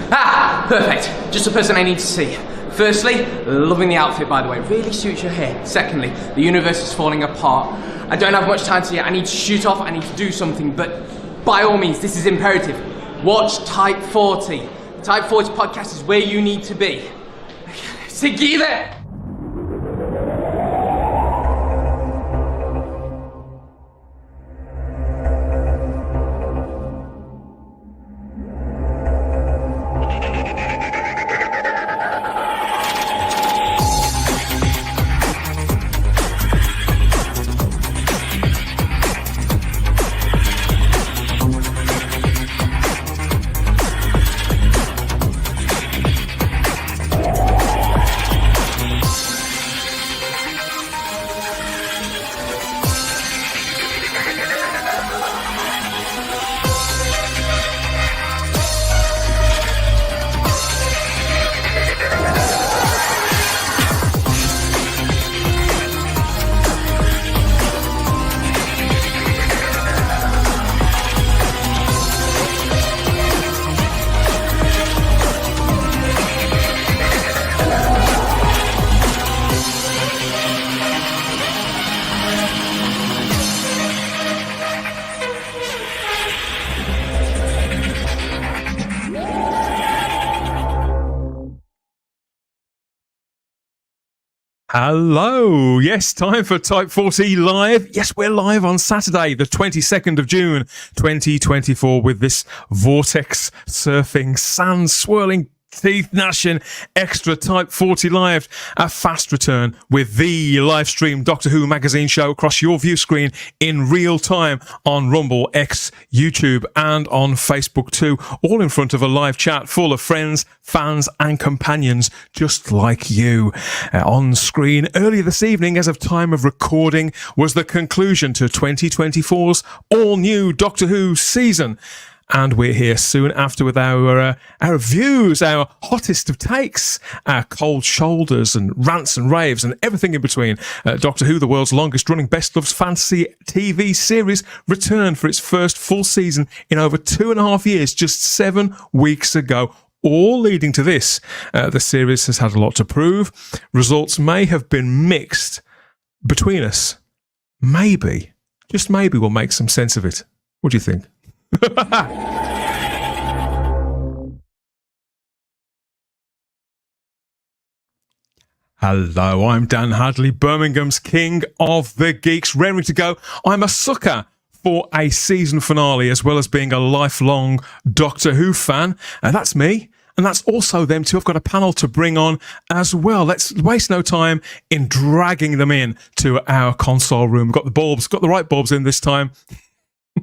Ah, perfect. Just the person I need to see. Firstly, loving the outfit, by the way. Really suits your hair. Secondly, the universe is falling apart. I don't have much time to yet. I need to shoot off. I need to do something. But by all means, this is imperative. Watch Type 40. Type 40 podcast is where you need to be. Seguida! Hello. Yes, time for Type 40 Live. Yes, we're live on Saturday, the 22nd of June, 2024, with this vortex surfing, sand swirling, teeth gnashing extra Type 40 Live, a fast return with the live stream Doctor Who magazine show across your view screen in real time on Rumble, X, YouTube and on Facebook too, all in front of a live chat full of friends, fans and companions just like you. On screen earlier this evening, as of time of recording, was the conclusion to 2024's all new Doctor Who season. And we're here soon after with our views, our hottest of takes, our cold shoulders and rants and raves and everything in between. Doctor Who, the world's longest running best loved fantasy TV series, returned for its first full season in over 2.5 years, just 7 weeks ago. All leading to this. The series has had a lot to prove. Results may have been mixed. Between us, maybe, just maybe, we'll make some sense of it. What do you think? Hello, I'm Dan Hadley, Birmingham's king of the geeks, raring to go. I'm a sucker for a season finale, as well as being a lifelong Doctor Who fan, and that's me. And that's also them too. I've got a panel to bring on as well. Let's waste no time in dragging them in to our console room. We've got the bulbs, got the right bulbs in this time.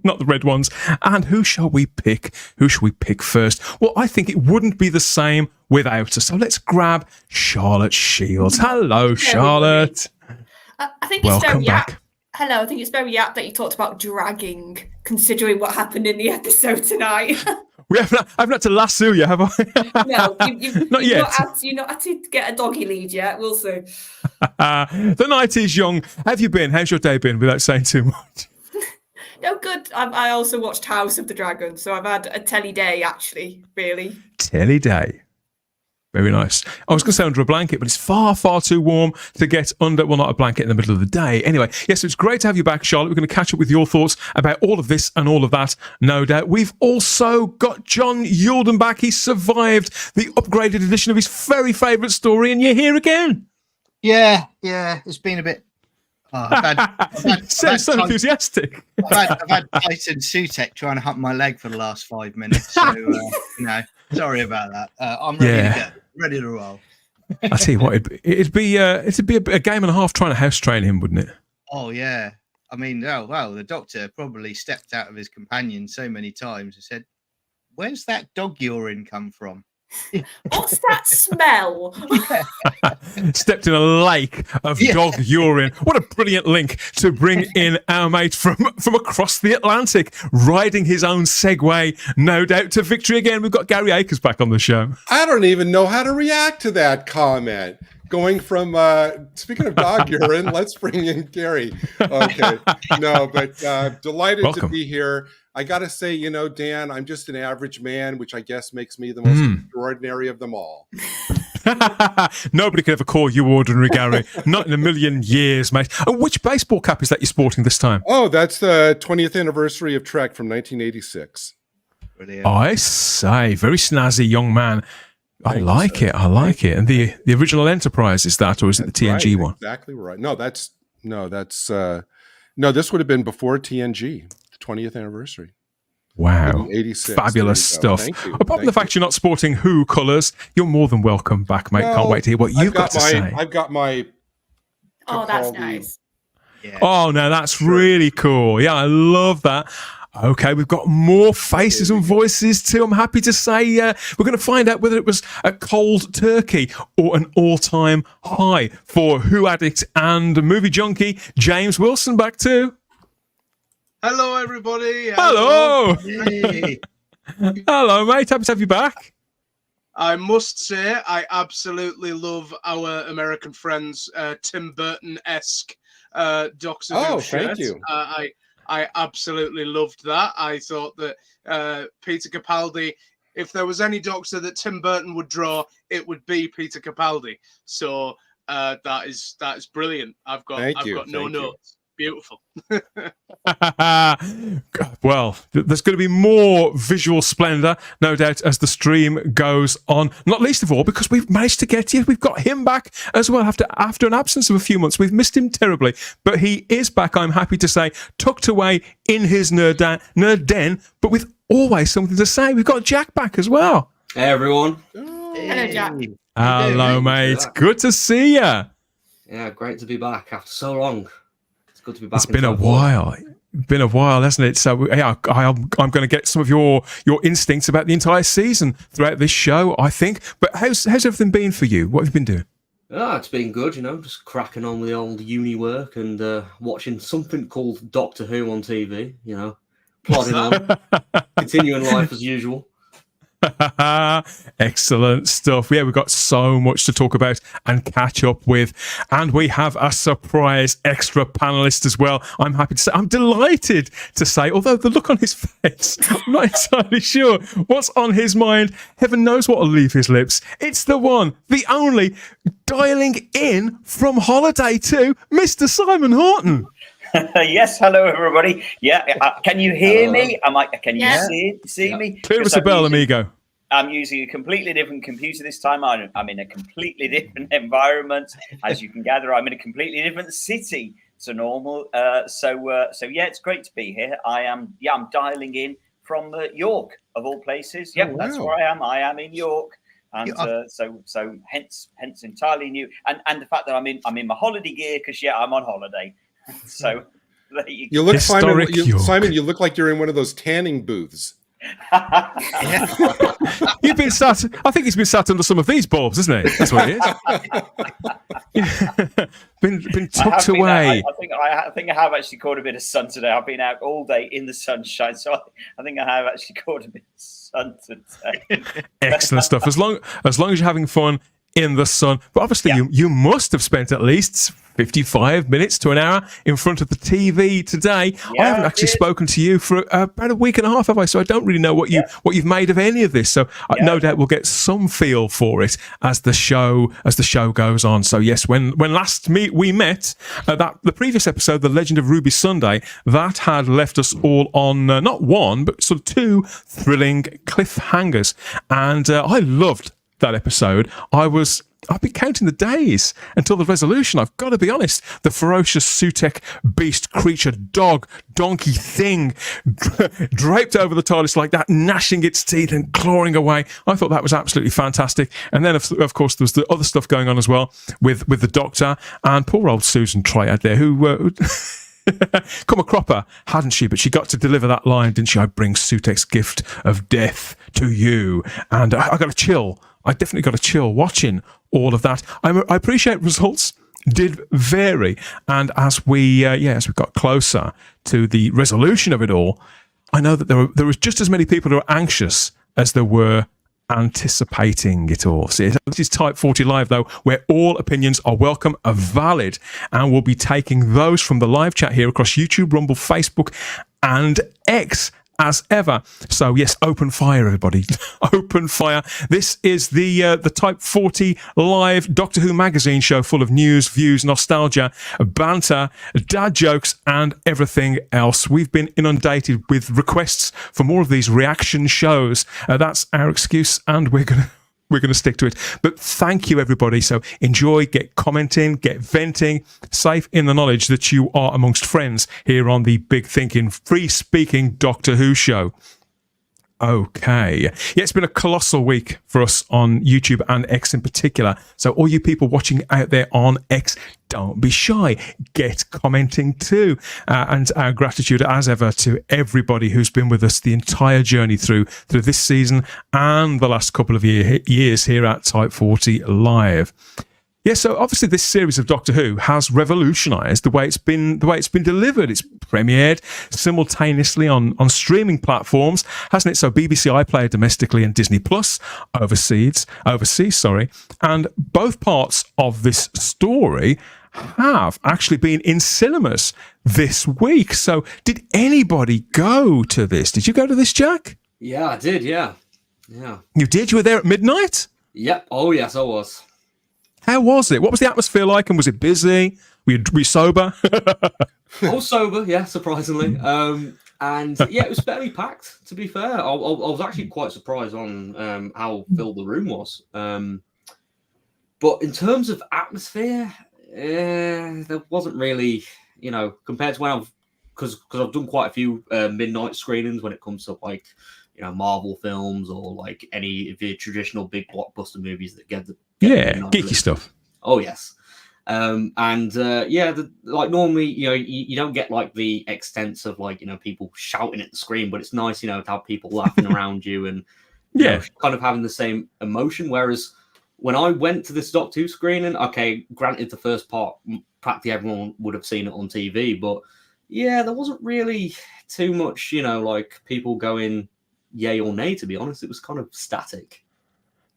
Not the red ones. And who shall we pick? Who shall we pick first? Well, I think it wouldn't be the same without us. So let's grab Charlotte Shields. Hello, Charlotte. I think it's Welcome very back. Hello, I think it's very apt that you talked about dragging, considering what happened in the episode tonight. I haven't had to lasso you, have I? No, Not yet. You're not had to get a doggy lead yet. We'll see. The night is young. How have you been? How's your day been, without saying too much? No, good. I also watched House of the Dragon, so I've had a telly day, actually, really. Telly day. Very nice. I was going to say under a blanket, but it's far, far too warm to get under, well, not a blanket in the middle of the day. Anyway, yes, it's great to have you back, Charlotte. We're going to catch up with your thoughts about all of this and all of that, no doubt. We've also got John Yulden back. He survived the upgraded edition of his very favourite story, and you're here again. Yeah, it's been a bit... so enthusiastic. I've had Titan Sutekh trying to hump my leg for the last 5 minutes. So, sorry about that. I'm ready to roll. I tell you what, it'd be a game and a half trying to house train him, wouldn't it? Oh yeah. I mean, the Doctor probably stepped out of his companion so many times and said, "Where's that dog urine come from?" What's that smell? Stepped in a lake of dog urine. What a brilliant link to bring in our mate from across the Atlantic, riding his own Segway, no doubt, to victory again. We've got Gary Akers back on the show. I don't even know how to react to that comment. going from speaking of dog urine, let's bring in Gary. Okay, no, but delighted to be here. I gotta say, Dan, I'm just an average man, which I guess makes me the most extraordinary of them all. Nobody could ever call you ordinary, Gary. Not in a million years, mate. And which baseball cap is that you're sporting this time? Oh, that's the 20th anniversary of Trek from 1986. Brilliant. I say, very snazzy young man. I like it. And the original Enterprise, is that, or is it the TNG one? Exactly right. No, this would have been before TNG, the 20th anniversary. Wow. 86. Fabulous stuff. Thank you. Apart from the fact you're not sporting Who colours, you're more than welcome back, mate. Can't wait to hear what you've got to say. I've got my... Oh, that's nice. Yeah. Oh, no, that's really cool. Yeah, I love that. Okay, we've got more faces and voices too. I'm happy to say we're going to find out whether it was a cold turkey or an all-time high for Who addict and movie junkie James Wilson back too. Hello, everybody. Hello. Hey. Hello, mate. Happy to have you back. I must say, I absolutely love our American friends Tim Burton-esque Doctor Who shirt. Thank you. I absolutely loved that. I thought that Peter Capaldi, if there was any Doctor that Tim Burton would draw, it would be Peter Capaldi. So that is brilliant. I've got no notes. Beautiful. Well, there's going to be more visual splendour, no doubt, as the stream goes on. Not least of all because we've managed to get you. We've got him back as well after an absence of a few months. We've missed him terribly, but he is back, I'm happy to say, tucked away in his nerd den, but with always something to say. We've got Jack back as well. Hey, everyone. Hello, Jack. Hello, mate. Good to see you. Yeah, great to be back after so long. Good to be back. It's been a while. Been a while, hasn't it? So yeah, I'm going to get some of your instincts about the entire season throughout this show, I think. But how's everything been for you? What have you been doing? It's been good, just cracking on with the old uni work and watching something called Doctor Who on TV. Plodding on, continuing life as usual. Excellent stuff. Yeah, we've got so much to talk about and catch up with, and we have a surprise extra panelist as well. I'm happy to say, I'm delighted to say, although the look on his face, I'm not entirely sure what's on his mind. Heaven knows what will leave his lips. It's the one, the only, dialing in from holiday to Mr. Simon Horton. Yes, hello everybody. Yeah, can you hear me? Can you see me? Clear as a bell, amigo. I'm using a completely different computer this time. I'm in a completely different environment, as you can gather. I'm in a completely different city to normal. So yeah, it's great to be here. I'm dialing in from York of all places. Yep, That's where I am. I am in York. And so hence entirely new. And the fact that I'm in my holiday gear because I'm on holiday. So you look, Simon, you look like you're in one of those tanning booths. You've been sat. I think he's been sat under some of these bulbs, isn't he? That's what it is. been tucked away. I think I have actually caught a bit of sun today. I've been out all day in the sunshine, so I think I have actually caught a bit of sun today. Excellent stuff. As long as you're having fun in the sun. But obviously you must have spent at least 55 minutes to an hour in front of the TV today. I haven't actually spoken to you for about a week and a half, have I? So I don't really know what you've made of any of this. So no doubt we'll get some feel for it as the show goes on. So yes, when last we met, the previous episode, The Legend of Ruby Sunday, that had left us all on not one but sort of two thrilling cliffhangers, and I loved that episode. I've been counting the days until the resolution. I've got to be honest. The ferocious Sutekh beast creature, dog, donkey thing draped over the TARDIS like that, gnashing its teeth and clawing away. I thought that was absolutely fantastic. And then, of course, there was the other stuff going on as well with the Doctor and poor old Susan Triad there, who... come a cropper, hadn't she? But she got to deliver that line, didn't she? I bring Sutekh's gift of death to you. And I got a chill. I definitely got a chill watching all of that. I appreciate results did vary, and as we got closer to the resolution of it all, I know that there was just as many people who were anxious as there were anticipating it all. So this is Type 40 Live, though, where all opinions are welcome, are valid, and we'll be taking those from the live chat here across YouTube, Rumble, Facebook, and X as ever. So yes, open fire, everybody. Open fire. This is the Type 40 Live Doctor Who magazine show full of news, views, nostalgia, banter, dad jokes, and everything else. We've been inundated with requests for more of these reaction shows. That's our excuse, and we're going to stick to it. But thank you, everybody. So enjoy, get commenting, get venting, safe in the knowledge that you are amongst friends here on the big thinking, free speaking Doctor Who show. Okay. Yeah, it's been a colossal week for us on YouTube and X in particular. So all you people watching out there on X, don't be shy. Get commenting too. And our gratitude as ever to everybody who's been with us the entire journey through this season and the last couple of years here at Type 40 Live. Yeah, so obviously this series of Doctor Who has revolutionised the way it's been delivered. It's premiered simultaneously on streaming platforms, hasn't it? So BBC iPLAYER domestically and Disney Plus overseas, and both parts of this story have actually been in cinemas this week. So did anybody go to this? Did you go to this, Jack? Yeah, I did. Yeah. You did? You were there at midnight? Yep. Oh yes, I was. How was it? What was the atmosphere like? And was it busy? Were you sober? I was sober, yeah, surprisingly. And yeah, it was fairly packed, to be fair. I was actually quite surprised on how filled the room was. But in terms of atmosphere, there wasn't really, compared to when because I've done quite a few midnight screenings when it comes to like, Marvel films or like any of the traditional big blockbuster movies that get geeky stuff. Oh yes, like normally, you don't get like the extent of like people shouting at the screen, but it's nice, to have people laughing around you and kind of having the same emotion. Whereas when I went to this Doctor Who screening, okay, granted the first part practically everyone would have seen it on TV, but yeah, there wasn't really too much, like people going yay or nay. To be honest, it was kind of static.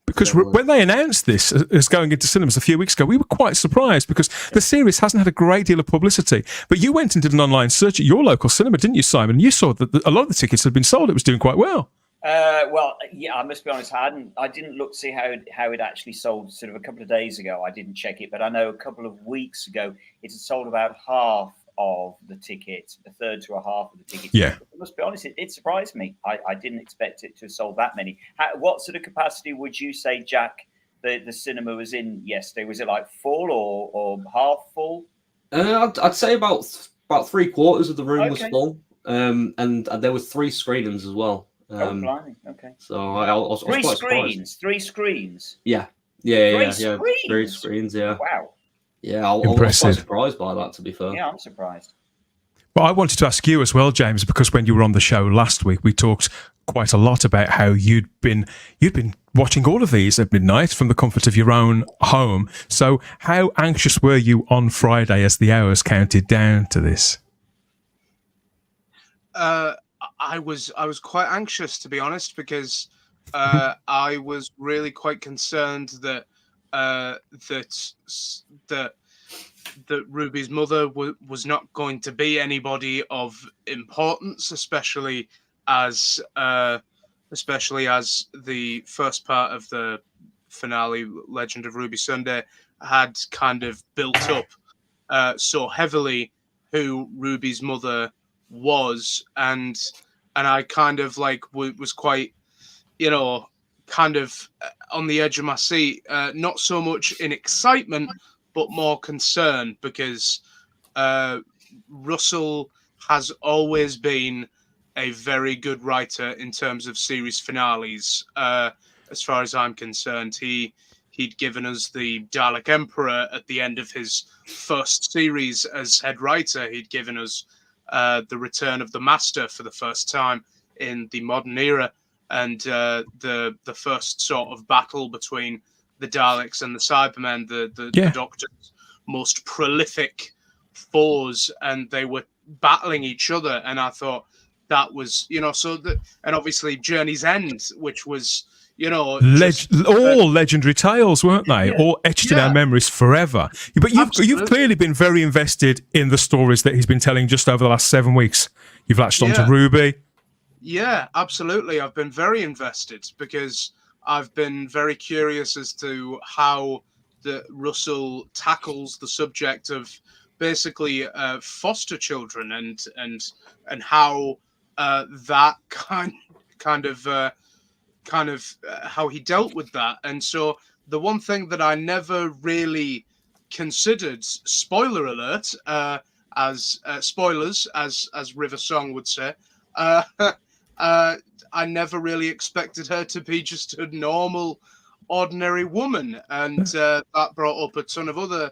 Because when they announced this as going into cinemas a few weeks ago, we were quite surprised because the series hasn't had a great deal of publicity. But you went and did an online search at your local cinema, didn't you, Simon? And you saw that a lot of the tickets had been sold. It was doing quite well. Well, yeah, I must be honest. I didn't look to see how it actually sold. Sort of a couple of days ago, I didn't check it, but I know a couple of weeks ago it had sold about half of the tickets, a third to a half of the tickets. Yeah. I must be honest, it surprised me. I didn't expect it to have sold that many. What sort of capacity would you say, Jack, the cinema was in yesterday? Was it like full or half full? I'd say about 3/4 of the room was full. And there was 3 screenings as well. Blimey. Okay. So I was quite surprised. 3 screens? Yeah. 3 screens, yeah. Wow. Yeah, I was quite surprised by that, to be fair. Yeah, I'm surprised. Well, I wanted to ask you as well, James, because when you were on the show last week, we talked quite a lot about how you'd been watching all of these at midnight from the comfort of your own home. So how anxious were you on Friday as the hours counted down to this? I was quite anxious, to be honest, because I was really quite concerned that that Ruby's mother was not going to be anybody of importance, especially as the first part of the finale, Legend of Ruby Sunday, had kind of built up so heavily who Ruby's mother was, and I kind of like was quite, kind of on the edge of my seat, not so much in excitement, but more concern, because Russell has always been a very good writer in terms of series finales. As far as I'm concerned, he'd given us the Dalek Emperor at the end of his first series as head writer. He'd given us the Return of the Master for the first time in the modern era, and the first sort of battle between the Daleks and the Cybermen, the Doctor's most prolific foes, and they were battling each other. And I thought that was, and obviously Journey's End, which was, you know, all legendary tales, weren't they? All etched in our memories forever. But you've clearly been very invested in the stories that he's been telling just over the last 7 weeks. You've latched on to Ruby. Yeah, absolutely. I've been very invested because I've been very curious as to how Russell tackles the subject of basically foster children and how that kind of how he dealt with that. And so the one thing that I never really considered, spoiler alert, as spoilers, as River Song would say, I never really expected her to be just a normal, ordinary woman. And that brought up a ton of other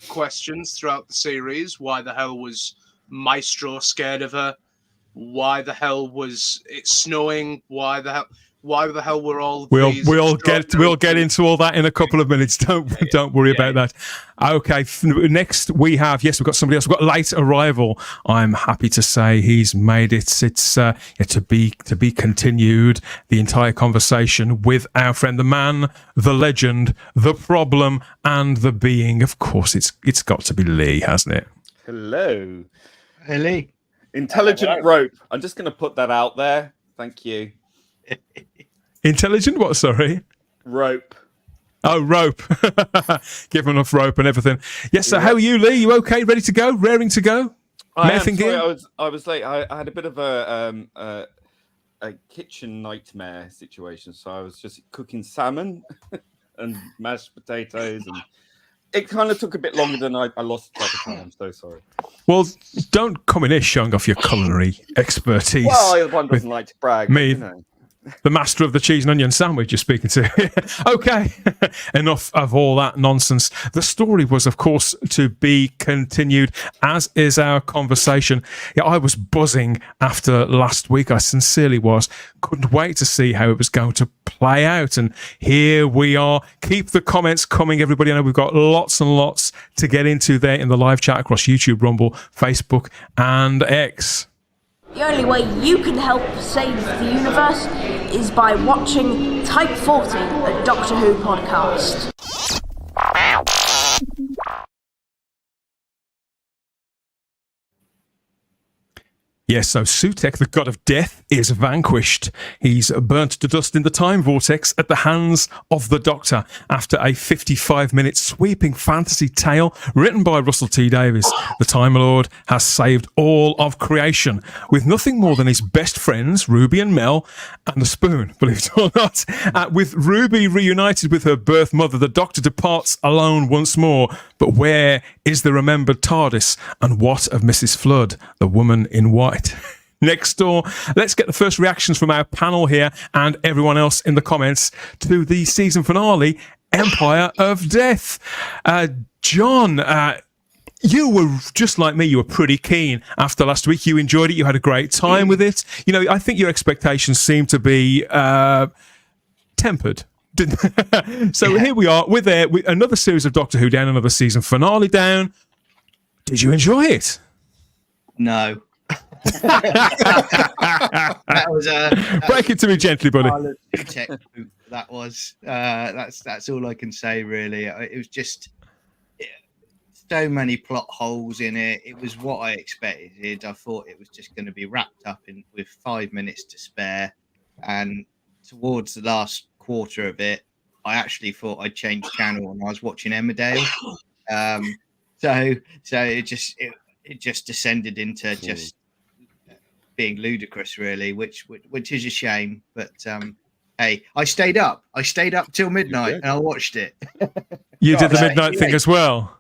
questions throughout the series. Why the hell was Maestro scared of her? Why the hell was it snowing? Why the hell were all we'll get into all that in a couple of minutes. Don't worry about that. Okay, next we've got somebody else. We've got a late arrival. I'm happy to say he's made it. It's to be continued. The entire conversation with our friend, the man, the legend, the problem, and the being. Of course, it's got to be Lee, hasn't it? Hello, Hey, Lee. Intelligent rope. I'm just going to put that out there. Thank you. Intelligent what, sorry? Rope. Oh, rope. Give him enough rope and everything. Yes, so how are you, Lee? You okay? Ready to go? Raring to go? I was late. I had a bit of a kitchen nightmare situation. So I was just cooking salmon and mashed potatoes, and it kind of took a bit longer than I lost track of time. I'm so sorry. Well, don't come in here showing off your culinary expertise. Well, one doesn't like to brag. Me, you know. The master of the cheese and onion sandwich you're speaking to. Okay, enough of all that nonsense. The story was, of course, to be continued, as is our conversation. Yeah, I was buzzing after last week. I sincerely was. Couldn't wait to see how it was going to play out. And here we are. Keep the comments coming, everybody. I know we've got lots and lots to get into there in the live chat across YouTube, Rumble, Facebook, and X. The only way you can help save the universe is by watching Type 40, a Doctor Who podcast. Yes, so Sutekh, the god of death, is vanquished. He's burnt to dust in the time vortex at the hands of the Doctor after a 55-minute sweeping fantasy tale written by Russell T Davies. The Time Lord has saved all of creation with nothing more than his best friends, Ruby and Mel, and a spoon, believe it or not. With Ruby reunited with her birth mother, the Doctor departs alone once more. But where is the remembered TARDIS? And what of Mrs. Flood, the woman in white? Next door, let's get the first reactions from our panel here and everyone else in the comments to the season finale, Empire of Death. John, you were just like me. You were pretty keen after last week. You enjoyed it. You had a great time with it. You know, I think your expectations seem to be tempered. So here we are. We're there with another series of Doctor Who down, another season finale down. Did you enjoy it? No. That was break it to me gently, buddy. That was that's all I can say really. It was just so many plot holes in it. It was what I expected. I thought it was just going to be wrapped up in with 5 minutes to spare, and towards the last quarter of it, I actually thought I'd changed channel and I was watching Emmerdale. So it just descended into just being ludicrous, really, which is a shame. But hey, I stayed up till midnight and I watched it. You did the midnight thing as well.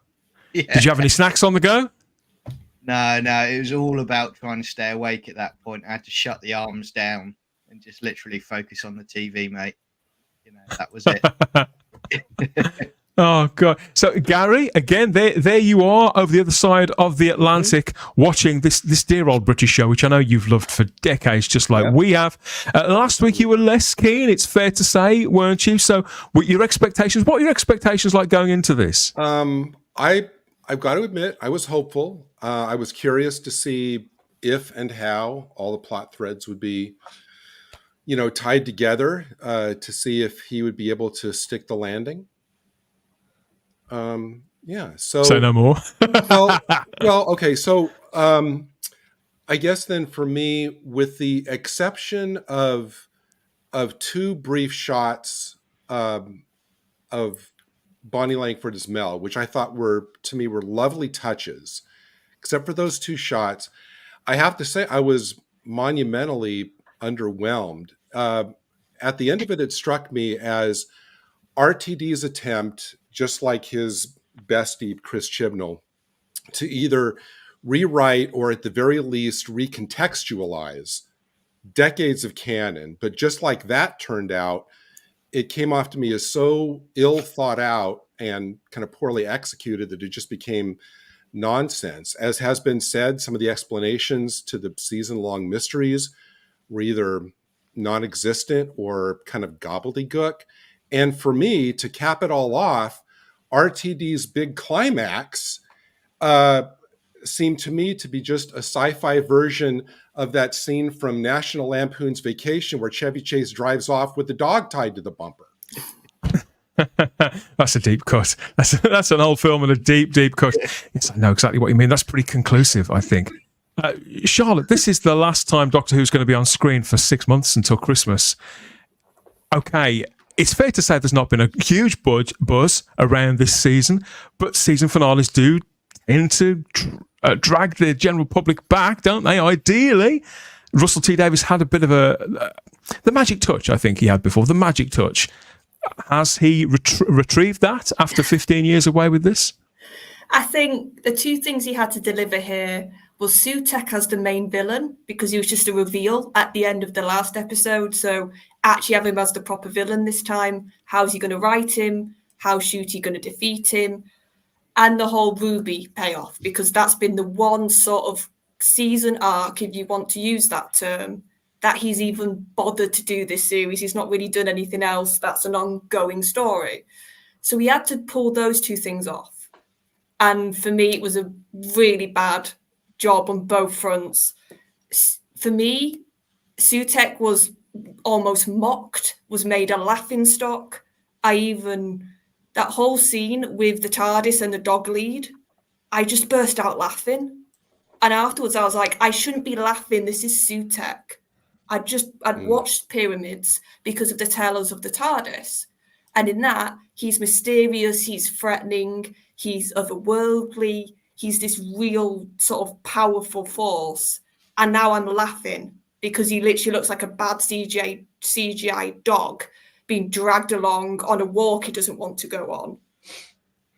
Yeah. Did you have any snacks on the go? No, it was all about trying to stay awake at that point. I had to shut the arms down and just literally focus on the TV, mate. You know, that was it. Oh God! So Gary, again, there you are over the other side of the Atlantic, watching this dear old British show, which I know you've loved for decades, just like we have. Last week you were less keen, it's fair to say, weren't you? So, what are your expectations like going into this? I've got to admit, I was hopeful. I was curious to see if and how all the plot threads would be tied together to see if he would be able to stick the landing. Yeah. So say no more. well, okay. So I guess then for me, with the exception of two brief shots of Bonnie Langford as Mel, which I thought were lovely touches, except for those two shots, I have to say I was monumentally underwhelmed. At the end of it, it struck me as RTD's attempt, just like his bestie, Chris Chibnall, to either rewrite or at the very least recontextualize decades of canon. But just like that turned out, it came off to me as so ill thought out and kind of poorly executed that it just became nonsense. As has been said, some of the explanations to the season-long mysteries were either non-existent or kind of gobbledygook. And for me, to cap it all off, RTD's big climax seemed to me to be just a sci-fi version of that scene from National Lampoon's Vacation where Chevy Chase drives off with the dog tied to the bumper. That's a deep cut. That's an old film and a deep cut. Yes, I know exactly what you mean. That's pretty conclusive, I think. Charlotte, this is the last time Doctor Who's going to be on screen for 6 months until Christmas. Okay, it's fair to say there's not been a huge buzz around this season, but season finales do tend to drag the general public back, don't they? Ideally, Russell T Davies had a bit of the magic touch. I think he had before the magic touch. Has he retrieved that after 15 years away with this? I think the two things he had to deliver here was Sutekh as the main villain, because he was just a reveal at the end of the last episode. So actually have him as the proper villain this time. How's he going to write him? How's Ncuti going to defeat him? And the whole Ruby payoff, because that's been the one sort of season arc, if you want to use that term, that he's even bothered to do this series. He's not really done anything else. That's an ongoing story. So he had to pull those two things off. And for me, it was a really bad job on both fronts. For me, Sutekh was almost mocked, was made a laughingstock. That whole scene with the TARDIS and the dog lead, I just burst out laughing. And afterwards I was like, I shouldn't be laughing. This is Sutekh. I'd watched Pyramids because of the Tales of the TARDIS. And in that, he's mysterious, he's threatening, he's otherworldly, he's this real sort of powerful force. And now I'm laughing because he literally looks like a bad CGI dog being dragged along on a walk he doesn't want to go on.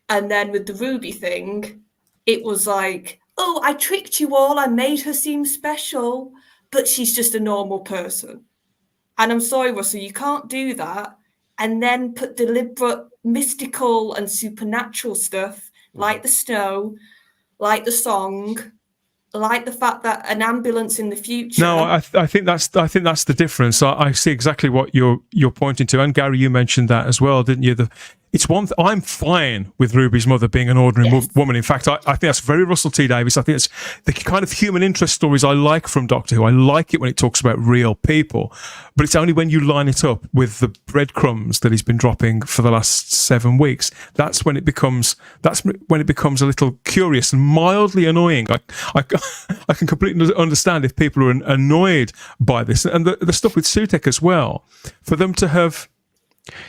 And then with the Ruby thing, it was like, oh, I tricked you all, I made her seem special, but she's just a normal person. And I'm sorry, Russell, you can't do that and then put deliberate mystical and supernatural stuff like the snow, like the song, like the fact that an ambulance in the future. No, I think that's the difference. I see exactly what you're pointing to, and Gary, you mentioned that as well, didn't you? It's one. I'm fine with Ruby's mother being an ordinary woman. In fact, I think that's very Russell T Davies. I think it's the kind of human interest stories I like from Doctor Who. I like it when it talks about real people, but it's only when you line it up with the breadcrumbs that he's been dropping for the last 7 weeks. That's when it becomes a little curious and mildly annoying. I can completely understand if people are annoyed by this, and the stuff with Sutekh as well. For them to have.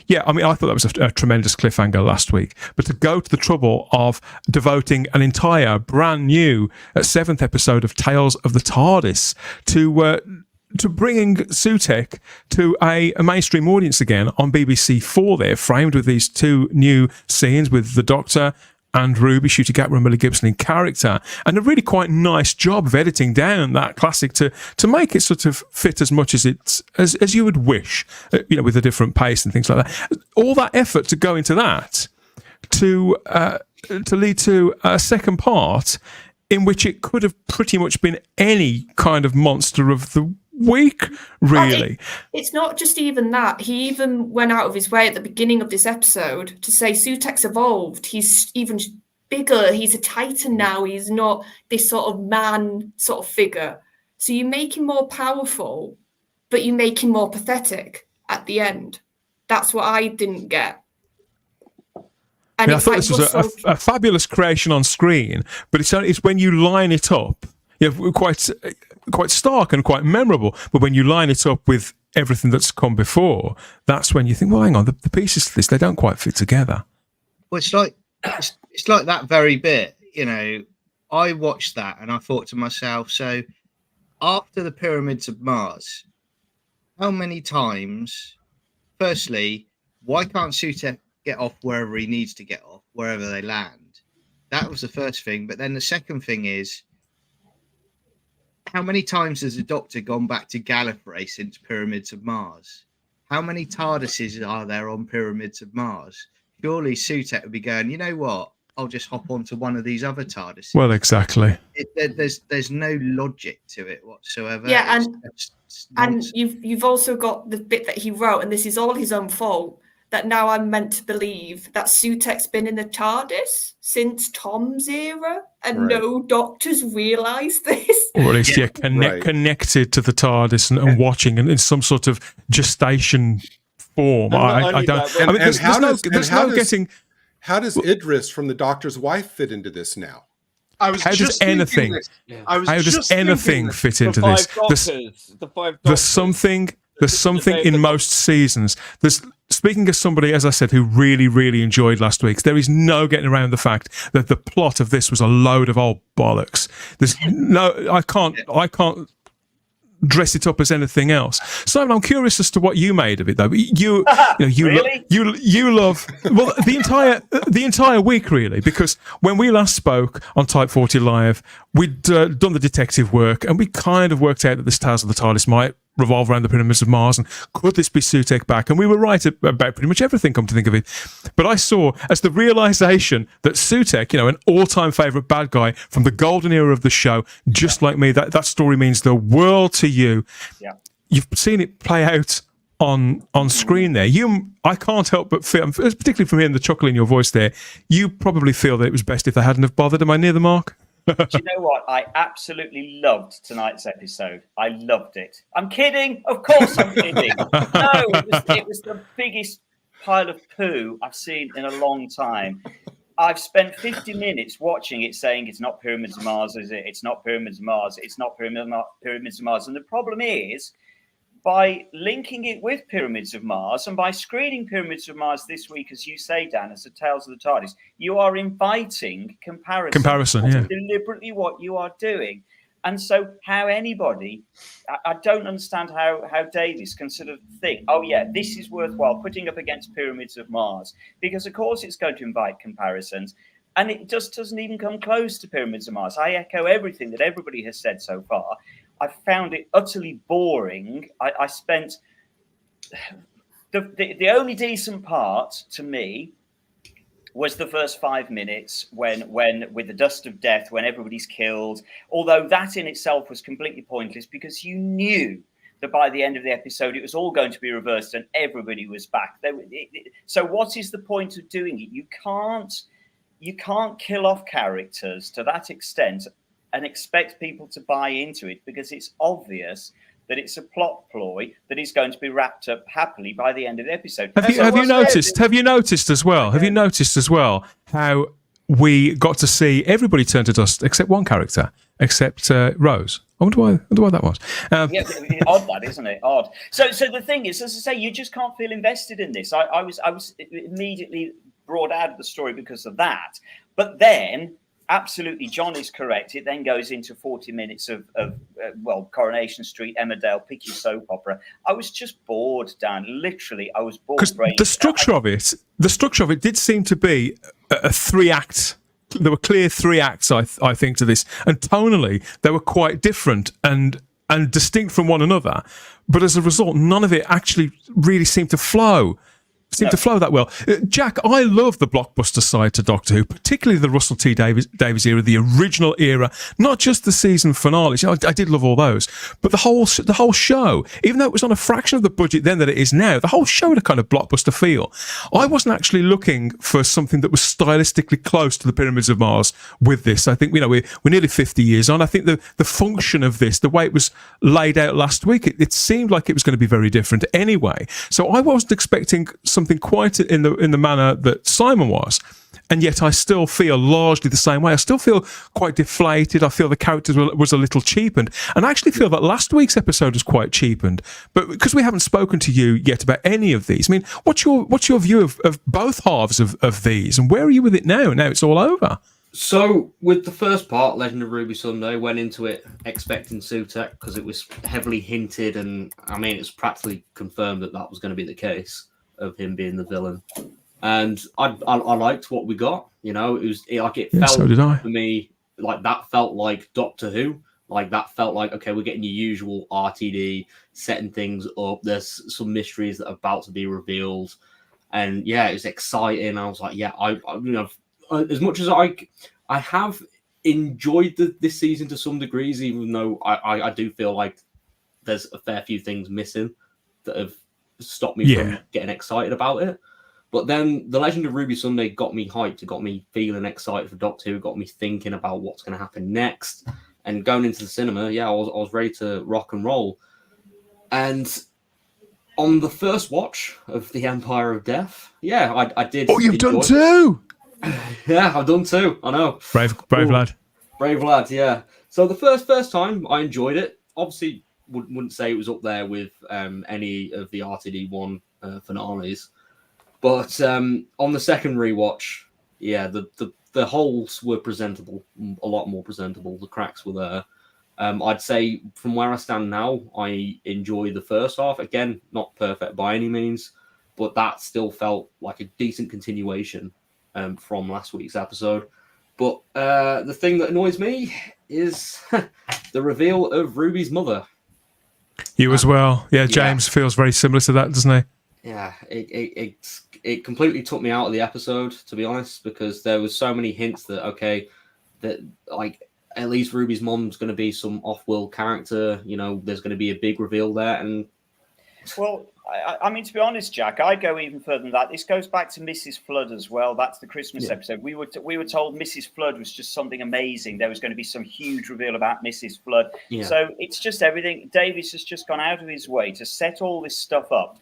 Yeah, I mean, I thought that was a tremendous cliffhanger last week. But to go to the trouble of devoting an entire brand new 7th episode of Tales of the TARDIS to bringing Sutekh to a mainstream audience again on BBC4 there, framed with these two new scenes with the Doctor and Ruby, Ncuti Gatwa and Millie Gibson in character, and a really quite nice job of editing down that classic to make it sort of fit as much as as you would wish, with a different pace and things like that. All that effort to go into that to lead to a second part in which it could have pretty much been any kind of monster of the week, really. It's not just even that. He even went out of his way at the beginning of this episode to say Sutekh's evolved. He's even bigger. He's a titan now. He's not this sort of man sort of figure. So you make him more powerful, but you make him more pathetic at the end. That's what I didn't get. And I thought this was a fabulous creation on screen, but it's when you line it up, quite stark and quite memorable. But when you line it up with everything that's come before, that's when you think, well, hang on, the pieces to this, they don't quite fit together. Well, it's like that very bit. I watched that and I thought to myself, so after the Pyramids of Mars, how many times? Firstly, why can't Sutekh get off wherever he needs to get off, wherever they land? That was the first thing. But then the second thing is, how many times has the Doctor gone back to Gallifrey since Pyramids of Mars? How many TARDISes are there on Pyramids of Mars? Surely Sutekh would be going, you know what? I'll just hop onto one of these other TARDISes. Well, exactly. There's no logic to it whatsoever. Yeah, and you've also got the bit that he wrote, and this is all his own fault, that now I'm meant to believe that Sutekh's been in the TARDIS since Tom's era, and no Doctors realised this. Or at least, connected to the TARDIS and watching in some sort of gestation form. I don't. I mean, how does Idris from the Doctor's wife fit into this now? How does anything fit into this? There's something in most seasons. Speaking as somebody, as I said, who really, really enjoyed last week's, there is no getting around the fact that the plot of this was a load of old bollocks. I can't dress it up as anything else. Simon, I'm curious as to what you made of it, though. You love the entire week, really, because when we last spoke on Type 40 Live, we'd done the detective work, and we kind of worked out that this Tales of the TARDIS might revolve around the Pyramids of Mars, and could this be Sutekh back? And we were right about pretty much everything, come to think of it. But I saw as the realization that Sutekh, an all-time favourite bad guy from the golden era of the show, just like me, that story means the world to you. Yeah. You've seen it play out on screen there. I can't help but feel, particularly from hearing the chuckle in your voice there, you probably feel that it was best if they hadn't have bothered. Am I near the mark? Do you know what? I absolutely loved tonight's episode. I loved it. I'm kidding. Of course I'm kidding. No, it was the biggest pile of poo I've seen in a long time. I've spent 50 minutes watching it saying it's not Pyramids of Mars, is it? It's not Pyramids of Mars. It's not Pyramids of Mars. And the problem is, by linking it with Pyramids of Mars and by screening Pyramids of Mars this week, as you say, Dan, as the Tales of the TARDIS, you are inviting comparison. That's deliberately what you are doing. And so how anybody, I don't understand how Davies can sort of think, oh yeah, this is worthwhile putting up against Pyramids of Mars, because of course it's going to invite comparisons. And it just doesn't even come close to Pyramids of Mars. I echo everything that everybody has said so far. I found it utterly boring. I spent the only decent part to me was the first 5 minutes when with the dust of death, when everybody's killed, although that in itself was completely pointless because you knew that by the end of the episode, it was all going to be reversed and everybody was back. So what is the point of doing it? You can't kill off characters to that extent and expect people to buy into it, because it's obvious that it's a plot ploy that is going to be wrapped up happily by the end of the episode. Have you noticed as well how we got to see everybody turn to dust except one character, except Rose? I wonder why that was. Odd, that isn't it? Odd. So the thing is, as I say, you just can't feel invested in this. I was immediately brought out of the story because of that. But then, absolutely, John is correct. It then goes into 40 minutes of Coronation Street, Emmerdale, pick your soap opera. I was just bored, Dan. Literally, I was bored. Because the structure of it did seem to be a 3-act. There were clear 3 acts, I think, to this, and tonally they were quite different and distinct from one another. But as a result, none of it actually really seemed to flow. seem to flow that well. Jack, I love the blockbuster side to Doctor Who, particularly the Russell T Davies era, the original era, not just the season finales. You know, I did love all those, but the whole show, even though it was on a fraction of the budget then that it is now, the whole show had a kind of blockbuster feel. I wasn't actually looking for something that was stylistically close to the Pyramids of Mars with this. I think, you know, we're nearly 50 years on. I think the function of this, the way it was laid out last week, it seemed like it was going to be very different anyway. So I wasn't expecting something quite in the manner that Simon was, and yet I still feel largely the same way. I still feel quite deflated. I feel the characters was a little cheapened, and I actually feel that last week's episode was quite cheapened. But because we haven't spoken to you yet about any of these, I mean, what's your view of both halves of these, and where are you with it now? Now it's all over. So, with the first part, Legend of Ruby Sunday, went into it expecting Sutekh because it was heavily hinted, and I mean, it's practically confirmed that was going to be the case of him being the villain. And I liked what we got. You know, it felt so did I. for me like that felt like Doctor Who. Like that felt like, okay, we're getting your usual RTD, setting things up. There's some mysteries that are about to be revealed, and yeah, it's exciting. I was like, yeah, I you know. As much as I have enjoyed this season to some degrees, even though I do feel like there's a fair few things missing that have stopped me from getting excited about it. But then The Legend of Ruby Sunday got me hyped. It got me feeling excited for Doctor Who, got me thinking about what's going to happen next. And going into the cinema, I was ready to rock and roll. And on the first watch of The Empire of Death, I did. Oh, you've done two! Yeah, I've done two. I know. Brave lad. Brave lad, yeah. So the first time, I enjoyed it. Obviously, wouldn't say it was up there with any of the RTD1 finales. But on the second rewatch, the holes were presentable, a lot more presentable. The cracks were there. I'd say from where I stand now, I enjoy the first half. Again, not perfect by any means, but that still felt like a decent continuation from last week's episode. But the thing that annoys me is the reveal of Ruby's mother. You as well. Yeah, James feels very similar to that, doesn't he? Yeah, it completely took me out of the episode, to be honest, because there was so many hints that, that like at least Ruby's mom's going to be some off-world character. You know, there's going to be a big reveal there. And well, I mean, to be honest, Jack, I go even further than that. This goes back to Mrs. Flood as well. That's the Christmas episode. We were told Mrs. Flood was just something amazing. There was going to be some huge reveal about Mrs. Flood. Yeah. So it's just everything. Davis has just gone out of his way to set all this stuff up.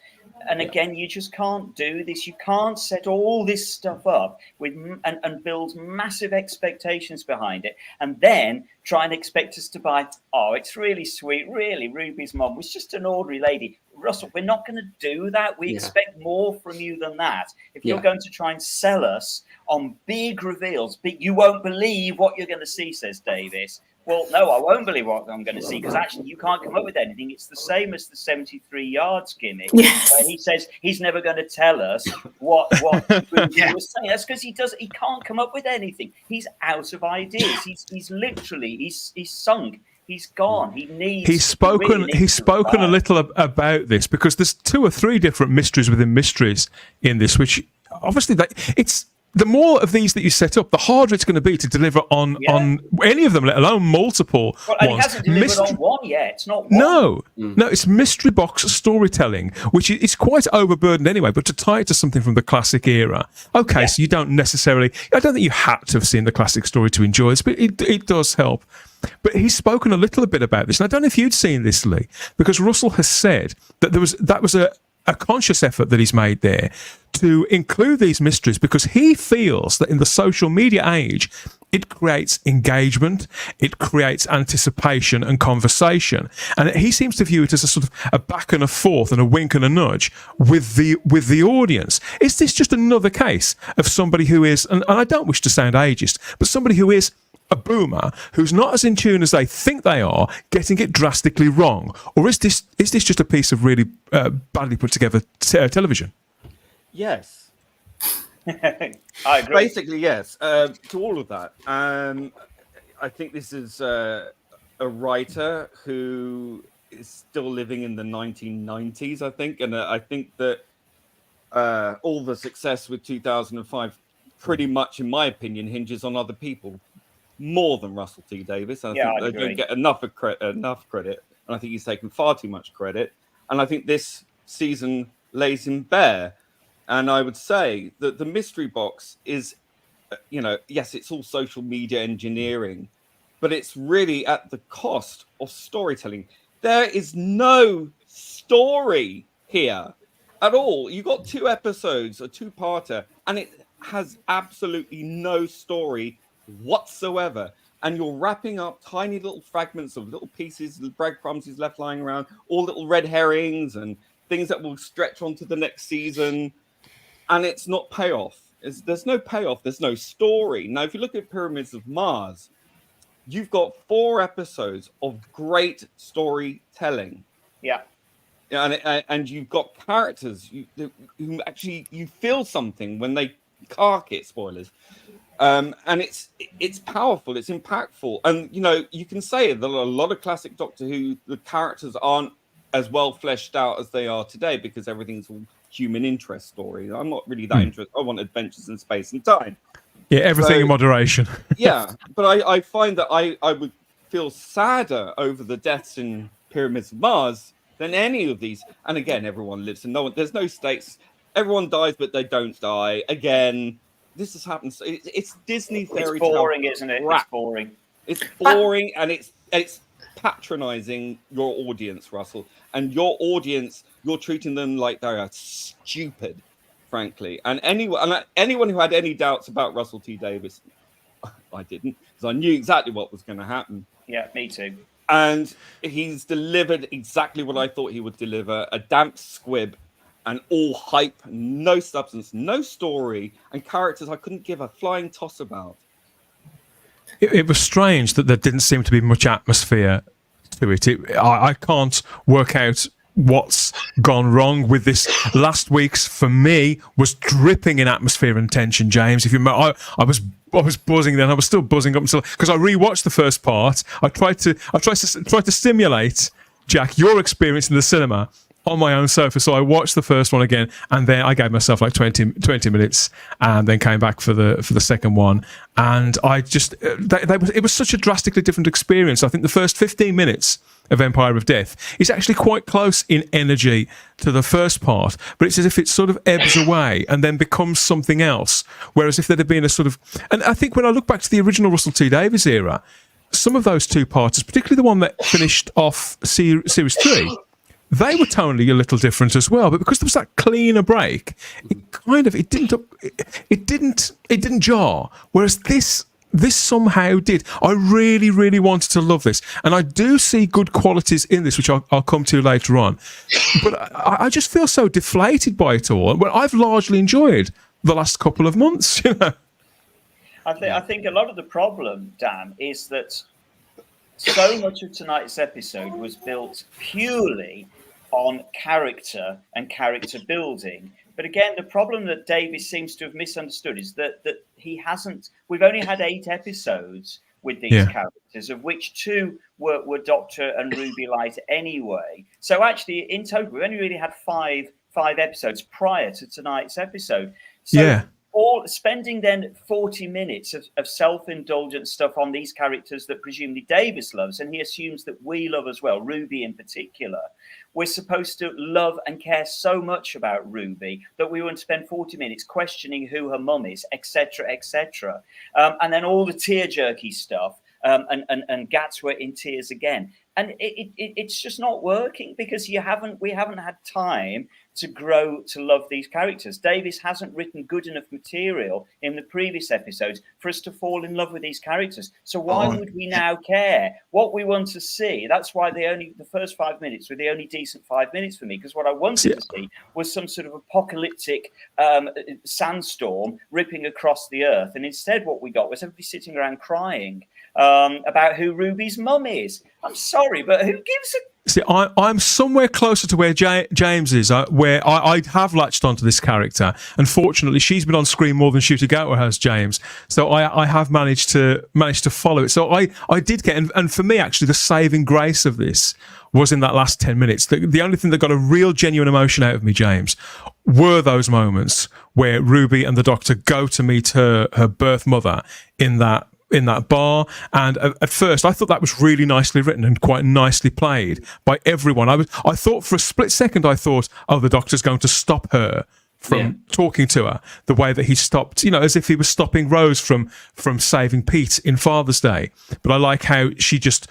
And again, you just can't do this. You can't set all this stuff up with and build massive expectations behind it, and then try and expect us to buy. Oh, it's really sweet. Really, Ruby's mom was just an ordinary lady. Russell, we're not going to do that. We expect more from you than that. If you're going to try and sell us on big reveals, but you won't believe what you're going to see, says Davis. Well, no, I won't believe what I'm going to see, because actually you can't come up with anything. It's the same as the 73 yards gimmick. Yes. Where he says he's never going to tell us what he was saying. That's because he can't come up with anything. He's out of ideas. He's literally sunk. He's gone. He's spoken a little about this, because there's 2 or 3 different mysteries within mysteries in this, which obviously it's. The more of these that you set up, the harder it's going to be to deliver on any of them, let alone multiple ones. He hasn't delivered on one yet. It's not one. No, it's mystery box storytelling, which is quite overburdened anyway, but to tie it to something from the classic era. Okay, so you don't necessarily... I don't think you had to have seen the classic story to enjoy this, but it does help. But he's spoken a little bit about this, and I don't know if you'd seen this, Lee, because Russell has said that that was a conscious effort that he's made there to include these mysteries, because he feels that in the social media age, it creates engagement, it creates anticipation and conversation. And he seems to view it as a sort of a back and a forth and a wink and a nudge with the audience. Is this just another case of somebody who is, and I don't wish to sound ageist, but somebody who is a boomer who's not as in tune as they think they are, getting it drastically wrong? Or is this just a piece of really badly put together television? Yes. I agree. Basically, yes. To all of that. I think this is a writer who is still living in the 1990s, I think. And I think that all the success with 2005 pretty much, in my opinion, hinges on other people more than Russell T Davies. I think they don't get enough credit, and I think he's taken far too much credit. And I think this season lays him bare. And I would say that the mystery box is, yes, it's all social media engineering, but it's really at the cost of storytelling. There is no story here at all. You got 2 episodes, a 2-parter, and it has absolutely no story whatsoever. And you're wrapping up tiny little fragments of little pieces, breadcrumbs he's left lying around, all little red herrings and things that will stretch onto the next season. And it's not payoff. There's no payoff. There's no story. Now, if you look at Pyramids of Mars, you've got 4 episodes of great storytelling. Yeah. And you've got characters who actually you feel something when they cark it. Spoilers. And it's powerful. It's impactful. And you can say that a lot of classic Doctor Who, the characters aren't as well fleshed out as they are today because everything's all human interest story. I'm not really that interested. I want adventures in space and time. Yeah, everything in moderation. Yeah, but I find that I would feel sadder over the deaths in Pyramids of Mars than any of these. And again, everyone lives and there's no stakes. Everyone dies, but they don't die. Again, this has happened. It's Disney fairy tale. It's boring, isn't it? Crap. It's boring. It's boring, and it's patronizing your audience, Russell. And your audience, you're treating them like they are stupid, frankly. And anyone who had any doubts about Russell T Davies, I didn't, because I knew exactly what was going to happen. Yeah, me too. And he's delivered exactly what I thought he would deliver: a damp squib, and all hype, no substance, no story, and characters I couldn't give a flying toss about. It was strange that there didn't seem to be much atmosphere to it. I can't work out what's gone wrong with this. Last week's, for me, was dripping in atmosphere and tension, James. If you remember, I was buzzing then. I was still buzzing up until, because I rewatched the first part. I tried to simulate, Jack, your experience in the cinema on my own sofa. So I watched the first one again, and then I gave myself like 20 minutes, and then came back for the second one. And I just it was such a drastically different experience. I think the first 15 minutes of Empire of Death is actually quite close in energy to the first part, but it's as if it sort of ebbs away and then becomes something else. Whereas if there had been a sort of, and I think when I look back to the original Russell T Davies era, some of those 2-parters, particularly the one that finished off series 3, they were tonally a little different as well, but because there was that cleaner break, it didn't jar. Whereas this somehow did. I really, really wanted to love this, and I do see good qualities in this, which I'll come to later on. But I just feel so deflated by it all. Well, I've largely enjoyed the last couple of months. I think a lot of the problem, Dan, is that so much of tonight's episode was built purely on character and character building. But again, the problem that Davies seems to have misunderstood is that he hasn't. We've only had 8 episodes with these characters, of which 2 were Doctor and Ruby Light anyway. So actually, in total, we only really had five episodes prior to tonight's episode. So all spending then 40 minutes of self-indulgent stuff on these characters that presumably Davies loves, and he assumes that we love as well, Ruby in particular. We're supposed to love and care so much about Ruby that we want to spend 40 minutes questioning who her mum is, etc., etc. And then all the tear-jerky stuff, and Gatwa in tears again. And it's just not working because we haven't had time to grow to love these characters. Davies hasn't written good enough material in the previous episodes for us to fall in love with these characters. So why would we now care? What we want to see, that's why the first 5 minutes were the only decent 5 minutes for me, because what I wanted to see was some sort of apocalyptic sandstorm ripping across the earth. And instead what we got was everybody sitting around crying about who Ruby's mum is. I'm sorry, but who gives a... See, I'm somewhere closer to where James is, where I have latched onto this character. Unfortunately, she's been on screen more than Ncuti Gatwa has, James. So I have managed to follow it. So I did get, and for me, actually, the saving grace of this was in that last 10 minutes. The only thing that got a real genuine emotion out of me, James, were those moments where Ruby and the Doctor go to meet her birth mother in that bar. And at first I thought that was really nicely written and quite nicely played by everyone. I thought for a split second, oh, the Doctor's going to stop her from talking to her the way that he stopped, as if he was stopping Rose from saving Pete in Father's Day. But I like how she just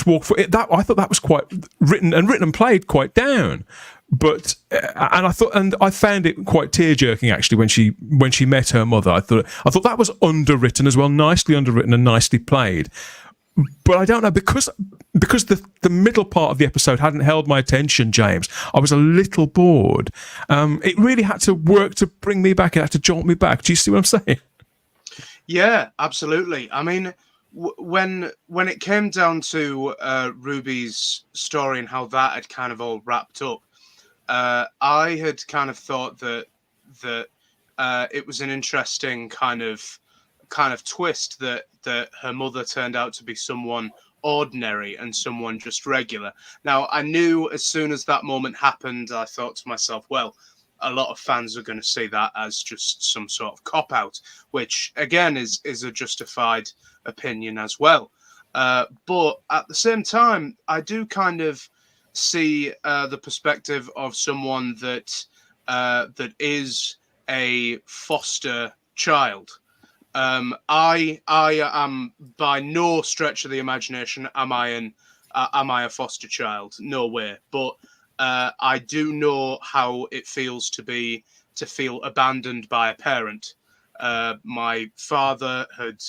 walked for it. That I thought that was quite written and played quite down. But and I found it quite tear-jerking actually when she met her mother. I thought that was underwritten as well, nicely underwritten and nicely played. But I don't know, because the middle part of the episode hadn't held my attention, James, I was a little bored. It really had to work to bring me back. It had to jolt me back. Do you see what I'm saying? Yeah, absolutely. I mean, when it came down to Ruby's story and how that had kind of all wrapped up, I had kind of thought that it was an interesting kind of twist that her mother turned out to be someone ordinary and someone just regular. Now, I knew as soon as that moment happened, I thought to myself, well, a lot of fans are going to see that as just some sort of cop-out, which, again, is a justified opinion as well. But at the same time, I do kind of see the perspective of someone that is a foster child. I am by no stretch of the imagination am I a foster child? No way. But I do know how it feels to feel abandoned by a parent. My father had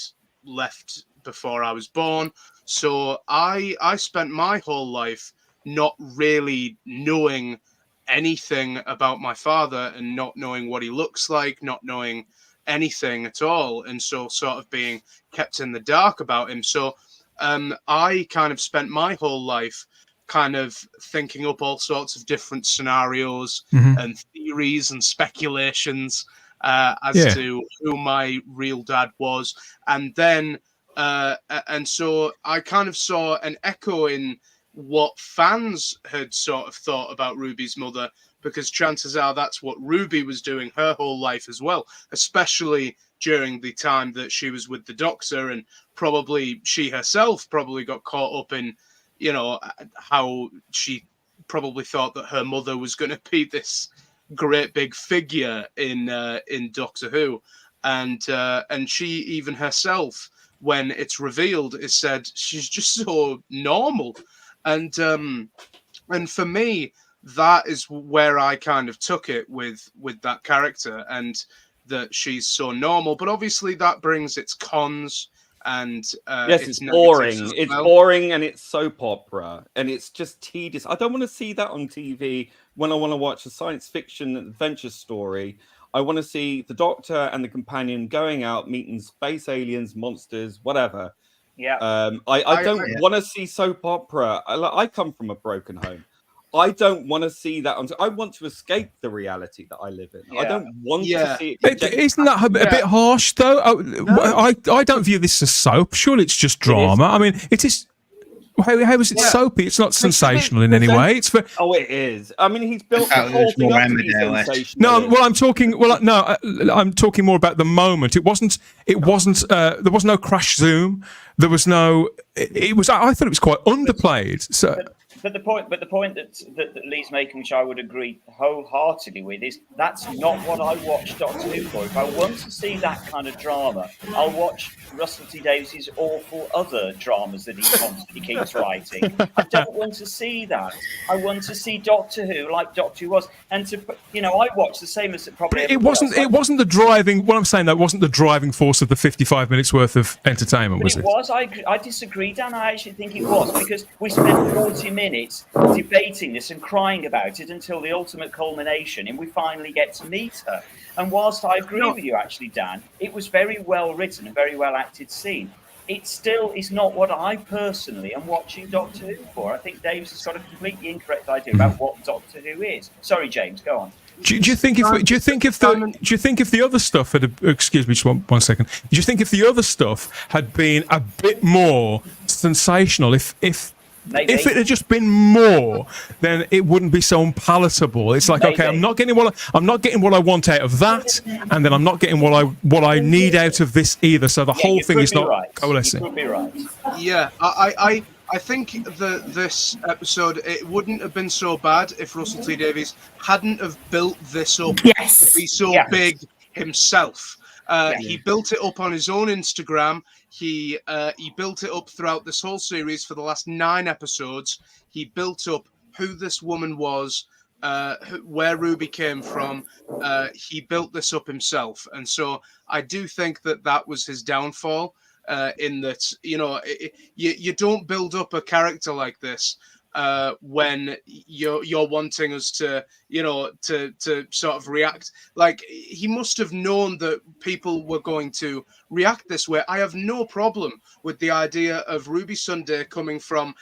left before I was born, so I spent my whole life not really knowing anything about my father and not knowing what he looks like, not knowing anything at all, and so sort of being kept in the dark about him. So I kind of spent my whole life kind of thinking up all sorts of different scenarios and theories and speculations as to who my real dad was. And then and so I kind of saw an echo in what fans had sort of thought about Ruby's mother, because chances are that's what Ruby was doing her whole life as well, especially during the time that she was with the Doctor, and probably she herself probably got caught up in, how she probably thought that her mother was going to be this great big figure in Doctor Who, and she even herself, when it's revealed, is said she's just so normal, and for me, that is where I kind of took it with that character, and that she's so normal. But obviously that brings its cons, and yes, it's boring. It's boring, and it's soap opera, and it's just tedious. I don't want to see that on TV when I want to watch a science fiction adventure story. I want to see the Doctor and the companion going out, meeting space aliens, monsters, whatever. Yeah. I don't want to see soap opera. I come from a broken home. I don't want to see that. I want to escape the reality that I live in. Yeah. I don't want to see it. Isn't that a bit harsh, though? I don't view this as soap. Surely it's just drama. I mean, it is. How is it soapy? It's not sensational in any way. It's for. Oh, it is. I mean, he's built the whole thing up to be sensational. No, well, I'm talking. Well, no, I'm talking more about the moment. It wasn't. There was no crash zoom. There was no. It was. I thought it was quite underplayed. So. But the point that Lee's making, which I would agree wholeheartedly with, is that's not what I watch Doctor Who for. If I want to see that kind of drama, I'll watch Russell T Davies's awful other dramas that he constantly keeps writing. I don't want to see that. I want to see Doctor Who like Doctor Who was, and I watch the same as probably. It wasn't the driving. What I'm saying, though, wasn't the driving force of the 55 minutes worth of entertainment, was it? It was. I disagree, Dan. I actually think it was, because we spent 40 minutes debating this and crying about it until the ultimate culmination, and we finally get to meet her. And whilst I agree with you, actually, Dan, it was very well written and very well acted scene. It still is not what I personally am watching Doctor Who for. I think Dave's has got a completely incorrect idea about what Doctor Who is. Sorry, James, go on. Do you think if the other stuff had, excuse me, just one second. Do you think if the other stuff had been a bit more sensational, if Maybe. If it had just been more, then it wouldn't be so unpalatable. It's like, okay, I'm not getting what I want out of that, and then I'm not getting what I need out of this either. So the whole thing is not coalescing. You could be right. Yeah, I think that this episode, it wouldn't have been so bad if Russell T Davies hadn't have built this up to be so big himself. He built it up on his own Instagram. He built it up throughout this whole series for the last 9 episodes. He built up who this woman was, where Ruby came from. He built this up himself, and so I do think that was his downfall. In that, you don't build up a character like this when you're wanting us to sort of react. Like, he must have known that people were going to react this way. I have no problem with the idea of Ruby Sunday coming from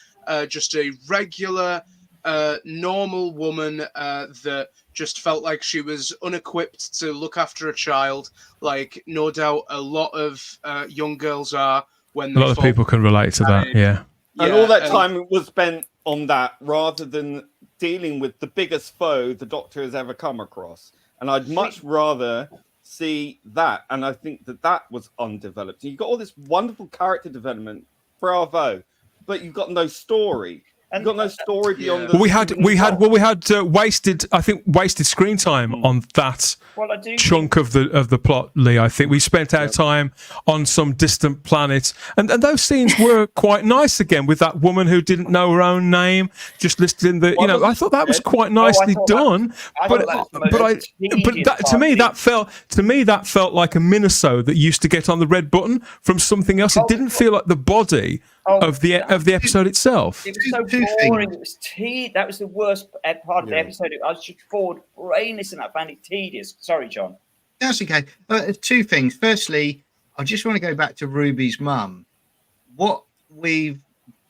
just a regular normal woman that just felt like she was unequipped to look after a child, like no doubt a lot of young girls are when they A lot of people can relate to that, yeah. And all that time was spent on that rather than dealing with the biggest foe the Doctor has ever come across. And I'd much rather see that. And I think that was undeveloped. You've got all this wonderful character development, bravo, but you've got no story. You've got no story beyond. We had wasted screen time on that chunk of the plot, Lee. I think we spent our time on some distant planet, and those scenes were quite nice again, with that woman who didn't know her own name, just listed in the. I thought that was quite nicely done. To me that felt like a Minnesota that used to get on the red button from something else. It didn't feel like the body of the episode itself. It was so boring. It was that was the worst part of the episode. I was just bored, brainless, and I found it tedious. Sorry, John. That's okay. 2 things. Firstly, I just want to go back to Ruby's mum. What we've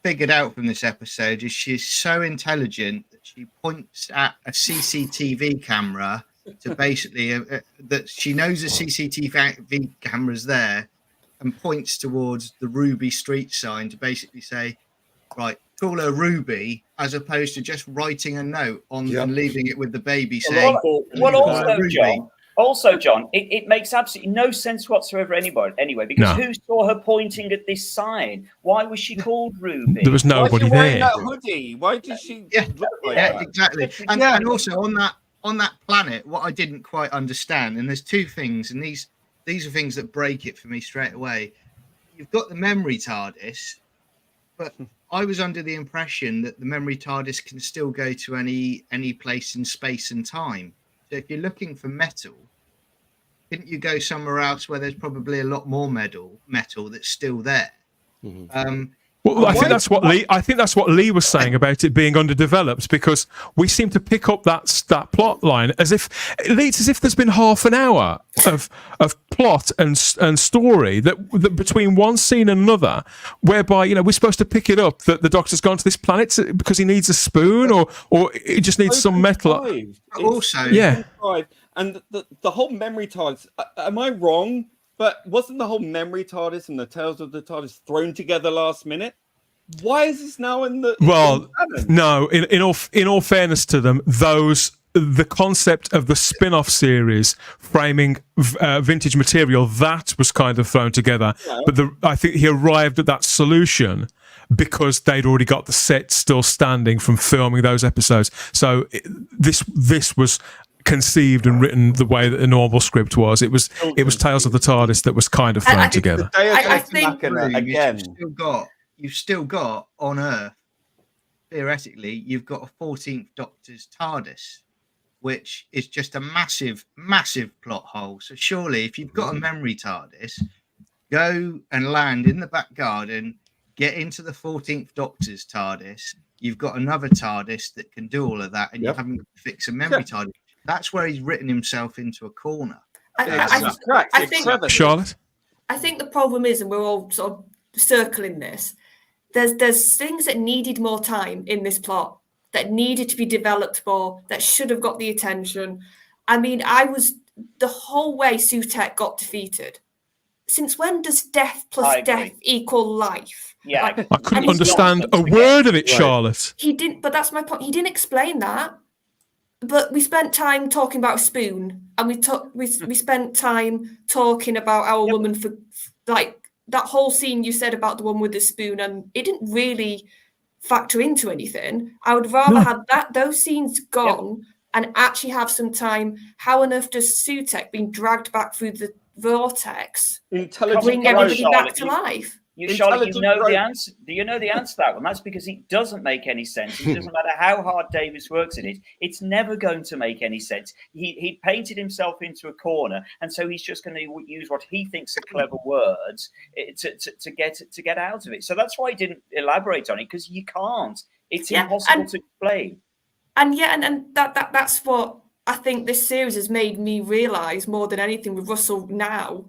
figured out from this episode is she's so intelligent that she points at a CCTV camera to basically that she knows the CCTV camera's there, and points towards the Ruby Street sign to basically say, right, call her Ruby, as opposed to just writing a note on and leaving it with the baby saying, Also, John, it makes absolutely no sense whatsoever anyway, because who saw her pointing at this sign? Why was she called Ruby? There was nobody there. That hoodie? Why did she look like that? Exactly. And also on that planet, what I didn't quite understand, and there's 2 things, and these are things that break it for me straight away. You've got the memory TARDIS, but I was under the impression that the memory TARDIS can still go to any place in space and time. So if you're looking for metal, couldn't you go somewhere else where there's probably a lot more metal that's still there? Well, I think that's what Lee was saying about it being underdeveloped, because we seem to pick up that plot line as if there's been half an hour of plot and story that between one scene and another, whereby we're supposed to pick it up that the Doctor's gone to this planet because he needs a spoon or he just needs some metal. And the whole memory TARDIS. Am I wrong? But wasn't the whole memory TARDIS and the Tales of the TARDIS thrown together last minute? Why is this now in the? Well, no. In all fairness to them, the concept of the spin-off series framing vintage material, that was kind of thrown together. Yeah. But I think he arrived at that solution because they'd already got the set still standing from filming those episodes. So this was conceived and written the way that a normal script was. It was Tales of the TARDIS that was kind of thrown together. I think again, you've still got on Earth, theoretically, you've got a 14th Doctor's TARDIS, which is just a massive plot hole. So surely, if you've got a memory TARDIS, go and land in the back garden, get into the 14th Doctor's TARDIS. You've got another TARDIS that can do all of that, and you haven't fixed a memory TARDIS. That's where he's written himself into a corner. I think, Charlotte? I think the problem is, and we're all sort of circling this, there's things that needed more time in this plot, that needed to be developed more, that should have got the attention. I mean, the whole way Sutekh got defeated. Since when does death plus death equal life? Yeah, I couldn't understand a word of it, Charlotte. He didn't, but that's my point. He didn't explain that. But we spent time talking about a spoon, and we spent time talking about our woman for like that whole scene you said about the one with the spoon, and it didn't really factor into anything. I would rather have those scenes gone and actually have some time. How on earth does Sutekh being dragged back through the vortex bring everybody back to life? Charlotte, you know the answer. Do you know the answer to that one? That's because it doesn't make any sense. It doesn't matter how hard Davis works at it. It's never going to make any sense. He painted himself into a corner, and so he's just going to use what he thinks are clever words to get out of it. So that's why he didn't elaborate on it, because you can't. It's impossible to explain. And that's what I think this series has made me realise more than anything with Russell now.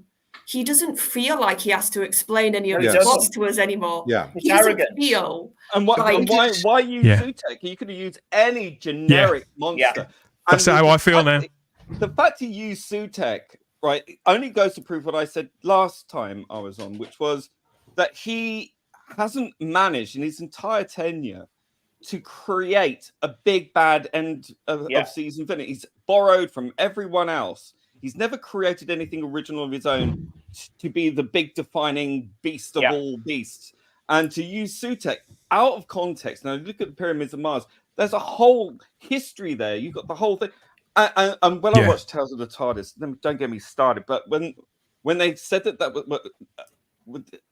He doesn't feel like he has to explain any of his plots to us anymore. Yeah, he doesn't feel. And why use Sutekh? You could have used any generic monster. That's how I feel now. The fact he used Sutekh, right, only goes to prove what I said last time I was on, which was that he hasn't managed in his entire tenure to create a big bad end of season villain. He's borrowed from everyone else. He's never created anything original of his own to be the big defining beast of all beasts. And to use Sutekh out of context, now look at the Pyramids of Mars, there's a whole history there. You've got the whole thing. And when I watched Tales of the TARDIS, don't get me started, but when they said that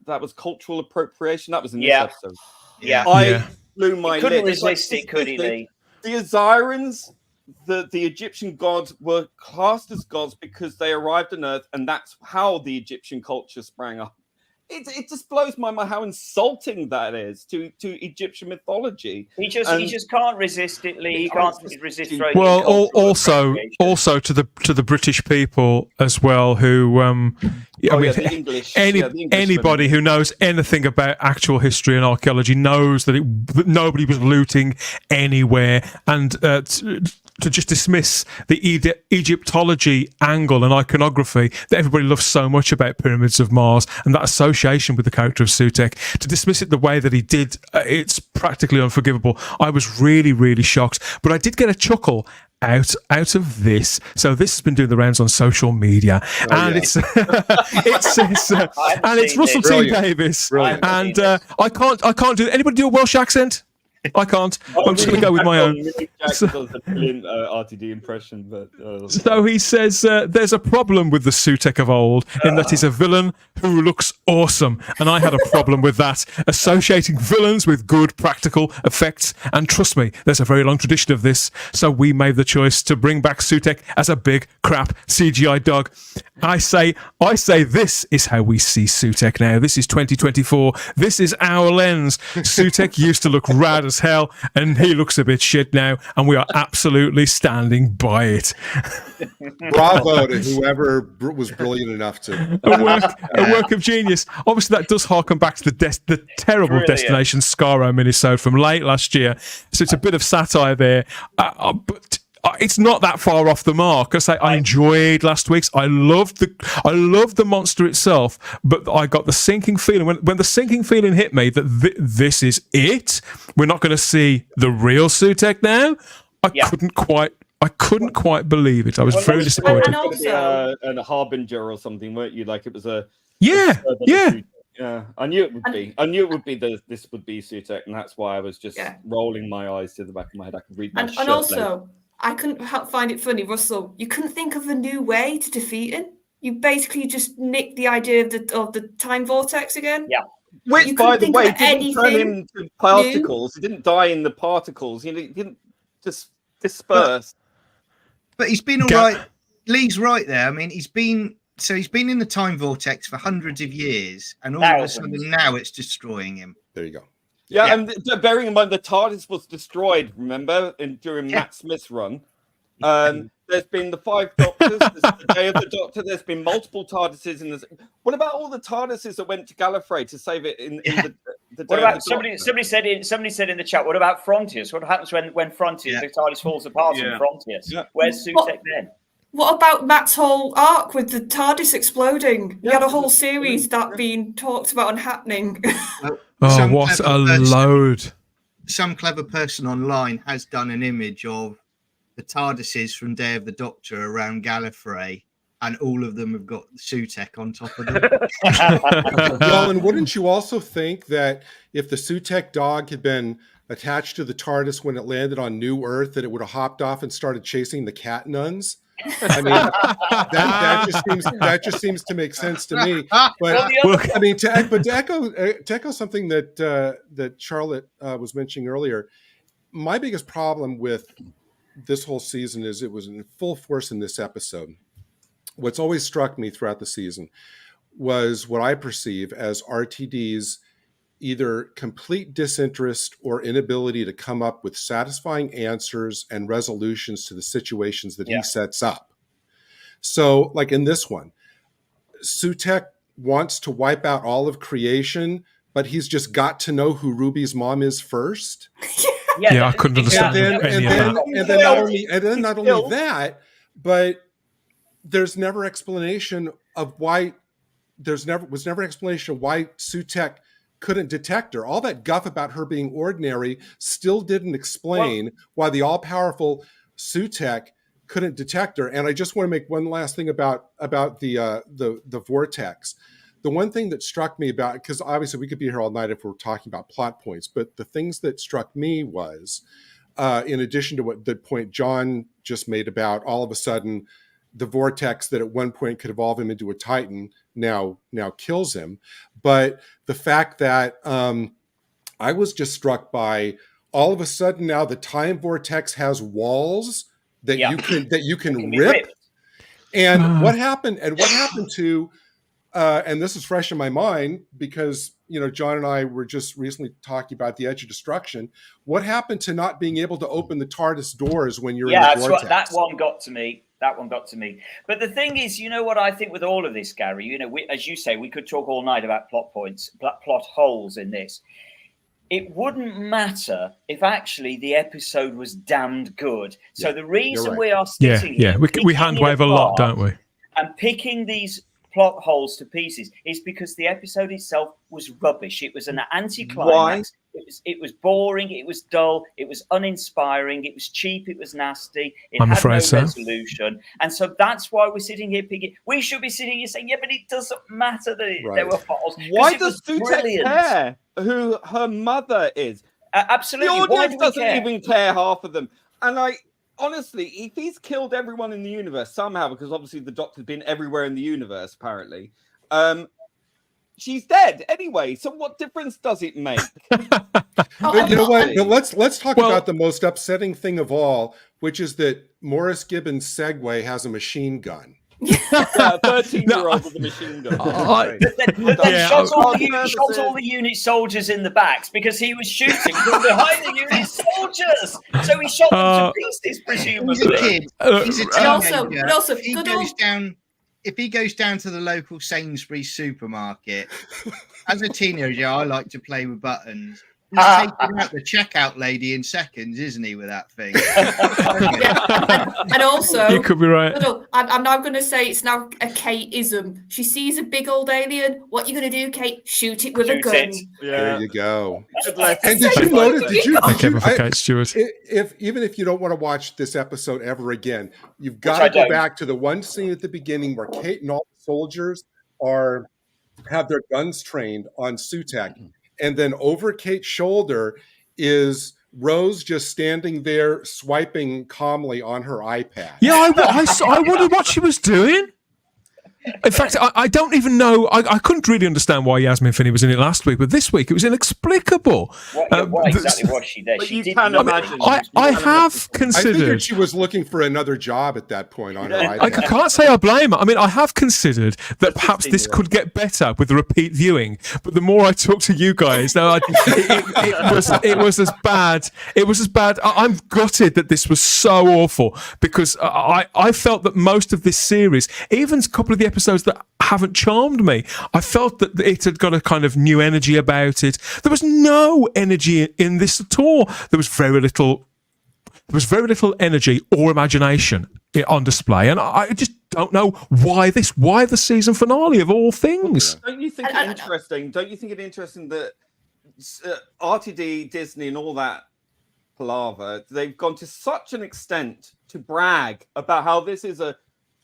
was cultural appropriation, that was in this episode. I blew my lid. Couldn't resist it, could he, Lee? The Assyrians, the Egyptian gods were classed as gods because they arrived on Earth, and that's how the Egyptian culture sprang up. It just blows my mind how insulting that is to Egyptian mythology. He just can't resist it, Lee. He can't resist. Well, also to the British people as well, who anybody who knows anything about actual history and archaeology knows that nobody was looting anywhere, and to just dismiss the Egyptology angle and iconography that everybody loves so much about Pyramids of Mars and that association with the character of Sutekh, to dismiss it the way that he did, it's practically unforgivable. I was really, really shocked, but I did get a chuckle out of this. So this has been doing the rounds on social media, it's Russell T Davis, and I can't do. Anybody do a Welsh accent? I can't. I'm just going to go with my own. Does a brilliant RTD impression, but so he says there's a problem with the Sutekh of old in that he's a villain who looks awesome, and I had a problem with that, associating villains with good practical effects. And trust me, there's a very long tradition of this. So we made the choice to bring back Sutekh as a big crap CGI dog. I say this is how we see Sutekh now. This is 2024. This is our lens. Sutekh used to look rad as hell, and he looks a bit shit now, and we are absolutely standing by it. Bravo to whoever was brilliant enough to a work of genius. Obviously, that does harken back to the terrible Destination Skaro minisode from late last year. So it's a bit of satire there, but it's not that far off the mark. I enjoyed last week's. I loved the monster itself, but I got the sinking feeling when the sinking feeling hit me that this is it. We're not going to see the real Sutekh now. I couldn't quite believe it. I was very disappointed. And also, a harbinger or something, weren't you? Like it was a yeah. I knew it would be. I knew it would be this would be Sutekh, and that's why I was just rolling my eyes to the back of my head. I could read my and also. I couldn't find it funny, Russell. You couldn't think of a new way to defeat him. You basically just nicked the idea of the time vortex again. Yeah. Which, by the way, didn't turn him to particles. He didn't die in the particles. He didn't just disperse. But he's been all right. Lee's right there. I mean, he's been in the time vortex for hundreds of years, and all of a sudden now it's destroying him. There you go. Yeah, and bearing in mind the TARDIS was destroyed, remember, during Matt Smith's run. There's been the 5 Doctors, there's the Day of the Doctor, there's been multiple TARDISes in this. What about all the TARDISes that went to Gallifrey to save it in the Day What about of the somebody said in the chat, what about Frontiers? What happens when Frontiers, the TARDIS falls apart in Frontiers? Yeah. Where's Sutekh then? What about Matt's whole arc with the TARDIS exploding? We had a whole series that being talked about and happening. Oh, what a load. Some clever person online has done an image of the TARDISes from Day of the Doctor around Gallifrey, and all of them have got Sutekh on top of them. Well, and wouldn't you also think that if the Sutekh dog had been attached to the TARDIS when it landed on New Earth, that it would have hopped off and started chasing the cat nuns? I mean, that just seems to make sense to me. But I mean, to echo something that Charlotte was mentioning earlier, my biggest problem with this whole season is it was in full force in this episode. What's always struck me throughout the season was what I perceive as RTD's either complete disinterest or inability to come up with satisfying answers and resolutions to the situations that he sets up. So, like in this one, Sutekh wants to wipe out all of creation, but he's just got to know who Ruby's mom is first. I couldn't understand and then not only that, but there's never explanation of why was never explanation of why Sutekh couldn't detect her. All that guff about her being ordinary still didn't explain why the all-powerful Sutekh couldn't detect her. And I just want to make one last thing about the vortex. The one thing that struck me about, because obviously we could be here all night if we're talking about plot points, but the things that struck me was, in addition to what the point John just made about all of a sudden the vortex that at one point could evolve him into a Titan now kills him. But the fact that I was just struck by all of a sudden now the time vortex has walls that you can rip. And what happened to and this is fresh in my mind because John and I were just recently talking about the Edge of Destruction. What happened to not being able to open the TARDIS doors when you're in the vortex? Right. That one got to me. But the thing is, what I think with all of this, Gary, as you say, we could talk all night about plot points, plot holes in this. It wouldn't matter if actually the episode was damned good. So the reason we are sitting here, we hand wave a lot, don't we? And picking these plot holes to pieces is because the episode itself was rubbish. It was an anticlimax. It was boring. It was dull. It was uninspiring. It was cheap. It was nasty. It had no resolution. And so that's why we're sitting here picking. We should be sitting here saying, but it doesn't matter that there were plot holes. Why does Sutekh care who her mother is? Absolutely. The audience doesn't even care half of them. And honestly, if he's killed everyone in the universe somehow, because obviously the Doctor's been everywhere in the universe, apparently, she's dead anyway. So what difference does it make? But you know what? But let's talk about the most upsetting thing of all, which is that Morris Gibbons' Segway has a machine gun. Yeah, 13-year-old with a machine gun. But then shot all the unit soldiers in the backs because he was shooting from behind the unit soldiers. So he shot them to pieces, presumably. He's a teenager. If he goes down to the local Sainsbury's supermarket, as a teenager, I like to play with buttons. He's taking out the checkout lady in seconds, isn't he, with that thing? And also, you could be right. I'm now going to say it's now a Kate-ism. She sees a big old alien. What are you going to do, Kate? Shoot it with a gun. Yeah. There you go. And did you notice? Stuart. Even if you don't want to watch this episode ever again, you've got to go back to the one scene at the beginning where Kate and all the soldiers have their guns trained on Sutekh. And then over Kate's shoulder is Rose just standing there swiping calmly on her iPad. Yeah, I wondered what she was doing. In fact, I don't even know. I couldn't really understand why Yasmin Finney was in it last week, but this week it was inexplicable. What exactly was she there? She didn't imagine. I have considered. I figured she was looking for another job at that point on her iPad. I can't say I blame her. I mean, I have considered that perhaps this could get better with the repeat viewing. But the more I talk to you guys, now it was as bad. It was as bad. I'm gutted that this was so awful because I felt that most of this series, even a couple of the episodes that haven't charmed me, I felt that it had got a kind of new energy about it. There was no energy in this at all. There was very little energy or imagination on display, and I just don't know why the season finale of all things. Don't you think it interesting? Don't you think it interesting that RTD, Disney, and all that palaver, they've gone to such an extent to brag about how this is a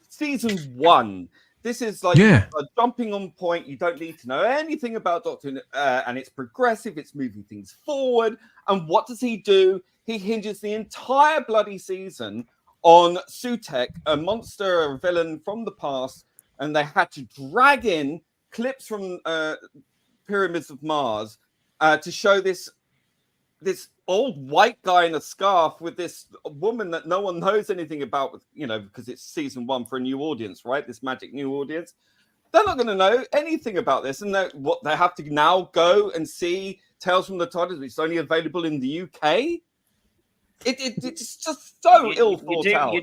season 1. This is like a jumping on point. You don't need to know anything about Doctor Who, and it's progressive. It's moving things forward. And what does he do? He hinges the entire bloody season on Sutekh, a monster, a villain from the past, and they had to drag in clips from Pyramids of Mars to show this old white guy in a scarf with this woman that no one knows anything about, because it's season 1 for a new audience, right? This magic new audience. They're not going to know anything about this. And they have to now go and see Tales from the TARDIS, which is only available in the UK. It's just so ill thought out.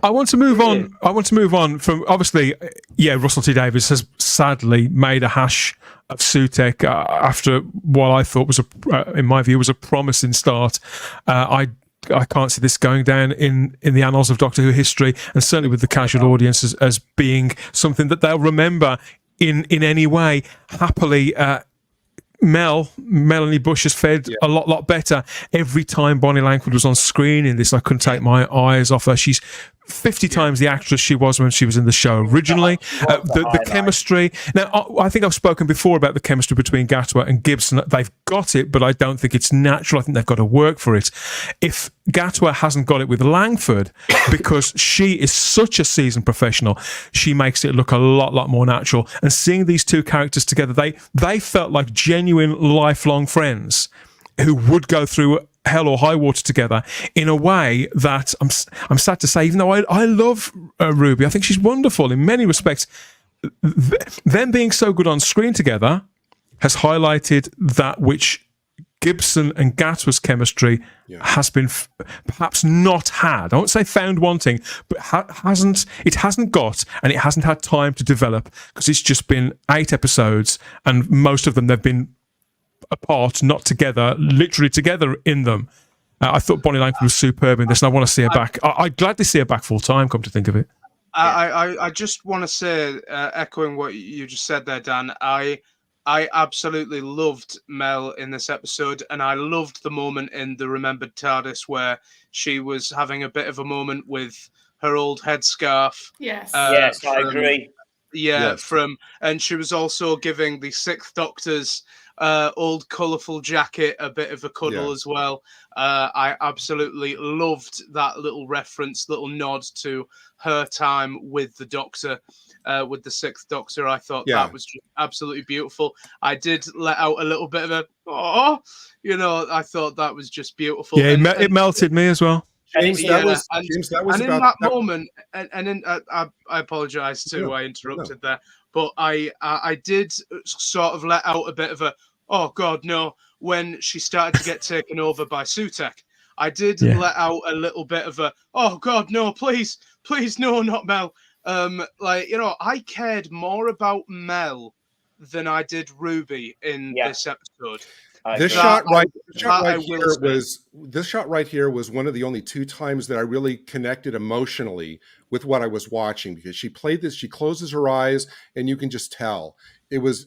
I want to move on. I want to move on from, obviously, Russell T Davies has sadly made a hash of Sutekh after what I thought was in my view, was a promising start. I can't see this going down in the annals of Doctor Who history, and certainly with the casual audience as being something that they'll remember in any way. Happily, Melanie Bush has fared a lot better every time Bonnie Langford was on screen in this. I couldn't take my eyes off her. She's 50 times the actress she was when she was in the show originally. The chemistry. Now, I think I've spoken before about the chemistry between Gatwa and Gibson. They've got it, but I don't think it's natural. I think they've got to work for it. If Gatwa hasn't got it with Langford, because she is such a seasoned professional, she makes it look a lot more natural. And seeing these two characters together, they felt like genuine lifelong friends who would go through hell or high water together in a way that I'm sad to say, even though I love Ruby, I think she's wonderful in many respects. Them being so good on screen together has highlighted that which Gibson and Gatwa's chemistry has been perhaps not had. I won't say found wanting, but it hasn't got, and it hasn't had time to develop, because it's just been 8 episodes, and most of them they've been apart, not together, literally together in them. I thought Bonnie Langford was superb in this, and I want to see her back. I'd gladly see her back full time, come to think of it. I just want to say, echoing what you just said there, Dan, I absolutely loved Mel in this episode, and I loved the moment in the Remembered TARDIS where she was having a bit of a moment with her old headscarf. Yes. Yes, I agree. Yeah, yes. And she was also giving the 6th Doctor's old colourful jacket a bit of a cuddle as well. I absolutely loved that little reference, little nod to her time with the Doctor, with the 6th Doctor. I thought that was just absolutely beautiful. I did let out a little bit of a, I thought that was just beautiful. Yeah, it melted me as well. James, that was and in that moment, I apologise too. I interrupted there, but I did sort of let out a bit of a, oh God, no, when she started to get taken over by Sutekh. I did let out a little bit of a, oh God, no, please, no, not Mel. I cared more about Mel than I did Ruby in this episode. This shot right here was one of the only 2 times that I really connected emotionally with what I was watching, because she played this, she closes her eyes and you can just tell it was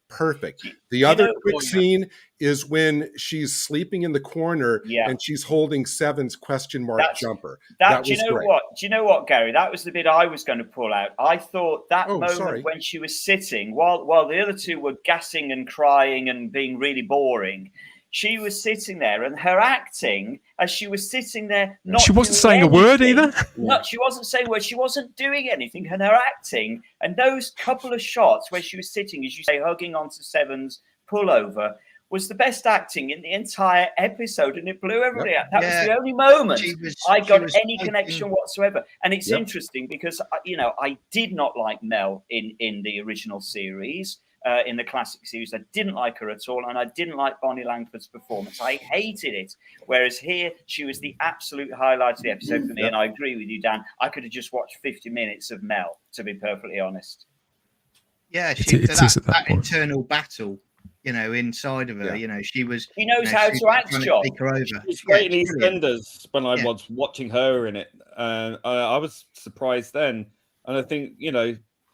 perfect. The other quick scene is when she's sleeping in the corner and she's holding Seven's question mark jumper. That was great. Do you know what, Gary? That was the bit I was going to pull out. I thought that moment when she was sitting, while the other 2 were gassing and crying and being really boring, she was sitting there, and her acting as she was sitting there, she wasn't saying a word either. No, she wasn't saying a word. She wasn't doing anything, and her acting and those couple of shots where she was sitting, as you say, hugging onto Seven's pullover, was the best acting in the entire episode, and it blew everybody out. That was the only moment I got any connection whatsoever. And it's interesting because I did not like Mel in the original series. In the classic series, I didn't like her at all, and I didn't like Bonnie Langford's performance. I hated it. Whereas here, she was the absolute highlight of the episode for me, and I agree with you, Dan. I could have just watched 50 minutes of Mel, to be perfectly honest. Yeah, that internal battle, inside of her, she was. She knows how to act, John. She's great in EastEnders when I was watching her in it. I was surprised then, and I think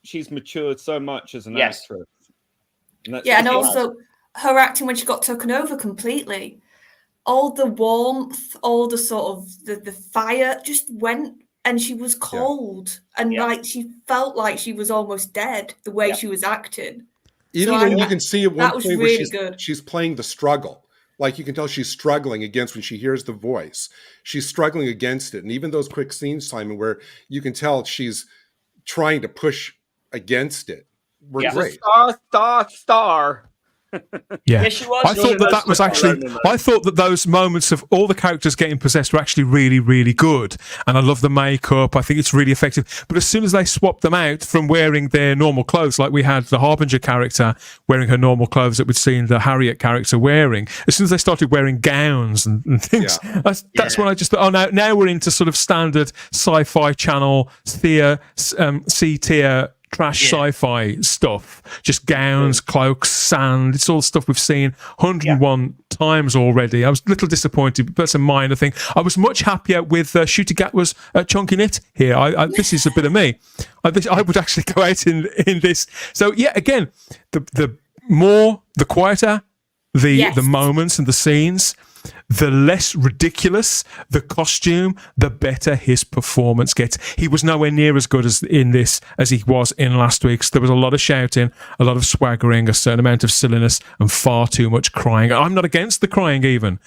she's matured so much as an actress. And also her acting when she got taken over completely. All the warmth, all the sort of the fire just went, and she was cold, and like she felt like she was almost dead the way she was acting. Even when you can see at one point where really she's playing the struggle. Like you can tell she's struggling against when she hears the voice. She's struggling against it. And even those quick scenes, Simon, where you can tell she's trying to push against it, were great. Star. Yeah, she was. I thought that was actually. I thought that those moments of all the characters getting possessed were actually really, really good, and I love the makeup. I think it's really effective. But as soon as they swapped them out from wearing their normal clothes, like we had the Harbinger character wearing her normal clothes that we'd seen the Harriet character wearing, as soon as they started wearing gowns and things, that's when I just thought, oh, now we're into sort of standard Sci-Fi Channel C-tier. Trash sci-fi stuff, just gowns, cloaks, sand. It's all stuff we've seen 101 times already. I was a little disappointed, but that's a minor thing. I was much happier with Ncuti Gatwa's chunky knit here. This is a bit of me. I would actually go out in this. So yeah, again, the quieter the moments and the scenes, the less ridiculous the costume, the better his performance gets. He was nowhere near as good as in this as he was in last week's. There was a lot of shouting, a lot of swaggering, a certain amount of silliness, and far too much crying. I'm not against the crying even,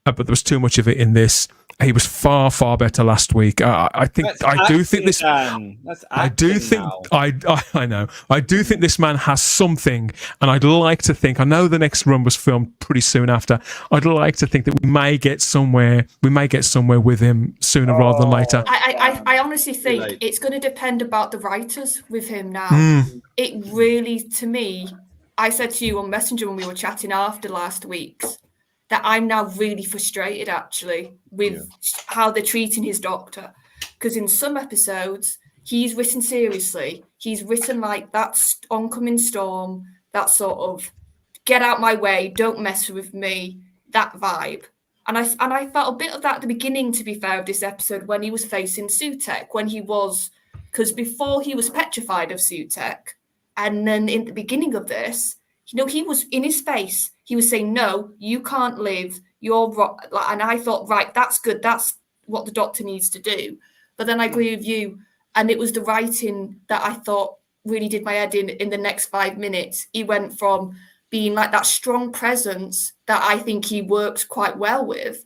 but there was too much of it in this. He was far, far better last week. I do think this man has something, and I'd like to think. I know the next run was filmed pretty soon after. I'd like to think that we may get somewhere. We may get somewhere with him sooner rather than later. I honestly think it's going to depend about the writers with him now. It really, to me, I said to you on Messenger when we were chatting after last week's, that I'm now really frustrated actually with how they're treating his doctor. Because in some episodes, he's written seriously. He's written like that oncoming storm, that sort of get out my way, don't mess with me, that vibe. And I felt a bit of that at the beginning, to be fair, of this episode when he was facing Sutekh, because before he was petrified of Sutekh, and then in the beginning of this, he was in his face. He was saying, no, you can't live. You're wrong. And I thought, right, that's good. That's what the doctor needs to do. But then I agree with you. And it was the writing that I thought really did my head in the next 5 minutes. He went from being like that strong presence that I think he worked quite well with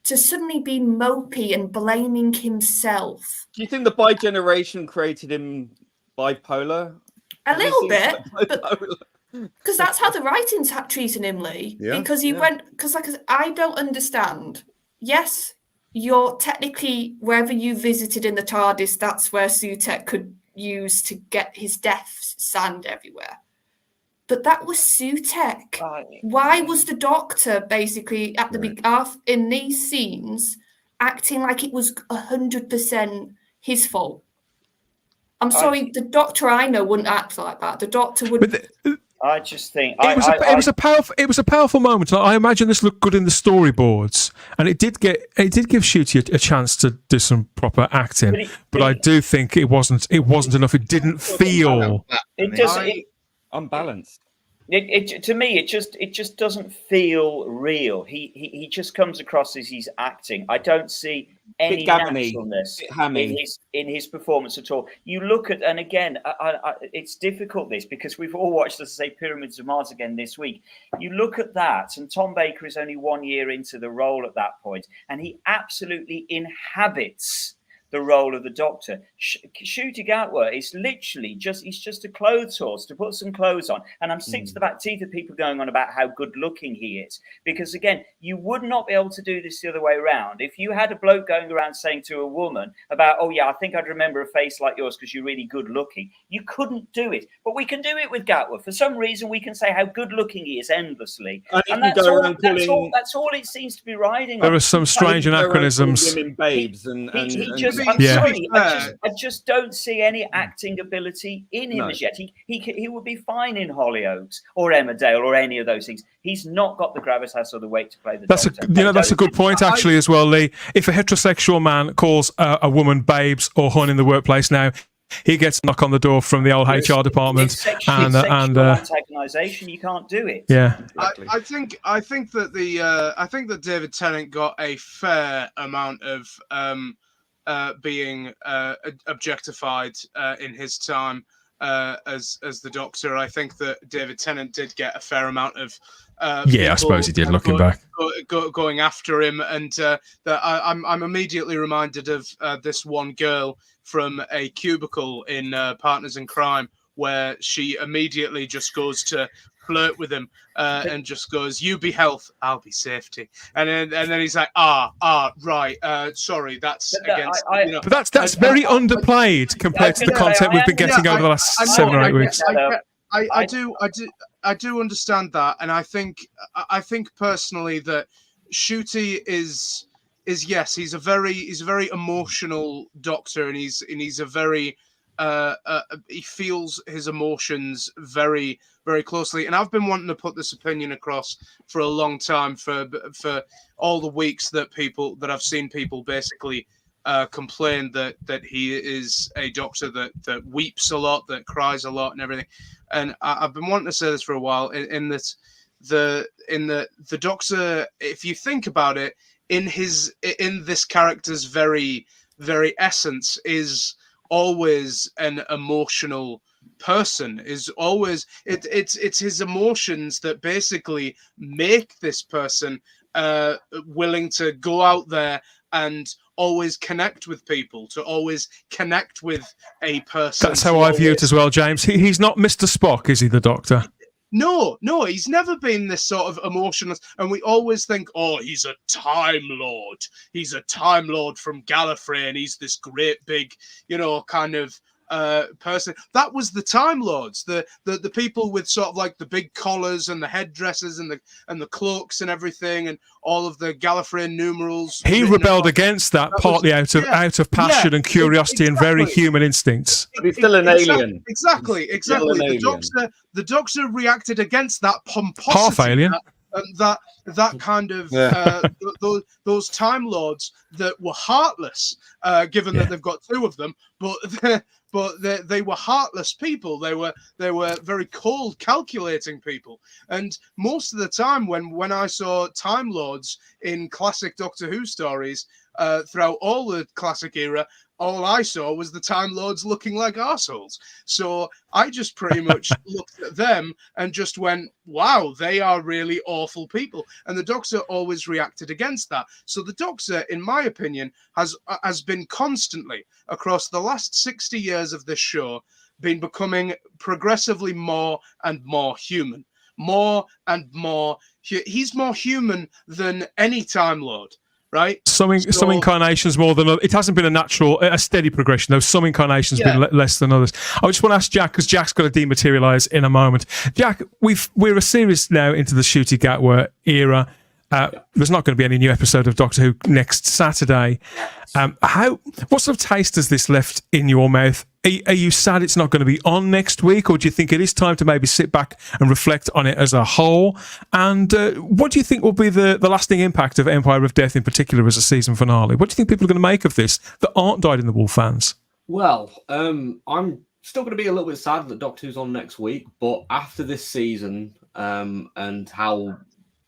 to suddenly being mopey and blaming himself. Do you think the bi-generation created him bipolar? A little bit. Because that's how the writing's treating him, Lee. Yeah, because he went, because I don't understand. Yes, you're technically, wherever you visited in the TARDIS, that's where Sutekh could use to get his death sand everywhere. But that was Sutekh. Why was the doctor basically at the in these scenes acting like it was 100% his fault? I'm sorry, the doctor I know wouldn't act like that. The doctor would. I just think it was a powerful moment. I imagine this looked good in the storyboards, and it did give Ncuti a chance to do some proper acting. But I do think it wasn't enough. It didn't feel. Unbalanced. To me, it just doesn't feel real. He just comes across as he's acting. I don't see any naturalness in his performance at all. You look at, and again, it's difficult this because we've all watched, let's say, Pyramids of Mars again this week. You look at that, and Tom Baker is only 1 year into the role at that point, and he absolutely inhabits the role of the Doctor. Ncuti Gatwa is literally he's just a clothes horse to put some clothes on. And I'm sick to the back teeth of people going on about how good looking he is. Because again, you would not be able to do this the other way around. If you had a bloke going around saying to a woman about, oh yeah, I think I'd remember a face like yours because you're really good looking, you couldn't do it. But we can do it with Gatwa. For some reason, we can say how good looking he is endlessly. And that's all it seems to be riding on. There are some strange anachronisms. Women babes and I'm sorry, I just don't see any acting ability in him as yet. He would be fine in Hollyoaks or Emmerdale or any of those things. He's not got the gravitas or the weight to play the Doctor. That's a good point actually as well, Lee. If a heterosexual man calls a woman babes or hun in the workplace now, he gets a knock on the door from the old HR department, and antagonisation. You can't do it. Yeah, exactly. I think that David Tennant got a fair amount of being objectified in his time as the Doctor. I think that David Tennant did get a fair amount of I suppose he did. Looking back, going after him, and that I'm immediately reminded of this one girl from a cubicle in Partners in Crime, where she immediately just goes to flirt with him and just goes, "You be health, I'll be safety," and then he's like, right, sorry, that's against. But that's very underplayed compared to the content we've been getting over the last 7 or 8 weeks. I do understand that, and I think personally that Ncuti is yes, he's a very emotional Doctor, and he's a very he feels his emotions very, very closely. And I've been wanting to put this opinion across for a long time, for all the weeks that I've seen people basically complain that he is a Doctor that weeps a lot, that cries a lot, and everything. And I've been wanting to say this for a while. In that the Doctor, if you think about it, in this character's very, very essence, is always an emotional person. Is always it's his emotions that basically make this person willing to go out there and always connect with people, to always connect with a person. That's how I view it as well, James. He's not Mr. Spock, is he, the Doctor? No, he's never been this sort of emotionless. And we always think, oh, he's a Time Lord. He's a Time Lord from Gallifrey, and he's this great big, kind of person. That was the Time Lords, the people with sort of like the big collars and the headdresses and the cloaks and everything, and all of the Gallifreyan numerals. He rebelled against that partly out of passion and curiosity and very human instincts. But he's still an alien. Exactly. The Doctor reacted against that pomposity. Half alien. That kind of those Time Lords that were heartless, given that they've got two of them, but they were heartless people. They were very cold, calculating people. And most of the time, when I saw Time Lords in classic Doctor Who stories throughout all the classic era, all I saw was the Time Lords looking like arseholes. So I just pretty much looked at them and just went, wow, they are really awful people. And the Doctor always reacted against that. So the Doctor, in my opinion, has been constantly, across the last 60 years of this show, been becoming progressively more and more human. More and more. He's more human than any Time Lord. Right. Some incarnations more than others. It hasn't been a steady progression, though. Some incarnations been less than others. I just want to ask Jack, because Jack's got to dematerialize in a moment. Jack, we're a series now into the Ncuti Gatwa era. There's not going to be any new episode of Doctor Who next Saturday. What sort of taste has this left in your mouth? Are you sad it's not going to be on next week, or do you think it is time to maybe sit back and reflect on it as a whole? And what do you think will be the lasting impact of Empire of Death in particular as a season finale? What do you think people are going to make of this that aren't Dyed-in-the-Wool fans? Well, I'm still going to be a little bit sad that Doctor Who's on next week, but after this season and how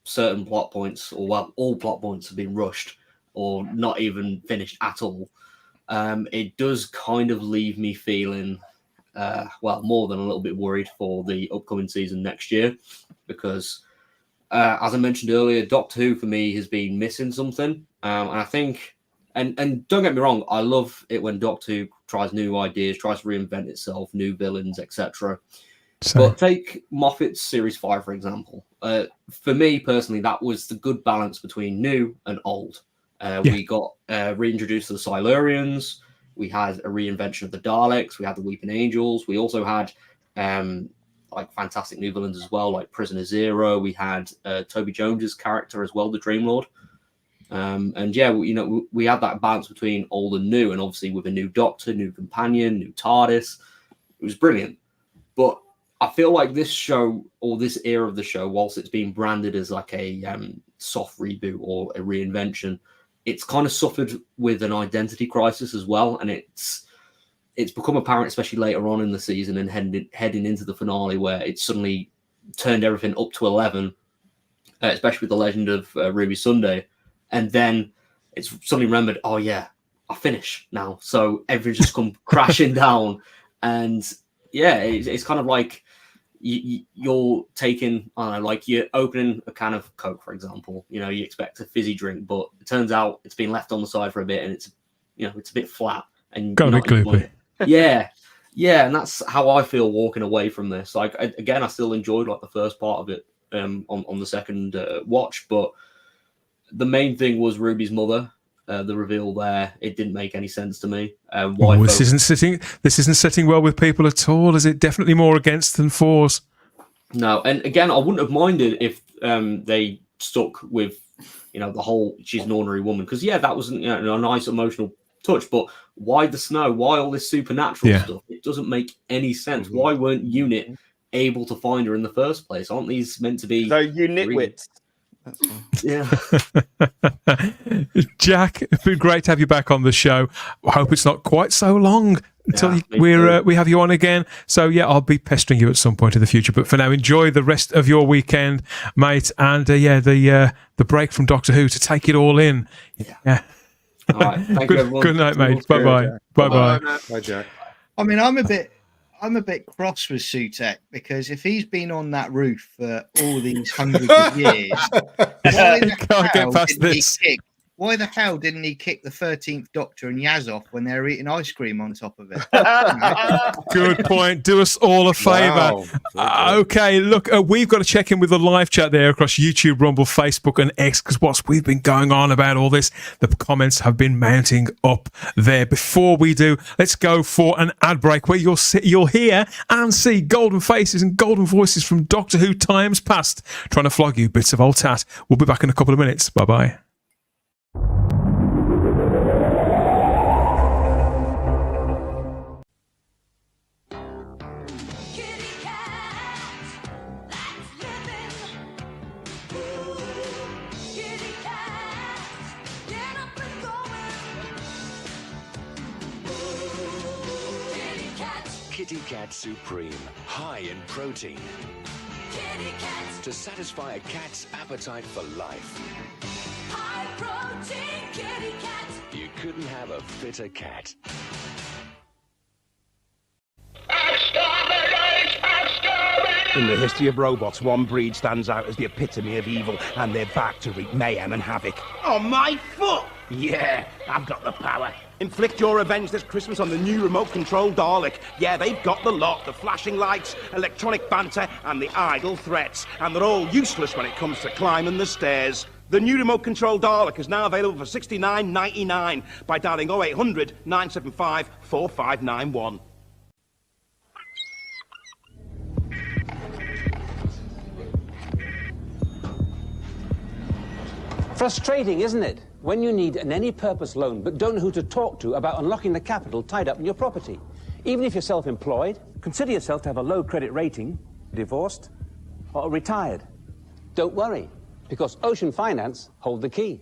certain plot points, or well, all plot points have been rushed or not even finished at all, it does kind of leave me feeling, more than a little bit worried for the upcoming season next year, because as I mentioned earlier, Doctor Who for me has been missing something, and I think, and don't get me wrong, I love it when Doctor Who tries new ideas, tries to reinvent itself, new villains, etc. But take Moffat's Series 5, for example. For me personally, that was the good balance between new and old. We got reintroduced to the Silurians. We had a reinvention of the Daleks. We had the Weeping Angels. We also had fantastic new villains as well, like Prisoner Zero. We had Toby Jones's character as well, the Dream Lord. We had that balance between old and new, and obviously with a new Doctor, new companion, new TARDIS. It was brilliant. But I feel like this show, or this era of the show, whilst it's been branded as like a soft reboot or a reinvention, it's kind of suffered with an identity crisis as well. And it's become apparent, especially later on in the season and heading into the finale, where it suddenly turned everything up to 11, especially with the legend of Ruby Sunday. And then it's suddenly remembered, oh yeah, I finish now. So everything's just come crashing down. And yeah, it's kind of like you're taking, I don't know, like you're opening a can of Coke, for example. You know, you expect a fizzy drink, but it turns out it's been left on the side for a bit and it's, you know, it's a bit flat. And got a bit gloopy. Yeah. Yeah, and that's how I feel walking away from this. Like, again, I still enjoyed like the first part of it on the second watch, but the main thing was Ruby's mother. The reveal there, it didn't make any sense to me. Why this isn't sitting well with people at all. Is it definitely more against than fors? No, and again, I wouldn't have minded if they stuck with, you know, the whole she's an ordinary woman, because yeah, that was, you know, a nice emotional touch. But why the snow? Why all this supernatural stuff? It doesn't make any sense. Why weren't UNIT able to find her in the first place? Aren't these meant to be? So UNIT wits. Yeah. Jack, it's been great to have you back on the show. I hope it's not quite so long until we have you on again. So yeah, I'll be pestering you at some point in the future. But for now, enjoy the rest of your weekend, mate. And the break from Doctor Who to take it all in. Yeah. All right. Thank you, everyone. Good night, mate. Bye-bye. Bye-bye. Bye, Jack. I mean, I'm a bit cross with Sutekh, because if he's been on that roof for all these hundreds of years, why the hell didn't he kick the 13th Doctor and Yaz off when they were eating ice cream on top of it? Good point. Do us all a favour. Wow. Okay, look, we've got to check in with the live chat there across YouTube, Rumble, Facebook and X, because whilst we've been going on about all this, the comments have been mounting up there. Before we do, let's go for an ad break where you'll hear and see golden faces and golden voices from Doctor Who times past, trying to flog you bits of old tat. We'll be back in a couple of minutes. Bye-bye. Kitty Cat Supreme, high in protein. Kitty Cat, to satisfy a cat's appetite for life. High protein Kitty Cat. You couldn't have a fitter cat. In the history of robots, one breed stands out as the epitome of evil, and they're back to wreak mayhem and havoc. On my foot! Yeah, I've got the power. Inflict your revenge this Christmas on the new remote-control Dalek. Yeah, they've got the lot, the flashing lights, electronic banter, and the idle threats. And they're all useless when it comes to climbing the stairs. The new remote-control Dalek is now available for $69.99 by dialing 0800 975 4591. Frustrating, isn't it? When you need an any-purpose loan but don't know who to talk to about unlocking the capital tied up in your property. Even if you're self-employed, consider yourself to have a low credit rating, divorced, or retired. Don't worry, because Ocean Finance hold the key.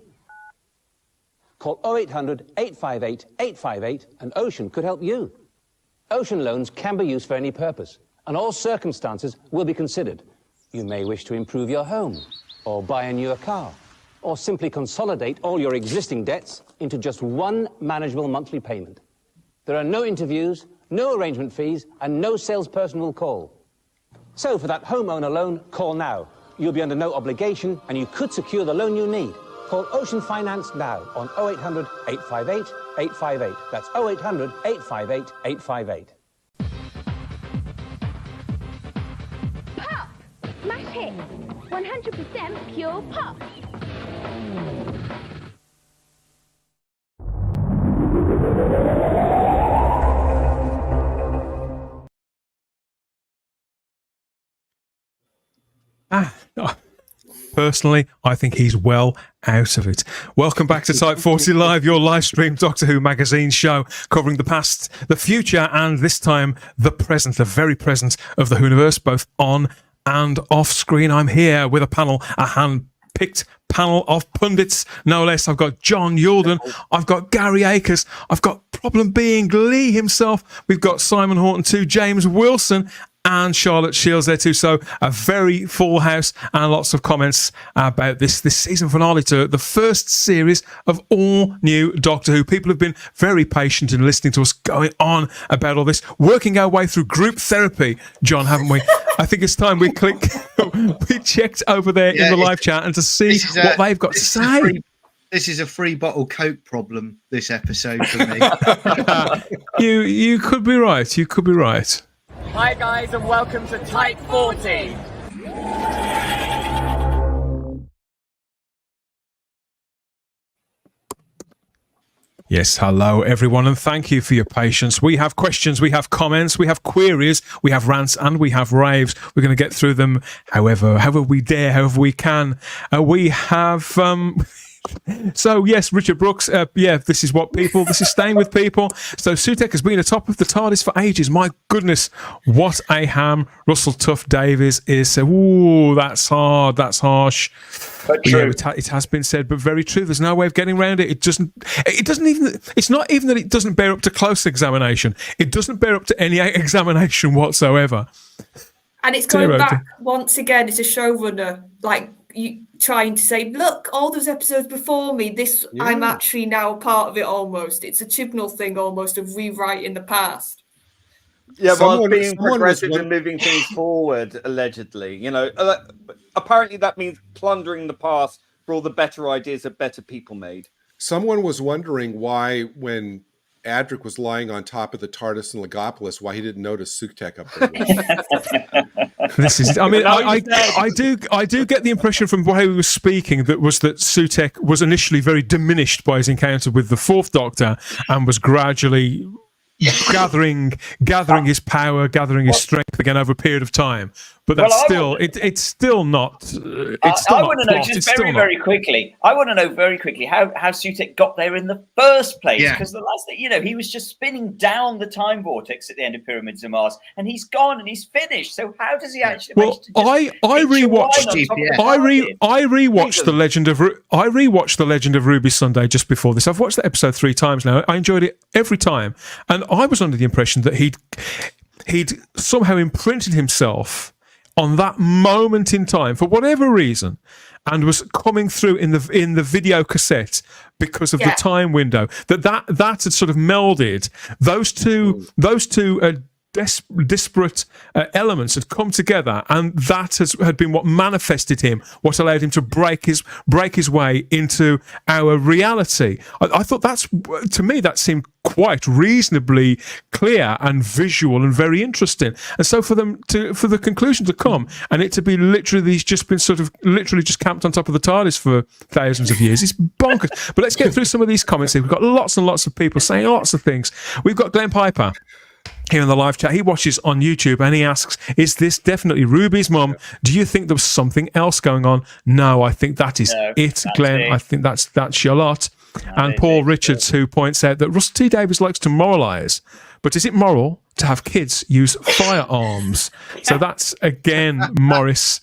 Call 0800 858 858 and Ocean could help you. Ocean loans can be used for any purpose, and all circumstances will be considered. You may wish to improve your home, or buy a newer car, or simply consolidate all your existing debts into just one manageable monthly payment. There are no interviews, no arrangement fees, and no salesperson will call. So for that homeowner loan, call now. You'll be under no obligation, and you could secure the loan you need. Call Ocean Finance now on 0800 858 858. That's 0800 858 858. Pop! Smash hit! 100% pure pop! Personally, I think he's well out of it. Welcome back to Type 40 Live, your live stream Doctor Who magazine show covering the past, the future, and this time the present, the very present of the Whoniverse, both on and off screen. I'm here with a panel, a picked panel of pundits, no less. I've got John Yulden, I've got Gary Akers, I've got Problem Being Lee himself, we've got Simon Horton too, James Wilson, and Charlotte Shields there too. So a very full house and lots of comments about this season finale to the first series of all new Doctor Who. People have been very patient in listening to us going on about all this, working our way through group therapy, John, haven't we? I think it's time we checked over there in the live chat and to see what they've got to say. This is a free bottle Coke problem, this episode for me. You could be right. You could be right. Hi guys and welcome to Type 40. Yes, hello everyone, and thank you for your patience. We have questions, we have comments, we have queries, we have rants, and we have raves. We're going to get through them however we dare, however we can. We have... So yes, Richard Brooks, this is staying with people. So Sutekh has been atop of the TARDIS for ages. My goodness, what a ham Russell Tuff Davies is. Ooh, that's hard, that's harsh. But true. Yeah, it has been said, but very true. There's no way of getting around it. It's not even that it doesn't bear up to close examination. It doesn't bear up to any examination whatsoever. And it's going back once again as a showrunner, like you trying to say, look, all those episodes before me, I'm actually now a part of it almost. It's a Chibnall thing almost of rewriting the past. Yeah, well, being progressive and moving things forward, allegedly. You know, apparently that means plundering the past for all the better ideas that better people made. Someone was wondering why, when Adric was lying on top of the TARDIS in Legopolis, why he didn't notice Sutekh up there. This is, I mean, I do get the impression from the way he was speaking that Sutekh was initially very diminished by his encounter with the Fourth Doctor and was gradually gathering his power, gathering his strength again over a period of time. But that's it's still not. I want to know just very quickly. I want to know very quickly how Sutekh got there in the first place. Because the last thing, he was just spinning down the time vortex at the end of Pyramids of Mars, and he's gone and he's finished. So how does he actually? Well, I rewatched the Legend of Ruby Sunday just before this. I've watched the episode 3 times now. I enjoyed it every time, and I was under the impression that he'd somehow imprinted himself on that moment in time for whatever reason, and was coming through in the video cassette because of the time window. That had sort of melded those two disparate elements had come together, and that had been what manifested him, what allowed him to break his way into our reality. I thought to me that seemed quite reasonably clear and visual and very interesting. And so for the conclusion to come and it to be literally he's just been sort of literally just camped on top of the TARDIS for thousands of years, it's bonkers. But let's get through some of these comments here. We've got lots and lots of people saying lots of things. We've got Glenn Piper here in the live chat. He watches on YouTube and he asks, is this definitely Ruby's mum? Do you think there was something else going on? No, I think that is it, Glenn. I think that's Charlotte. And Paul Richards, who points out that Russell T Davies likes to moralise, but is it moral to have kids use firearms? So that's again Morris.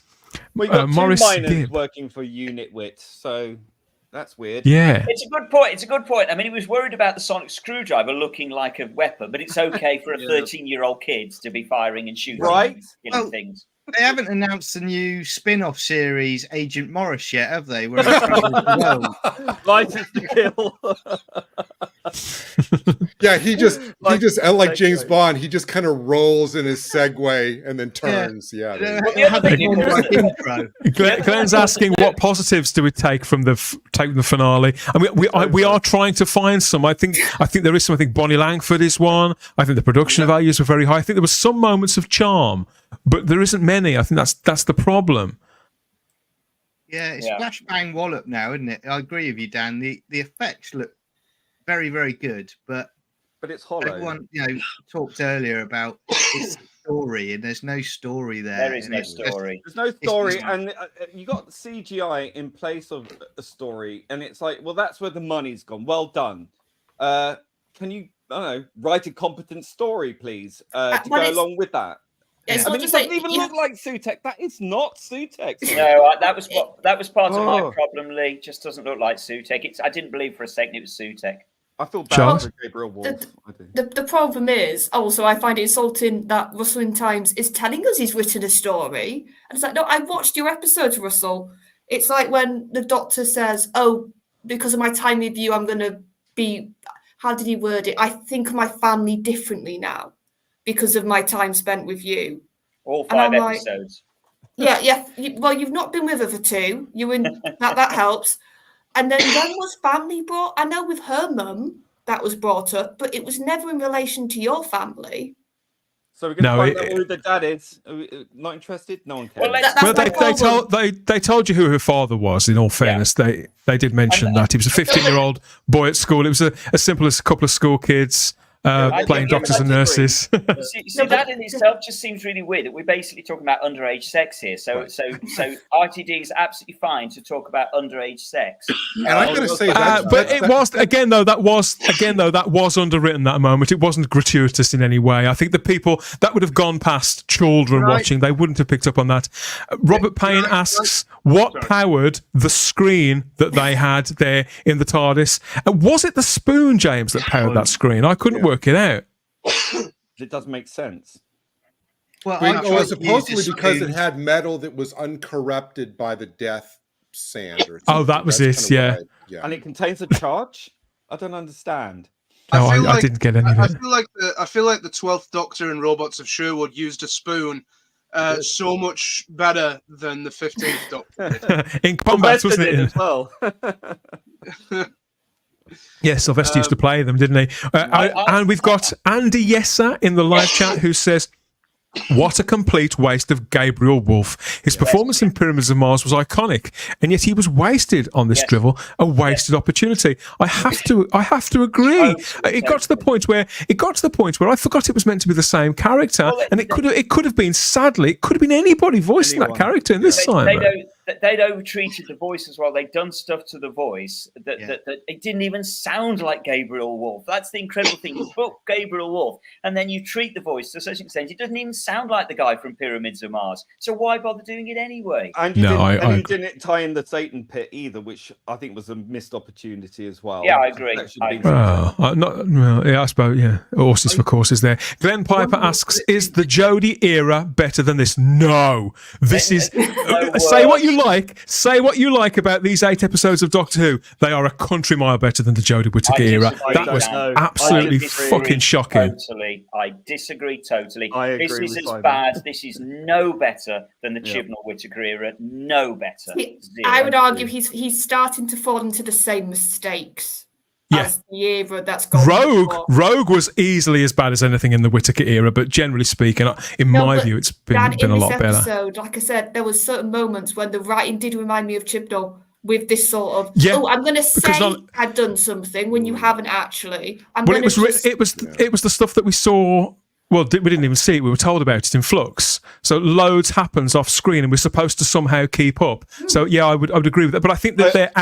Well, you got Morris two minors Gibb working for Unit Wit, so that's weird. Yeah, it's a good point. It's a good point. I mean, he was worried about the sonic screwdriver looking like a weapon, but it's okay for a 13-year-old kid to be firing and shooting, things. They haven't announced the new spin-off series, Agent Morris, yet, have they? Where it's License to Kill. Yeah, he just like James Bond, he just kind of rolls in his Segway and then turns. Glenn's asking what positives do we take from the finale. I mean, we are trying to find some. I think there is some. I think Bonnie Langford is one. I think the production values were very high. I think there were some moments of charm, but there isn't many. I think that's the problem. Yeah, it's Flash Bang Wallop now, isn't it? I agree with you, Dan. The effects look very, very good, but it's hollow. Everyone, talked earlier about its story, and there's no story there. There is no story. There's no story, and you got CGI in place of a story, and it's like, well, that's where the money's gone. Well done. Can you, I don't know, write a competent story, please, to go along with that? It's I not mean, it just doesn't like even look like Sutekh. That is not Sutekh. No, that was part of my problem, Lee. It just doesn't look like Sutekh. I didn't believe for a second it was Sutekh. I feel bad for Gabriel Wolf. The problem is also I find it insulting that Russell in Times is telling us he's written a story, and it's like, no, I watched your episodes, Russell. It's like when the Doctor says, "Oh, because of my time with you, I'm going to be." How did he word it? I think of my family differently now because of my time spent with you. All 5 episodes. Like, yeah. Well, you've not been with her for 2. You in that helps. And then when was family brought? I know with her mum that was brought up, but it was never in relation to your family. So we're going to find out who the dad is. Are we not interested? No one cares. Well, they told you who her father was. In all fairness, they did mention that he was a 15-year-old boy at school. It was as simple as a couple of school kids playing doctors and nurses. See, that in itself just seems really weird that we're basically talking about underage sex here. So RTD is absolutely fine to talk about underage sex. And I'm going to say that, but it was again though that was underwritten that moment. It wasn't gratuitous in any way. I think the people that would have gone past children watching, they wouldn't have picked up on that. Robert Payne asks, what powered the screen that they had there in the TARDIS? Was it the spoon, James, that powered that screen? I couldn't work it out. It does make sense. Well, supposedly because it had metal that was uncorrupted by the death sand. Or oh, that was it. Yeah. And it contains a charge. I don't understand. I didn't get any of it. I feel like the 12th Doctor in Robots of Sherwood used a spoon so much better than the 15th Doctor. In combat, wasn't it? As well. Yeah, Sylvester used to play them, didn't he? And we've got Andy Yesser in the live chat who says, what a complete waste of Gabriel Wolf. His performance in Pyramids of Mars was iconic, and yet he was wasted on this drivel, a wasted opportunity. I have to agree. It got to the point where I forgot it was meant to be the same character, and it could have been, sadly, it could have been anybody voicing that character in this time. They'd over-treated the voice as well. They'd done stuff to the voice that it didn't even sound like Gabriel Wolf. That's the incredible thing. You book Gabriel Wolf, and then you treat the voice to such an extent it doesn't even sound like the guy from Pyramids of Mars. So why bother doing it anyway? And you didn't tie in the Satan pit either, which I think was a missed opportunity as well. Yeah, I agree. I suppose, yeah. Horses for courses there. Glenn Piper asks, is the Jodie era better than this? No. This is... say what you like about these 8 episodes of Doctor Who. They are a country mile better than the Jodie Whittaker era. That was absolutely fucking shocking. I disagree totally. I agree. This is as bad. This is no better than the Chibnall Whittaker era. No better. I would argue he's starting to fall into the same mistakes. As the era that's gone. Rogue was easily as bad as anything in the Whittaker era, but generally speaking, in my view, it's been a lot better. Episode, like I said, there was certain moments when the writing did remind me of Chibnall with this sort of, I'm going to say I've done something when you haven't actually. It was the stuff that we saw. Well, we didn't even see it. We were told about it in Flux. So loads happens off screen, and we're supposed to somehow keep up. So yeah, I would agree with that. But I think that they're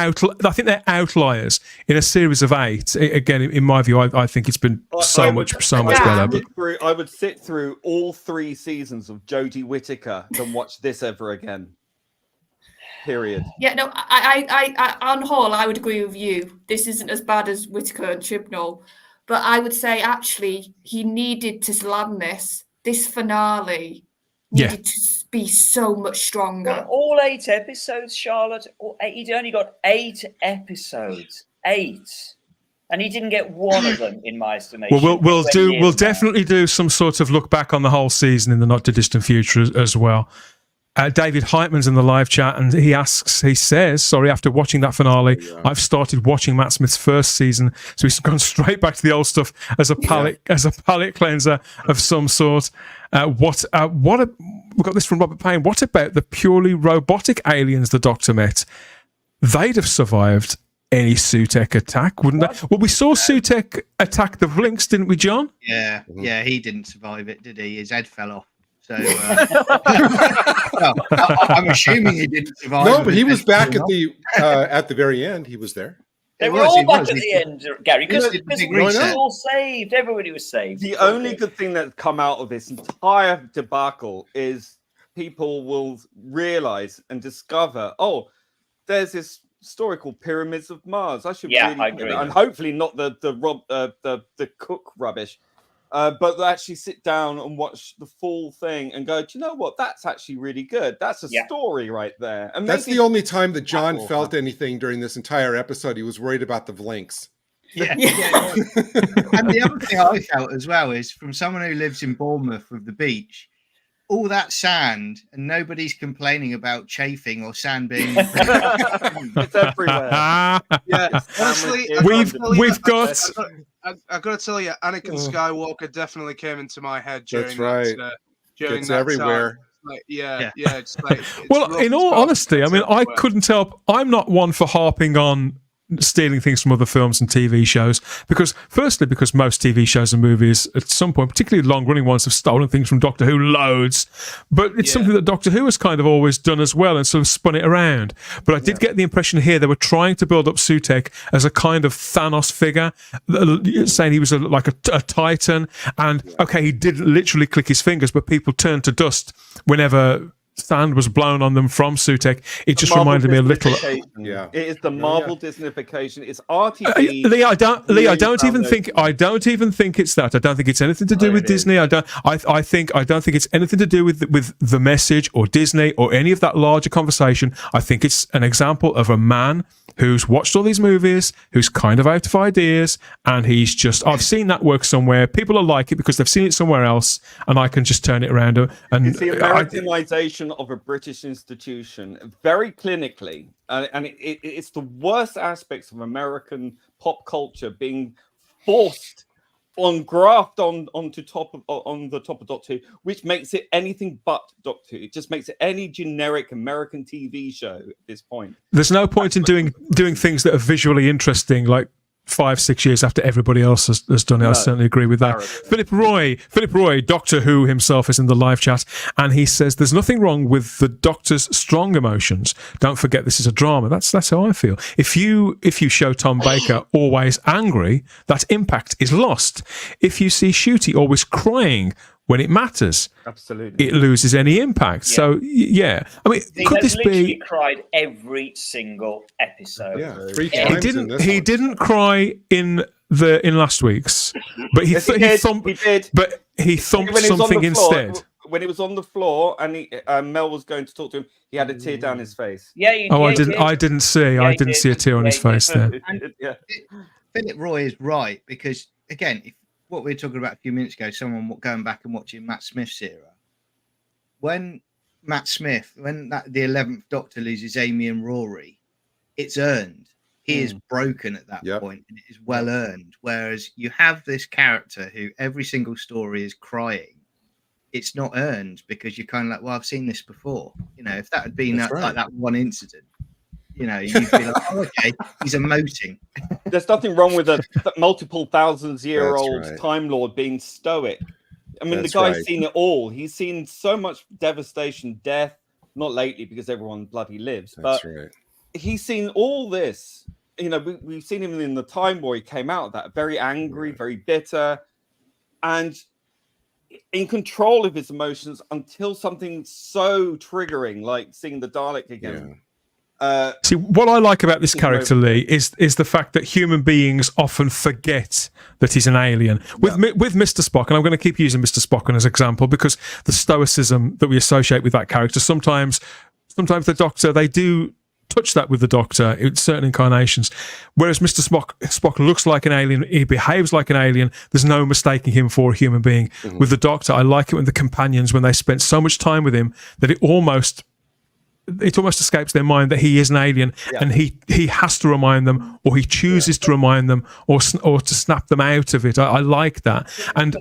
outliers in a series of 8. Again, in my view, I think it's been so much better. I would sit through all 3 seasons of Jodie Whittaker than watch this ever again. Period. Yeah, no, I on whole, I would agree with you. This isn't as bad as Whittaker and Chibnall. But I would say, actually, he needed to land this finale needed to be so much stronger. Well, all 8 episodes, Charlotte. He'd only got 8 episodes. 8. And he didn't get one of them, in my estimation. Well, we'll definitely do some sort of look back on the whole season in the not too distant future as well. David Heitman's in the live chat, and he says, after watching that finale, I've started watching Matt Smith's first season, so he's gone straight back to the old stuff as a palate cleanser of some sort. We got this from Robert Payne. What about the purely robotic aliens the Doctor met? They'd have survived any Sutekh attack, wouldn't they? Well, we saw Sutekh attack the Vlinks, didn't we, John? Yeah, he didn't survive it, did he? His head fell off. So I'm assuming he didn't survive. No, but he was back at the very end. He was there. They were all back at the end, Gary, because we were all saved. Everybody was saved. The only good thing that's come out of this entire debacle is people will realize and discover, oh, there's this story called Pyramids of Mars. I should really, I agree. And hopefully not the Cook rubbish. But they actually sit down and watch the full thing and go, do you know what? That's actually really good. That's a story right there. And that's the only time that John felt anything during this entire episode. He was worried about the blinks. Yeah. And the other thing I felt as well is from someone who lives in Bournemouth with the beach, all that sand and nobody's complaining about chafing or sand being it's everywhere. Yeah, honestly, we've got. I've got to tell you, Anakin Skywalker definitely came into my head during that. During it's that everywhere. Time. Like, it's like. Well, in all honesty, I mean, I couldn't help. I'm not one for harping on stealing things from other films and TV shows because most TV shows and movies at some point, particularly long-running ones, have stolen things from Doctor Who loads, but it's something that Doctor Who has kind of always done as well and sort of spun it around. But I did get the impression here they were trying to build up Sutekh as a kind of Thanos figure, saying he was like a titan, and okay, he did literally click his fingers, but people turned to dust whenever sand was blown on them from Sutekh. It just reminded me a little. It is the Marvel Disneyfication. It's RTP. Lee, I don't even think it's that. I don't think it's anything to do with Disney. I don't think it's anything to do with the message or Disney or any of that larger conversation. I think it's an example of a man who's watched all these movies, who's kind of out of ideas, and he's just, I've seen that work somewhere. People will like it because they've seen it somewhere else, and I can just turn it around. And it's the Americanization of a British institution, very clinically, and it's the worst aspects of American pop culture being forced on the top of Doctor Who, which makes it anything but Doctor Who. It just makes it any generic American TV show at this point. There's no point in doing things that are visually interesting, like 5-6 years after everybody else has done it. I certainly agree with that. Philip Roy, Doctor Who himself, is in the live chat, and he says there's nothing wrong with the Doctor's strong emotions. Don't forget this is a drama. That's how I feel. If you show Tom Baker always angry, that impact is lost. If you see Ncuti always crying when it matters, absolutely, it loses any impact. Yeah. So I mean, could this be? Cried every single episode. Yeah, 3 times. He didn't cry in last week's, but he thumped. But he thumped something instead. When he was on the floor and Mel was going to talk to him, he had a tear down his face. I didn't see a tear on his face there. Philip Roy is right because again, what we were talking about a few minutes ago, someone going back and watching Matt Smith's era. When the 11th Doctor loses Amy and Rory, it's earned. He is broken at that point, and it is well earned. Whereas you have this character who every single story is crying. It's not earned because you're kind of like, well, I've seen this before. You know, if that had been like that one incident, you know, you'd be like, oh, okay, he's emoting. There's nothing wrong with a multiple thousands-year-old Time Lord being stoic. I mean, the guy's seen it all. He's seen so much devastation, death, not lately because everyone bloody lives, but he's seen all this. You know, we've seen him in the time where he came out of that, very angry, very bitter, and in control of his emotions until something so triggering, like seeing the Dalek again. See, what I like about this character, Lee, is the fact that human beings often forget that he's an alien. With Mr. Spock, and I'm going to keep using Mr. Spock as an example because the stoicism that we associate with that character, sometimes the Doctor, they do touch that with the Doctor in certain incarnations. Whereas Mr. Spock looks like an alien, he behaves like an alien, there's no mistaking him for a human being. Mm-hmm. With the Doctor, I like it when the companions, when they spent so much time with him that it almost escapes their mind that he is an alien, and he has to remind them, or he chooses to remind them, or to snap them out of it. I like that. And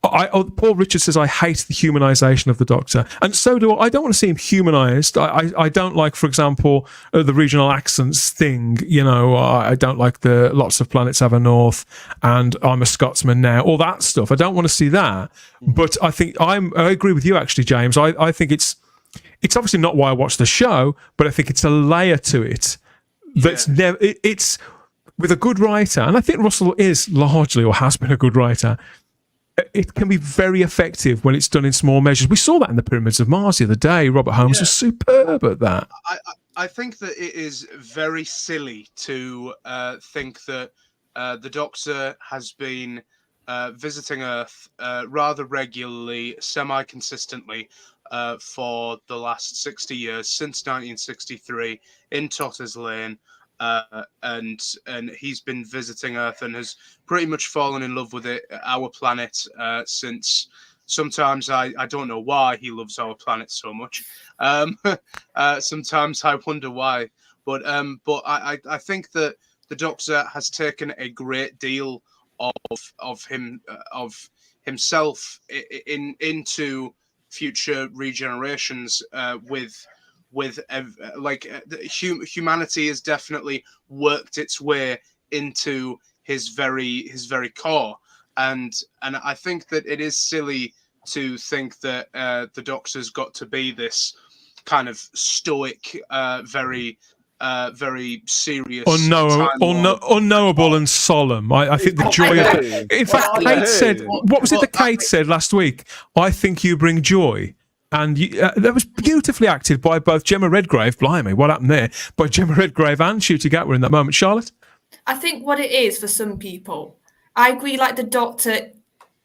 Paul Richards says, I hate the humanization of the Doctor. And so do I. I don't want to see him humanized. I don't like, for example, the regional accents thing. You know, I don't like the lots of planets have a north and I'm a Scotsman now, all that stuff. I don't want to see that. But I think I agree with you, actually, James. I think it's obviously not why I watch the show, but I think it's a layer to it that's never. It's with a good writer, and I think Russell is largely or has been a good writer, it can be very effective when it's done in small measures. We saw that in the Pyramids of Mars the other day. Robert Holmes was superb at that. I think that it is very silly to think that the Doctor has been visiting Earth rather regularly, semi-consistently, for the last 60 years, since 1963, in Totter's Lane. And he's been visiting Earth and has pretty much fallen in love with it, our planet, since sometimes I don't know why he loves our planet so much. Sometimes I wonder why, but I think that the Doctor has taken a great deal of himself into future regenerations humanity has definitely worked its way into his very core, and I think that it is silly to think that the Doctor's got to be this kind of stoic, very serious, unknowable and solemn. I think the joy of, in fact, Kate said, what was it that Kate said last week? I think you bring joy. And that was beautifully acted by both Gemma Redgrave, blimey, what happened there? By Gemma Redgrave and Ncuti Gatwa in that moment. Charlotte? I think what it is for some people, I agree, like the Doctor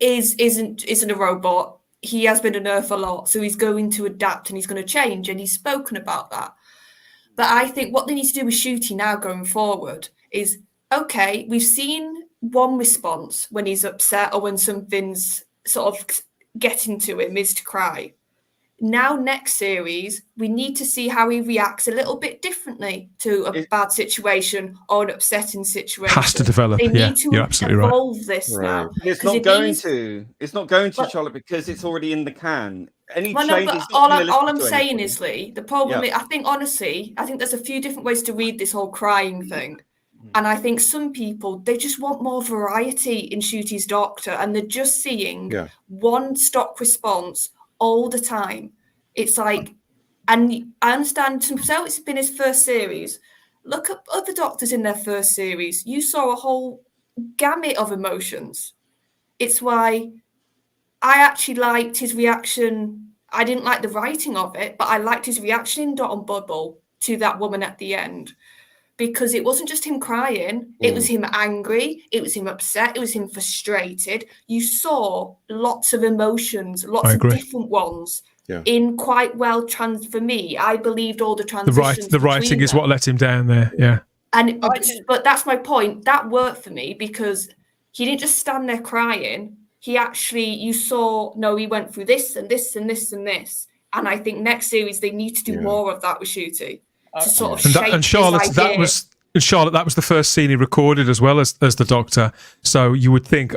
isn't a robot. He has been on Earth a lot, so he's going to adapt and he's going to change, and he's spoken about that. But I think what they need to do with Ncuti now going forward is, okay, we've seen one response when he's upset or when something's sort of getting to him is to cry. Now, next series, we need to see how he reacts a little bit differently to a bad situation or an upsetting situation. Has to develop. They need to you're absolutely evolve this now. It's not going to. It's not going to, Charlotte, because it's already in the can. Any changes? All I'm saying is, Lee, the problem is, I think, honestly, I think there's a few different ways to read this whole crying thing. And I think some people, they just want more variety in Ncuti's Doctor, and they're just seeing one stock response all the time. It's like, and I understand, so it's been his first series. Look at other Doctors in their first series. You saw a whole gamut of emotions. It's why I actually liked his reaction. I didn't like the writing of it, but I liked his reaction in Dot and Bubble to that woman at the end. Because it wasn't just him crying, it was him angry, it was him upset, it was him frustrated. You saw lots of emotions, lots of different ones in quite well for me. I believed all the transitions. The writing is what let him down there, But that's my point. That worked for me because he didn't just stand there crying. He actually, you saw, no, he went through this and this and this and this. And I think next series they need to do more of that with Ncuti. To sort of and Charlotte, that was the first scene he recorded as well as the Doctor. So you would think,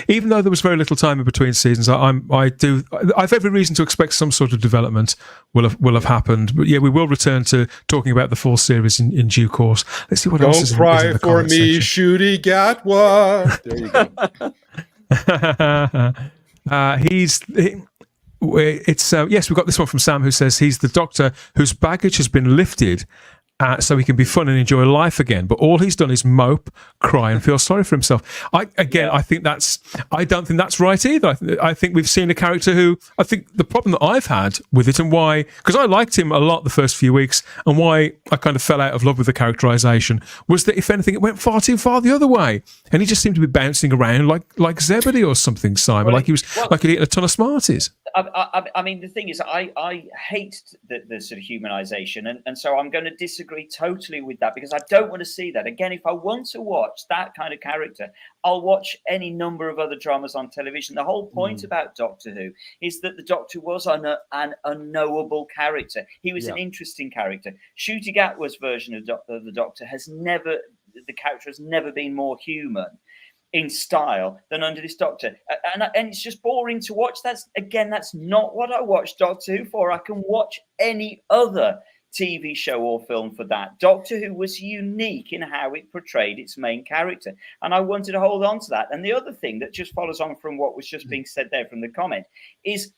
even though there was very little time in between seasons, I've every reason to expect some sort of development will have happened. But yeah, we will return to talking about the full series in due course. Let's see what else is in the Don't cry for me, Ncuti Gatwa. There you go. Yes, we've got this one from Sam who says he's the Doctor whose baggage has been lifted so he can be fun and enjoy life again, but all he's done is mope, cry and feel sorry for himself. I don't think that's right either. I think we've seen a character who, I think the problem that I've had with it and why, because I liked him a lot the first few weeks, and why I kind of fell out of love with the characterization was that if anything it went far too far the other way, and he just seemed to be bouncing around like Zebedee or something, Simon, like he'd eaten a ton of Smarties. I mean, the thing is, I hate the sort of humanization, and so I'm going to disagree totally with that because I don't want to see that. Again, if I want to watch that kind of character, I'll watch any number of other dramas on television. The whole point about Doctor Who is that the Doctor was an unknowable character. He was an interesting character. Ncuti Gatwa's version of the Doctor the character has never been more human in style than under this Doctor, and it's just boring to watch. That's not what I watch Doctor Who for. I can watch any other TV show or film for that. Doctor Who was unique in how it portrayed its main character, and I wanted to hold on to that. And the other thing that just follows on from what was just being said there from the comment is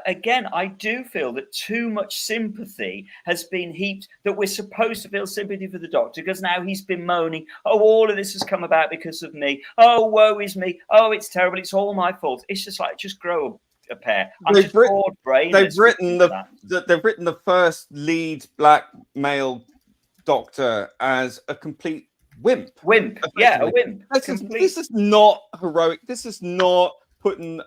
again, I do feel that too much sympathy has been heaped, that we're supposed to feel sympathy for the Doctor because now he's been moaning, oh, all of this has come about because of me. Oh, woe is me. Oh, it's terrible. It's all my fault. It's just like, just grow a pair. They've written the first lead black male Doctor as a complete wimp. Yeah, a wimp. This is not heroic. This is not putting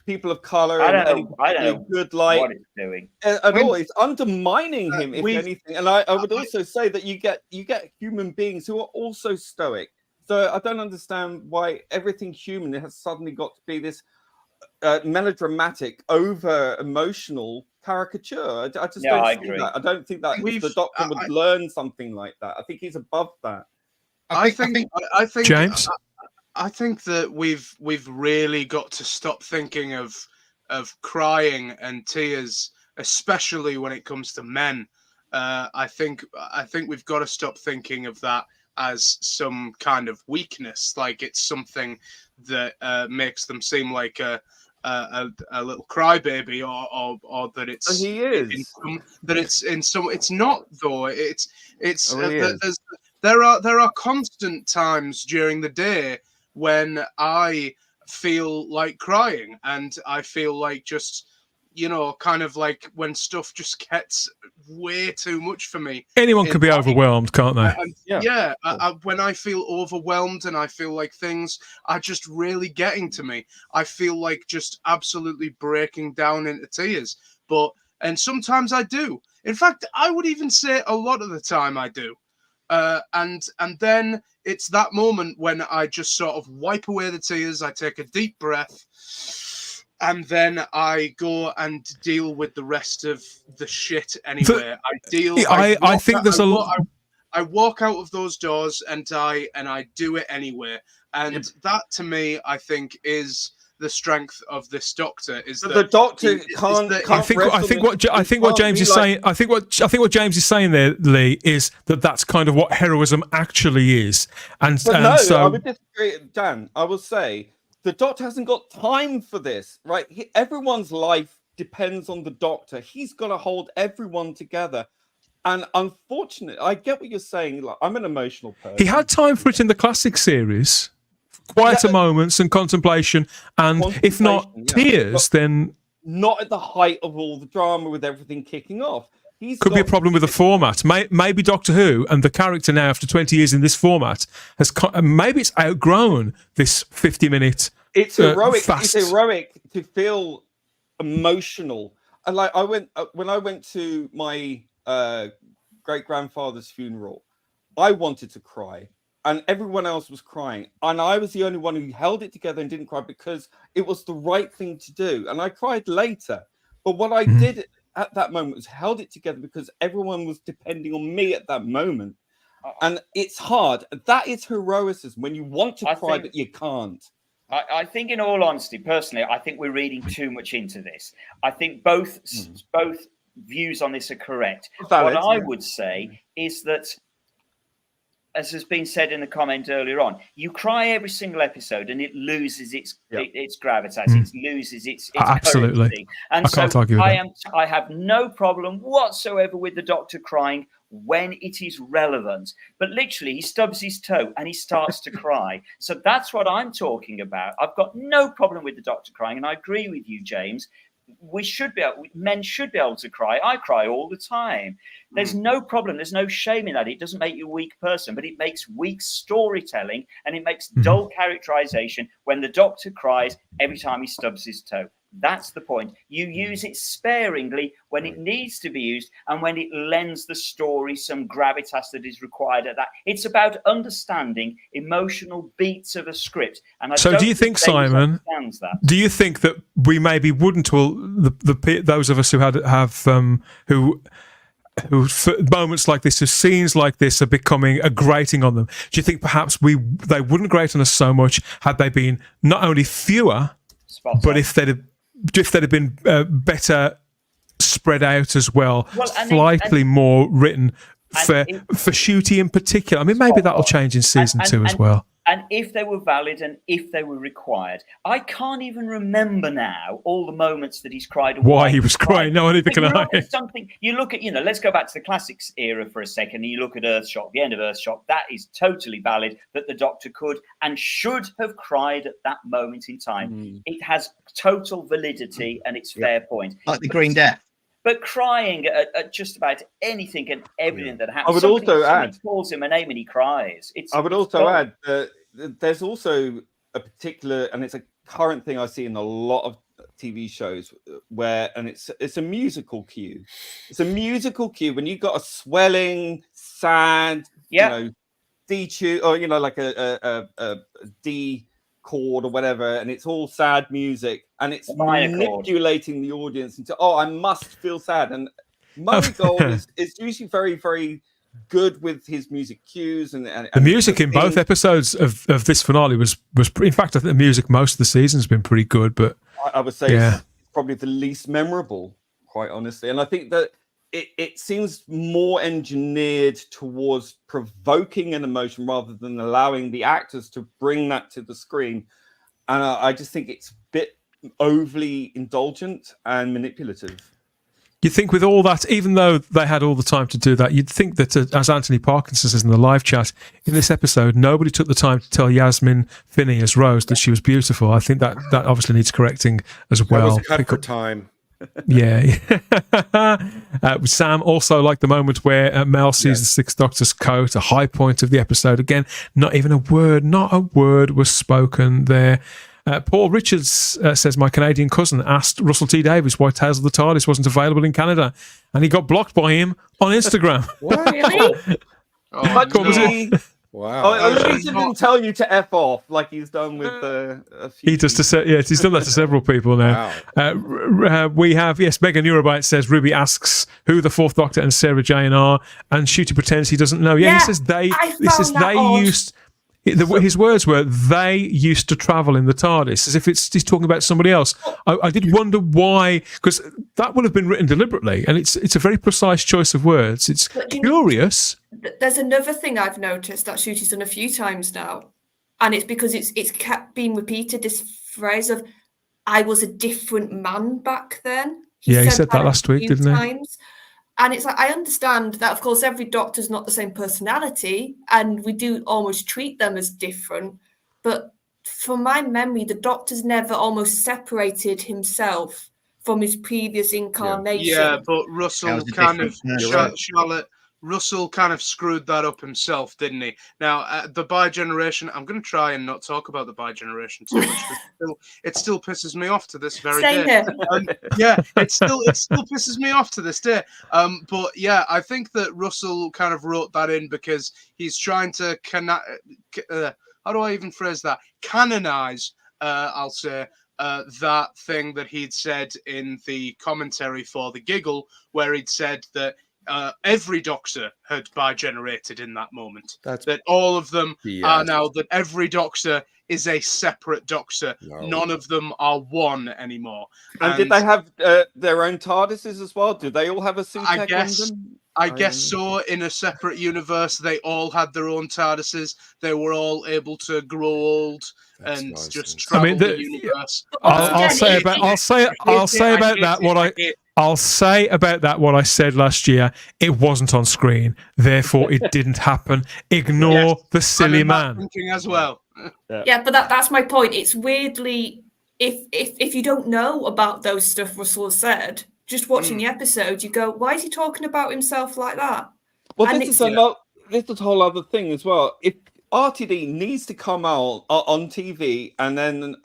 people of color I don't know good light what it's doing at all. It's undermining him, if anything. And I would also say that you get human beings who are also stoic. So I don't understand why everything human has suddenly got to be this melodramatic, over emotional caricature. I just don't see that. I don't think that the Doctor would learn something like that. I think he's above that. I think James. I think that we've really got to stop thinking of crying and tears, especially when it comes to men. I think we've got to stop thinking of that as some kind of weakness, like it's something that makes them seem like a little crybaby, or that it's it's not, though. There are constant times during the day when I feel like crying, and I feel like just, kind of like when stuff just gets way too much for me. Anyone can be overwhelmed, can't they? When I feel overwhelmed and I feel like things are just really getting to me, I feel like just absolutely breaking down into tears. And sometimes I do. In fact, I would even say a lot of the time I do. And then it's that moment when I just sort of wipe away the tears. I take a deep breath, and then I go and deal with the rest of the shit anyway. I walk out of those doors and I do it anyway. And that, to me, I think is the strength of this Doctor. Is that the Doctor can't. I think what James is saying. I think what James is saying there, Lee, is that's kind of what heroism actually is. I would disagree, Dan. I will say the Doctor hasn't got time for this. Right? Everyone's life depends on the Doctor. He's got to hold everyone together. And unfortunately, I get what you're saying. Like, I'm an emotional person. He had time for it in the classic series. Quieter moments and contemplation, and if not tears, then not at the height of all the drama with everything kicking off. Could be a problem with the format. Maybe Doctor Who and the character now, after 20 years in this format, has maybe it's outgrown this 50-minute. It's heroic. It's heroic to feel emotional. And like when I went to my great grandfather's funeral, I wanted to cry. And everyone else was crying. And I was the only one who held it together and didn't cry because it was the right thing to do. And I cried later. But what I did at that moment was held it together because everyone was depending on me at that moment. And it's hard. That is heroism, when you want to cry, but you can't. I think, in all honesty, personally, I think we're reading too much into this. I think both views on this are correct. What I would say is that, as has been said in the comment earlier on, you cry every single episode and it loses its gravitas, it loses its absolutely currency. And I can't argue with that. I have no problem whatsoever with the Doctor crying when it is relevant. But literally, he stubs his toe and he starts to cry. So that's what I'm talking about. I've got no problem with the Doctor crying, and I agree with you, James. Men should be able to cry. I cry all the time. There's no problem. There's no shame in that. It doesn't make you a weak person, but it makes weak storytelling, and it makes dull characterization when the Doctor cries every time he stubs his toe. That's the point. You use it sparingly when it needs to be used, and when it lends the story some gravitas that is required at that. It's about understanding emotional beats of a script. And do you think, Simon? Do you think that we maybe wouldn't? Well, those of us who who moments like this, who scenes like this are becoming a grating on them. Do you think perhaps they wouldn't grate on us so much had they been not only fewer, but if they'd have been better spread out as well, slightly more written for Ncuti in particular? I mean, maybe that'll change in season 2 as well. and if they were valid and if they were required. I can't even remember now all the moments that he's cried. Why he was crying? No, neither can I. You look at, let's go back to the classics era for a second. And you look at Earthshock, the end of Earthshock. That is totally valid that the Doctor could and should have cried at that moment in time. It has total validity and it's fair point. Like the Green Death. But crying at just about anything and everything that happens. I would also add, calls him a name and he cries. I would also add that there's also a particular, and it's a current thing I see in a lot of TV shows where, and it's a musical cue. It's a musical cue when you've got a swelling, sad, D tune, or like a D chord or whatever, and it's all sad music, and it's manipulating the audience into, I must feel sad. And Murray Gold is usually very, very good with his music cues, and the music in both episodes of this finale was in fact, I think the music most of the season's been pretty good, but I would say it's probably the least memorable, quite honestly. And I think that it seems more engineered towards provoking an emotion rather than allowing the actors to bring that to the screen. And I just think it's a bit overly indulgent and manipulative. You'd think with all that, even though they had all the time to do that, you'd think that, as Anthony Parkinson says in the live chat, in this episode, nobody took the time to tell Yasmin Finney as Rose that she was beautiful. I think that obviously needs correcting as well. That was cut for time. Yeah. Sam also liked the moment where Mel sees the Sixth Doctor's coat, a high point of the episode. Again, not a word was spoken there. Paul Richards says, my Canadian cousin asked Russell T Davies why Tales of the TARDIS wasn't available in Canada, and he got blocked by him on Instagram. What? Really? Wow. He didn't tell you to F off like he's done with a few. He does he's done that to several people now. Wow. We have, Megan Eurobite says, Ruby asks who the Fourth Doctor and Sarah Jane are, and Shooty pretends he doesn't know. He says his words were, they used to travel in the TARDIS, as if he's talking about somebody else. I did wonder why, because that would have been written deliberately, and it's a very precise choice of words. It's curious. There's another thing I've noticed that Shooty's done a few times now, and it's because it's kept being repeated, this phrase of, I was a different man back then. He said that last week, didn't he? And it's like, I understand that, of course, every Doctor's not the same personality, and we do almost treat them as different. But from my memory, the Doctor's never almost separated himself from his previous incarnation. Yeah, but Russell Russell kind of screwed that up himself, didn't he? Now, the bi-generation, I'm going to try and not talk about the bi-generation too much. It still pisses me off to this very day. It still pisses me off to this day. But yeah, I think that Russell kind of wrote that in because he's trying to how do I even phrase that? Canonize, I'll say, that thing that he'd said in the commentary for The Giggle, where he'd said that every Doctor had bi-generated in that moment. That all of them are now, that every Doctor is a separate Doctor. No. None of them are one anymore. And did they have their own TARDISes as well? Did they all have a Sutekh on them? I guess so. In a separate universe, they all had their own TARDISes. They were all able to grow old and just travel the universe. I'll say about that what I said last year. It wasn't on screen, therefore it didn't happen. Ignore the silly man. Thinking as well. Yeah, but that's my point. It's weirdly, if you don't know about those stuff Russell said, just watching the episode, you go, why is he talking about himself like that? Well, this is a whole other thing as well. If RTD needs to come out on TV and then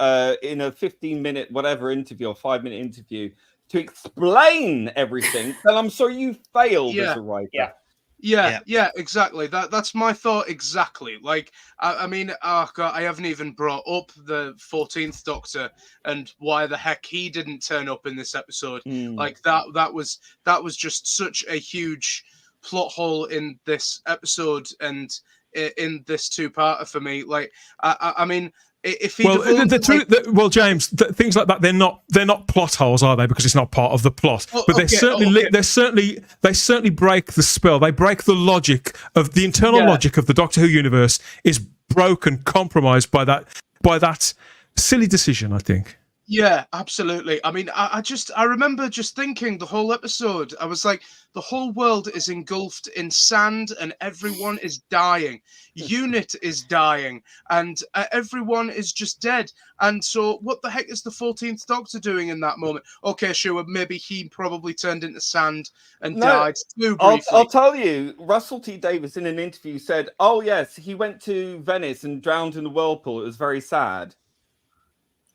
in a 15-minute whatever interview or 5-minute interview to explain everything, then I'm sorry you failed as a writer. Yeah, exactly. That's my thought exactly. Like, I mean, oh God, I haven't even brought up the 14th Doctor and why the heck he didn't turn up in this episode. Like that was just such a huge plot hole in this episode and in this two-parter for me. Like, I mean, if he James, things like that, they're not plot holes, are they? Because it's not part of the plot. But they certainly break the spell. They break the logic of the internal logic of the Doctor Who universe is broken, compromised by that silly decision, I think. Yeah, absolutely. I mean, I remember just thinking the whole episode, I was like, the whole world is engulfed in sand and everyone is dying. Unit is dying and everyone is just dead. And so what the heck is the 14th Doctor doing in that moment? Okay, sure, maybe he probably turned into sand and died too briefly. I'll tell you, Russell T Davies in an interview said, oh yes, he went to Venice and drowned in the whirlpool. It was very sad.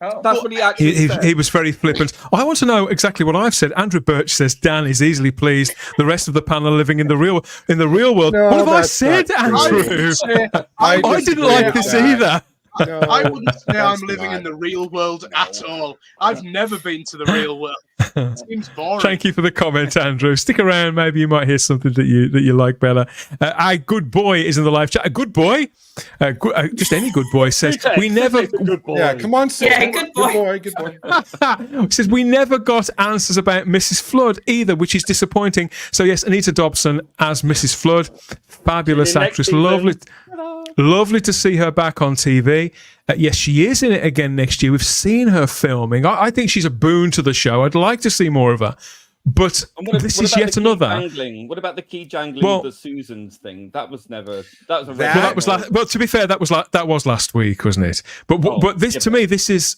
Oh. That's what he actually said. He was very flippant. I want to know exactly what I've said. Andrew Birch says Dan is easily pleased. The rest of the panel living in the real world. No, what have I that's said, not true. Andrew? I didn't like this either. No, I wouldn't say I'm that's living not. in the real world at all. I've never been to the real world. It seems boring. Thank you for the comment, Andrew. Stick around. Maybe you might hear something that you like better. Our good boy is in the live chat. A good boy, just any good boy says we never. Yeah, come on, Sid. Yeah, good boy. Good boy. Says we never got answers about Mrs. Flood either, which is disappointing. So yes, Anita Dobson as Mrs. Flood, fabulous actress, lovely to see her back on TV. Yes, she is in it again next year. We've seen her filming. I think she's a boon to the show. I'd like to see more of her. But this is yet another. What about the key jangling of the Susans thing? That was never. That was a that was last. Well, to be fair, that was last week, wasn't it? But this to me, this is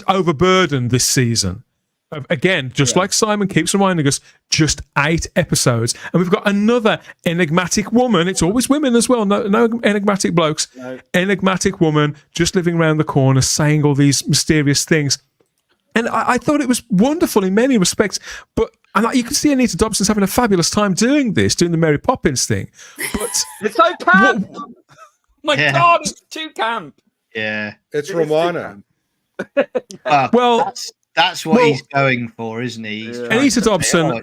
overburdened this season. Again, just like Simon keeps reminding us, just 8 episodes, and we've got another enigmatic woman. It's always women as well. No enigmatic blokes. No. Enigmatic woman just living around the corner, saying all these mysterious things. And I thought it was wonderful in many respects. But you can see Anita Dobson's having a fabulous time doing the Mary Poppins thing. But it's so camp. My God, it's too camp. Yeah, it's Romana. That's what he's going for, isn't he? Anita Dobson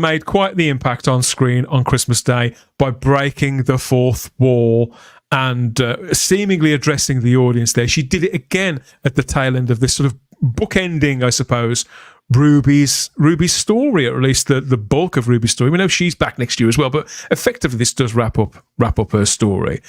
made quite the impact on screen on Christmas Day by breaking the fourth wall and seemingly addressing the audience there. She did it again at the tail end of this sort of bookending, I suppose, Ruby's story, or at least the bulk of Ruby's story. We know she's back next year as well, but effectively this does wrap up her story.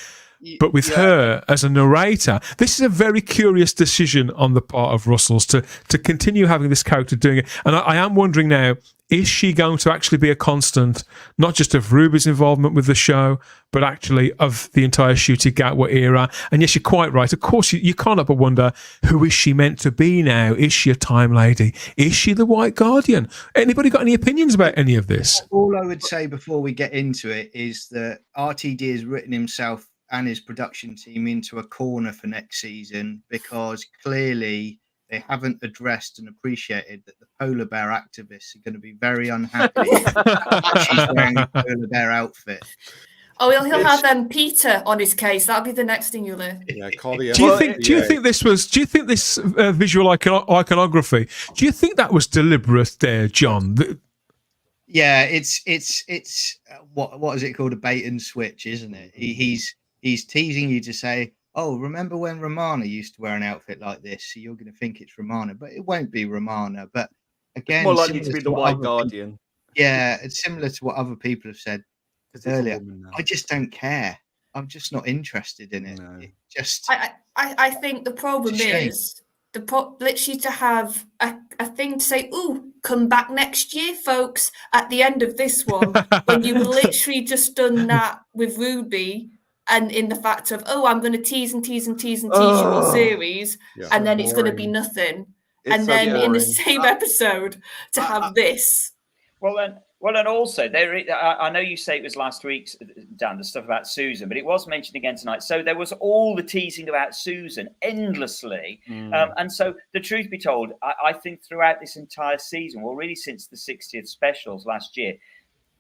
But with her as a narrator, this is a very curious decision on the part of Russell's to continue having this character doing it. And I am wondering now, is she going to actually be a constant, not just of Ruby's involvement with the show, but actually of the entire Ncuti Gatwa era? And yes, you're quite right. Of course, you can't help but wonder, who is she meant to be now? Is she a time lady? Is she the White Guardian? Anybody got any opinions about any of this? All I would say before we get into it is that RTD has written himself and his production team into a corner for next season, because clearly they haven't addressed and appreciated that the polar bear activists are going to be very unhappy that she's wearing a polar bear outfit. Oh, he'll have Peter on his case. That'll be the next thing you'll hear. Yeah, call the. Do you think this visual iconography? Do you think that was deliberate there, John? Yeah, it's what is it called? A bait and switch, isn't it? He's teasing you to say, oh, remember when Romana used to wear an outfit like this? So you're going to think it's Romana, but it won't be Romana. But again, it's more likely to be the White Guardian. Yeah, it's similar to what other people have said earlier. I just don't care. I'm just not interested in it. No. It just. I think the problem is literally to have a thing to say, ooh, come back next year, folks, at the end of this one, when you've literally just done that with Ruby. And in the fact of, I'm going to tease you all series, and then it's going to be nothing. And then in the same episode to have this. Well, and also I know you say it was last week's, Dan, the stuff about Susan, but it was mentioned again tonight. So there was all the teasing about Susan endlessly. And so the truth be told, I think throughout this entire season, well, really since the 60th specials last year,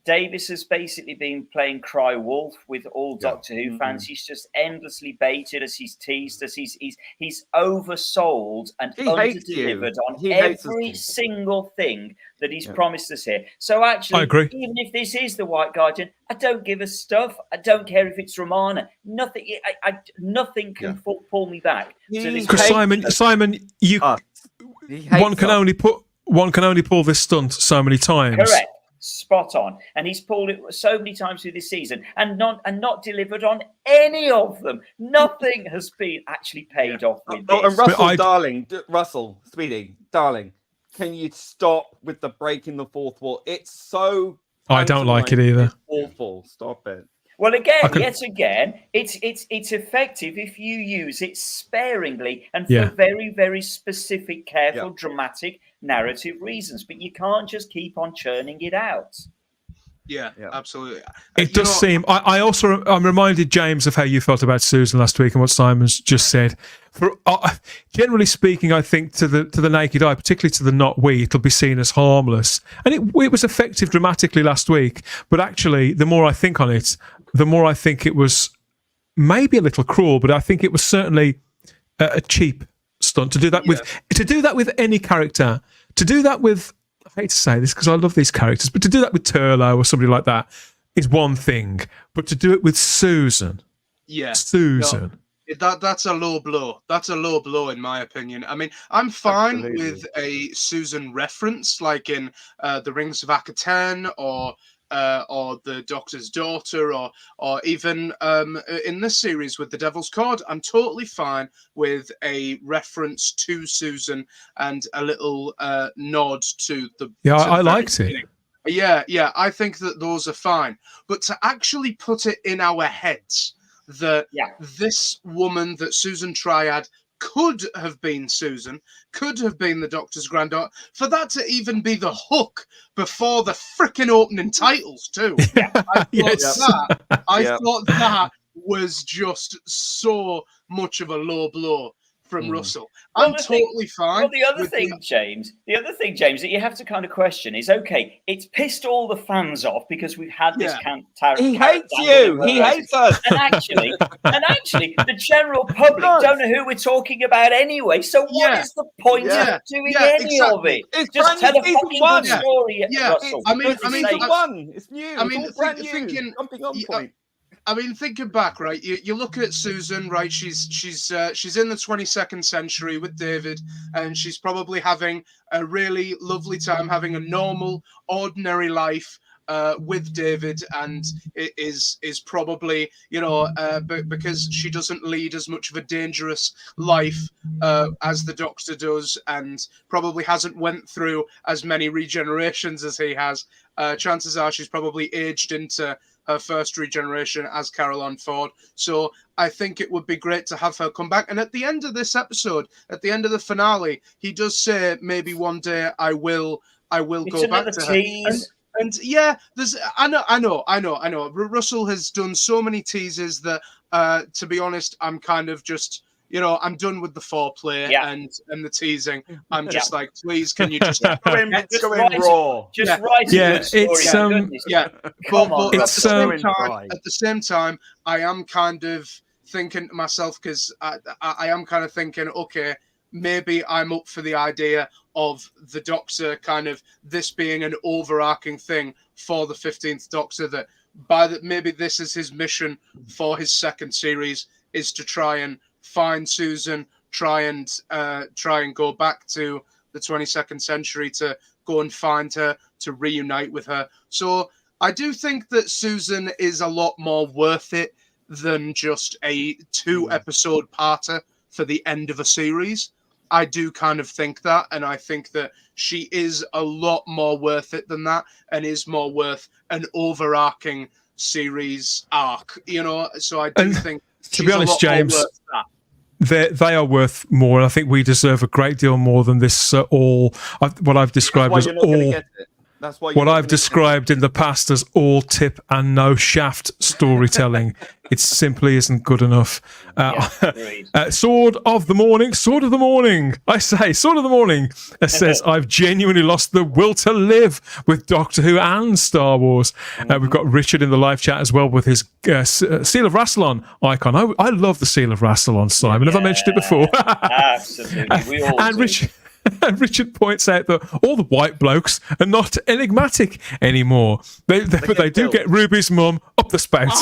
Davis has basically been playing cry wolf with all Doctor Who fans. He's just endlessly baited us. He's teased us. He's oversold and under-delivered on every single thing that he's promised us here. So actually, even if this is the White Guardian, I don't give a stuff. I don't care if it's Romana. Nothing. Nothing can pull me back. Because Simon, one can only pull this stunt so many times. Correct. spot on, and he's pulled it so many times through this season, and not delivered on any of them. Nothing has been actually paid off with this. And Russell, darling, Russell, sweetie, darling, can you stop with the breaking the fourth wall? It's so. I don't like it either. It's awful. Stop it. Well, yet again, it's effective if you use it sparingly and for very, very specific, careful, dramatic narrative reasons. But you can't just keep on churning it out. Yeah, absolutely. It does seem. I'm reminded, James, of how you felt about Susan last week and what Simon's just said. For generally speaking, I think to the naked eye, particularly to the not we, it'll be seen as harmless, and it was effective dramatically last week. But actually, the more I think on it, the more I think it was maybe a little cruel, but I think it was certainly a cheap stunt to do that with any character, to do that with. I hate to say this because I love these characters, but to do that with Turlo or somebody like that is one thing. But to do it with Susan, that's a low blow. That's a low blow, in my opinion. I mean, I'm fine with a Susan reference, like in The Rings of Akaten or the Doctor's Daughter, or even in this series with The Devil's Cord. I'm totally fine with a reference to Susan and a little nod to the. Yeah, to I liked it. Yeah, I think that those are fine. But to actually put it in our heads that this woman, that Susan Triad, could have been Susan, could have been the Doctor's granddaughter, for that to even be the hook before the freaking opening titles too. I thought that was just so much of a low blow from Russell. I'm totally fine. Well, the other thing, James, that you have to kind of question is, okay, it's pissed all the fans off because we've had this He hates you. He hates us. And actually, the general public don't know who we're talking about anyway. So what is the point of doing any of it? It's just tell a fucking good story, Russell. I mean, it's new. I mean, it's all brand new. Jumping on point. I mean, thinking back, right? You look at Susan, right? She's in the 22nd century with David, and she's probably having a really lovely time, having a normal, ordinary life with David, and it is probably, because she doesn't lead as much of a dangerous life as the Doctor does, and probably hasn't went through as many regenerations as he has. Chances are she's probably aged into her first regeneration as Caroline Ford. So I think it would be great to have her come back. And at the end of this episode, at the end of the finale, he does say, maybe one day I will go back to her. And yeah, I know. Russell has done so many teases that, to be honest, I'm kind of just, I'm done with the foreplay and the teasing. I'm just like, please, can you just go in raw? Just write a story. But at the same time, I am kind of thinking to myself, because I am kind of thinking, okay, maybe I'm up for the idea of the Doctor kind of this being an overarching thing for the 15th Doctor, that maybe this is his mission for his second series, is to try and find Susan, try and go back to the 22nd century to go and find her, to reunite with her. So I do think that Susan is a lot more worth it than just a 2-episode parter for the end of a series. I do kind of think that, and I think that she is a lot more worth it than that, and is more worth an overarching series arc, So I do think, to be honest, James, they are worth more, and I think we deserve a great deal more than this. What I've described as all. What I've described in the past as all tip and no shaft storytelling. It simply isn't good enough. Sword of the Morning, I say, Sword of the Morning says, I've genuinely lost the will to live with Doctor Who and Star Wars. We've got Richard in the live chat as well with his Seal of Rassilon icon. I love the Seal of Rassilon, Simon. Have I mentioned it before? Absolutely. We all and do. And Richard points out that all the white blokes are not enigmatic anymore. But they do get Ruby's mum up the spout.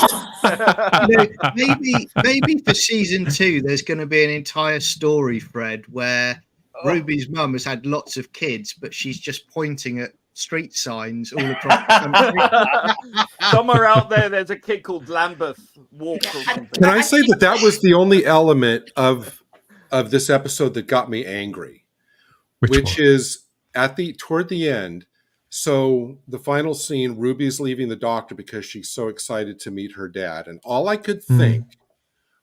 maybe for season 2, there's going to be an entire story thread where Ruby's mum has had lots of kids, but she's just pointing at street signs all across the country. Somewhere out there's a kid called Lambeth Walk or something. Can I say that was the only element of this episode that got me angry, which is toward the end. So the final scene, Ruby's leaving the doctor because she's so excited to meet her dad. And all I could think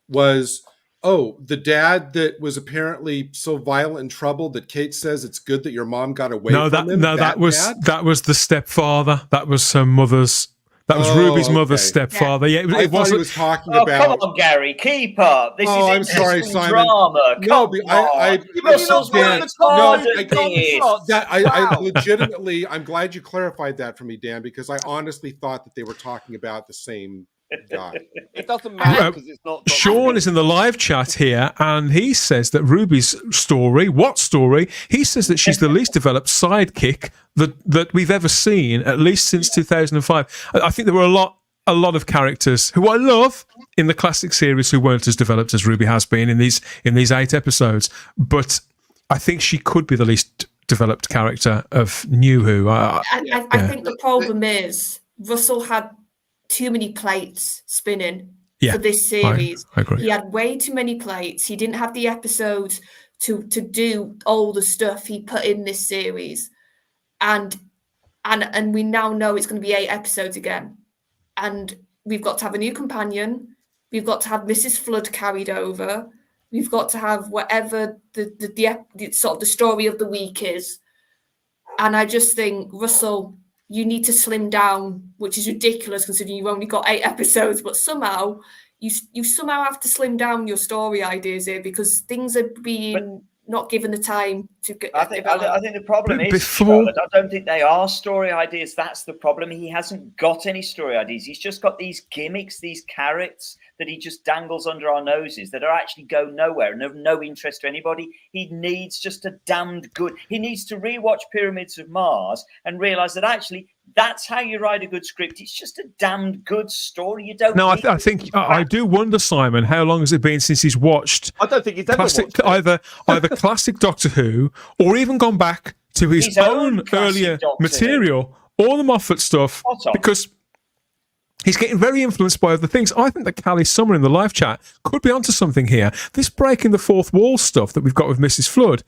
was, oh, the dad that was apparently so violent and troubled that Kate says it's good that your mom got away from him. That was the stepfather. That was her mother's. That was Ruby's mother's stepfather. Yeah, I thought he was talking about. Come on, Gary, keep up. This is I'm sorry, Simon. Drama. No, I Wow. legitimately. I'm glad you clarified that for me, Dan, because I honestly thought that they were talking about the same guy. It doesn't matter because it's not. Sean is in the live chat here, and he says that Ruby's story. What story? He says that she's the least developed sidekick that we've ever seen, at least since 2005. I think there were a lot of characters who I love in the classic series who weren't as developed as Ruby has been in these 8 episodes. But I think she could be the least developed character of New Who. I think the problem is Russell had too many plates spinning for this series. I agree. He had way too many plates. He didn't have the episodes to do all the stuff he put in this series. And we now know it's going to be 8 episodes again. And we've got to have a new companion. We've got to have Mrs. Flood carried over. We've got to have whatever the sort of the story of the week is. And I just think, Russell, you need to slim down, which is ridiculous considering you've only got 8 episodes, but somehow you somehow have to slim down your story ideas here because things are being not given the time to get. I think the problem is, Charlotte, I don't think they are story ideas. That's the problem. He hasn't got any story ideas. He's just got these gimmicks, these carrots that he just dangles under our noses that are actually go nowhere and of no interest to anybody. He needs just a damned good. He needs to rewatch Pyramids of Mars and realize that actually that's how you write a good script. It's just a damned good story. You don't. No, I think I do wonder, Simon, how long has it been since he's watched? I don't think he's ever classic, watched either classic Doctor Who or even gone back to his own earlier material or the Moffat stuff because he's getting very influenced by other things. I think that Callie Summer in the live chat could be onto something here. This breaking the fourth wall stuff that we've got with Mrs. Flood,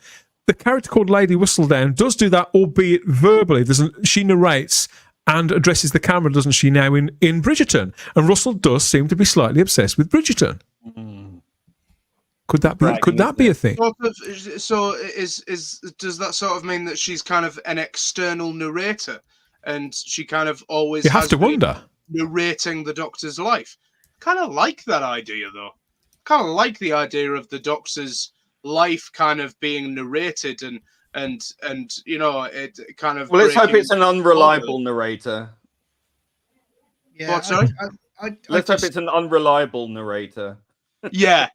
the character called Lady Whistledown does do that, albeit verbally. She narrates and addresses the camera, doesn't she, now in Bridgerton? And Russell does seem to be slightly obsessed with Bridgerton. Could that be a thing? So does that sort of mean that she's kind of an external narrator, and she kind of always you have to wonder narrating the Doctor's life? Kind of like that idea, though. Kind of like the idea of the Doctor's life kind of being narrated and you know it kind of. Well, let's hope it's an unreliable narrator. Yeah, what, sorry? Let's hope it's an unreliable narrator. yeah,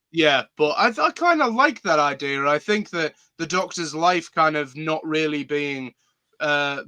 but I kind of like that idea. I think that the Doctor's life kind of not really being as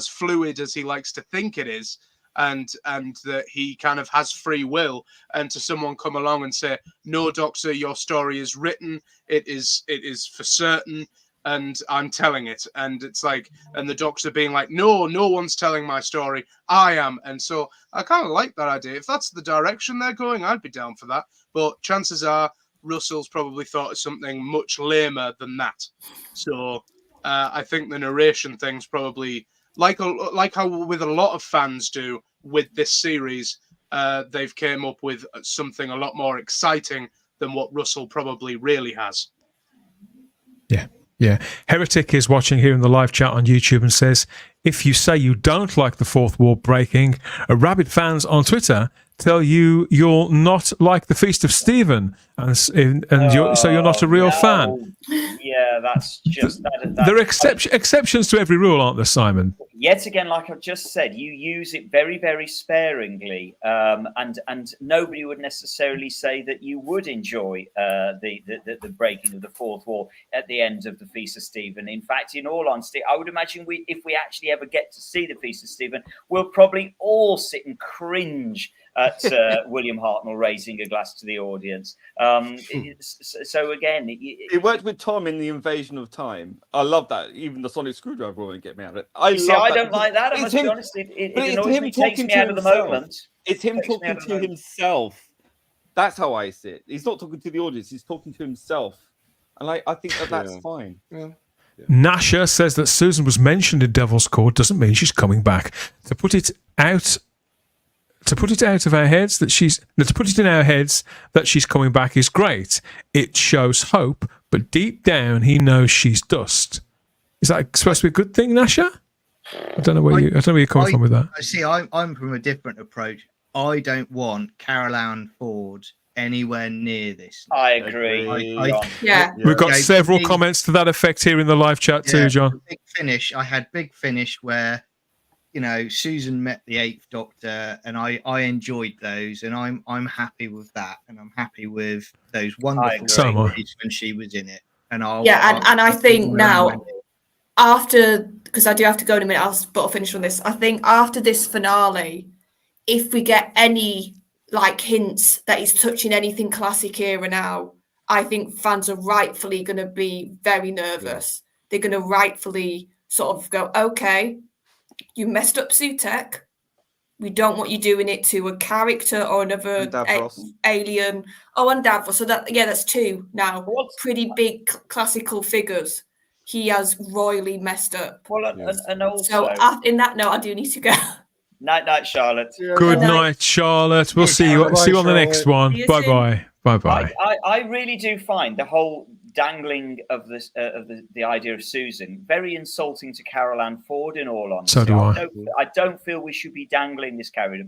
fluid as he likes to think it is, and that he kind of has free will, and to someone come along and say, "No, Doctor, your story is written. It is for certain." And I'm telling it, and it's like, and the Doctor being like, no one's telling my story, I am. And so I kind of like that idea. If that's the direction they're going, I'd be down for that. But chances are Russell's probably thought of something much lamer than that. So I think the narration thing's probably like how with a lot of fans do with this series, they've came up with something a lot more exciting than what Russell probably really has. Yeah. Heretic is watching here in the live chat on YouTube and says, if you say you don't like the fourth wall breaking, rabid fans on Twitter tell you you're not like the Feast of Stephen, so you're not a real fan. Yeah, that's just that. There are exceptions to every rule, aren't there, Simon? Yet again, like I've just said, you use it very, very sparingly, and nobody would necessarily say that you would enjoy the breaking of the fourth wall at the end of the Feast of Stephen. In fact, in all honesty, I would imagine if we actually ever get to see the Feast of Stephen, we'll probably all sit and cringe at William Hartnell raising a glass to the audience. So again, it worked with Tom in the Invasion of Time. I love that. Even the sonic screwdriver won't get me out of it. I don't like that. I must be honest. It annoys me. Takes me out of the moment. It's him talking to himself. That's how I see it. He's not talking to the audience. He's talking to himself. And I think that's fine. Yeah. Nasha says that Susan was mentioned in Devil's Court doesn't mean she's coming back. To put it out of our heads that to put it in our heads that she's coming back is great. It shows hope, but deep down he knows she's dust. Is that supposed to be a good thing, Nasha? I don't know where you're coming from with that. See, I'm from a different approach. I don't want Carol Ann Ford anywhere near this. I agree. We've got several comments to that effect here in the live chat too, John. Big Finish. I had Big Finish where, Susan met the Eighth Doctor, and I enjoyed those, and I'm happy with that, and I'm happy with those wonderful stories when she was in it. And I think now, after, because I do have to go in a minute, but I'll finish on this. I think after this finale, if we get any hints that he's touching anything classic era now, I think fans are rightfully going to be very nervous. They're going to rightfully sort of go, okay, you messed up Sutekh. We don't want you doing it to a character or another alien. Oh, and Davros. So that's two now. Pretty big classical figures. He has royally messed up. Well, and also... So in that note, I do need to go. Night, Charlotte. Good night, Charlotte. We'll see you on the next one. Bye bye. I really do find the whole dangling of this the idea of Susan very insulting to Carol Ann Ford. In all honesty, so do I. I don't feel we should be dangling this character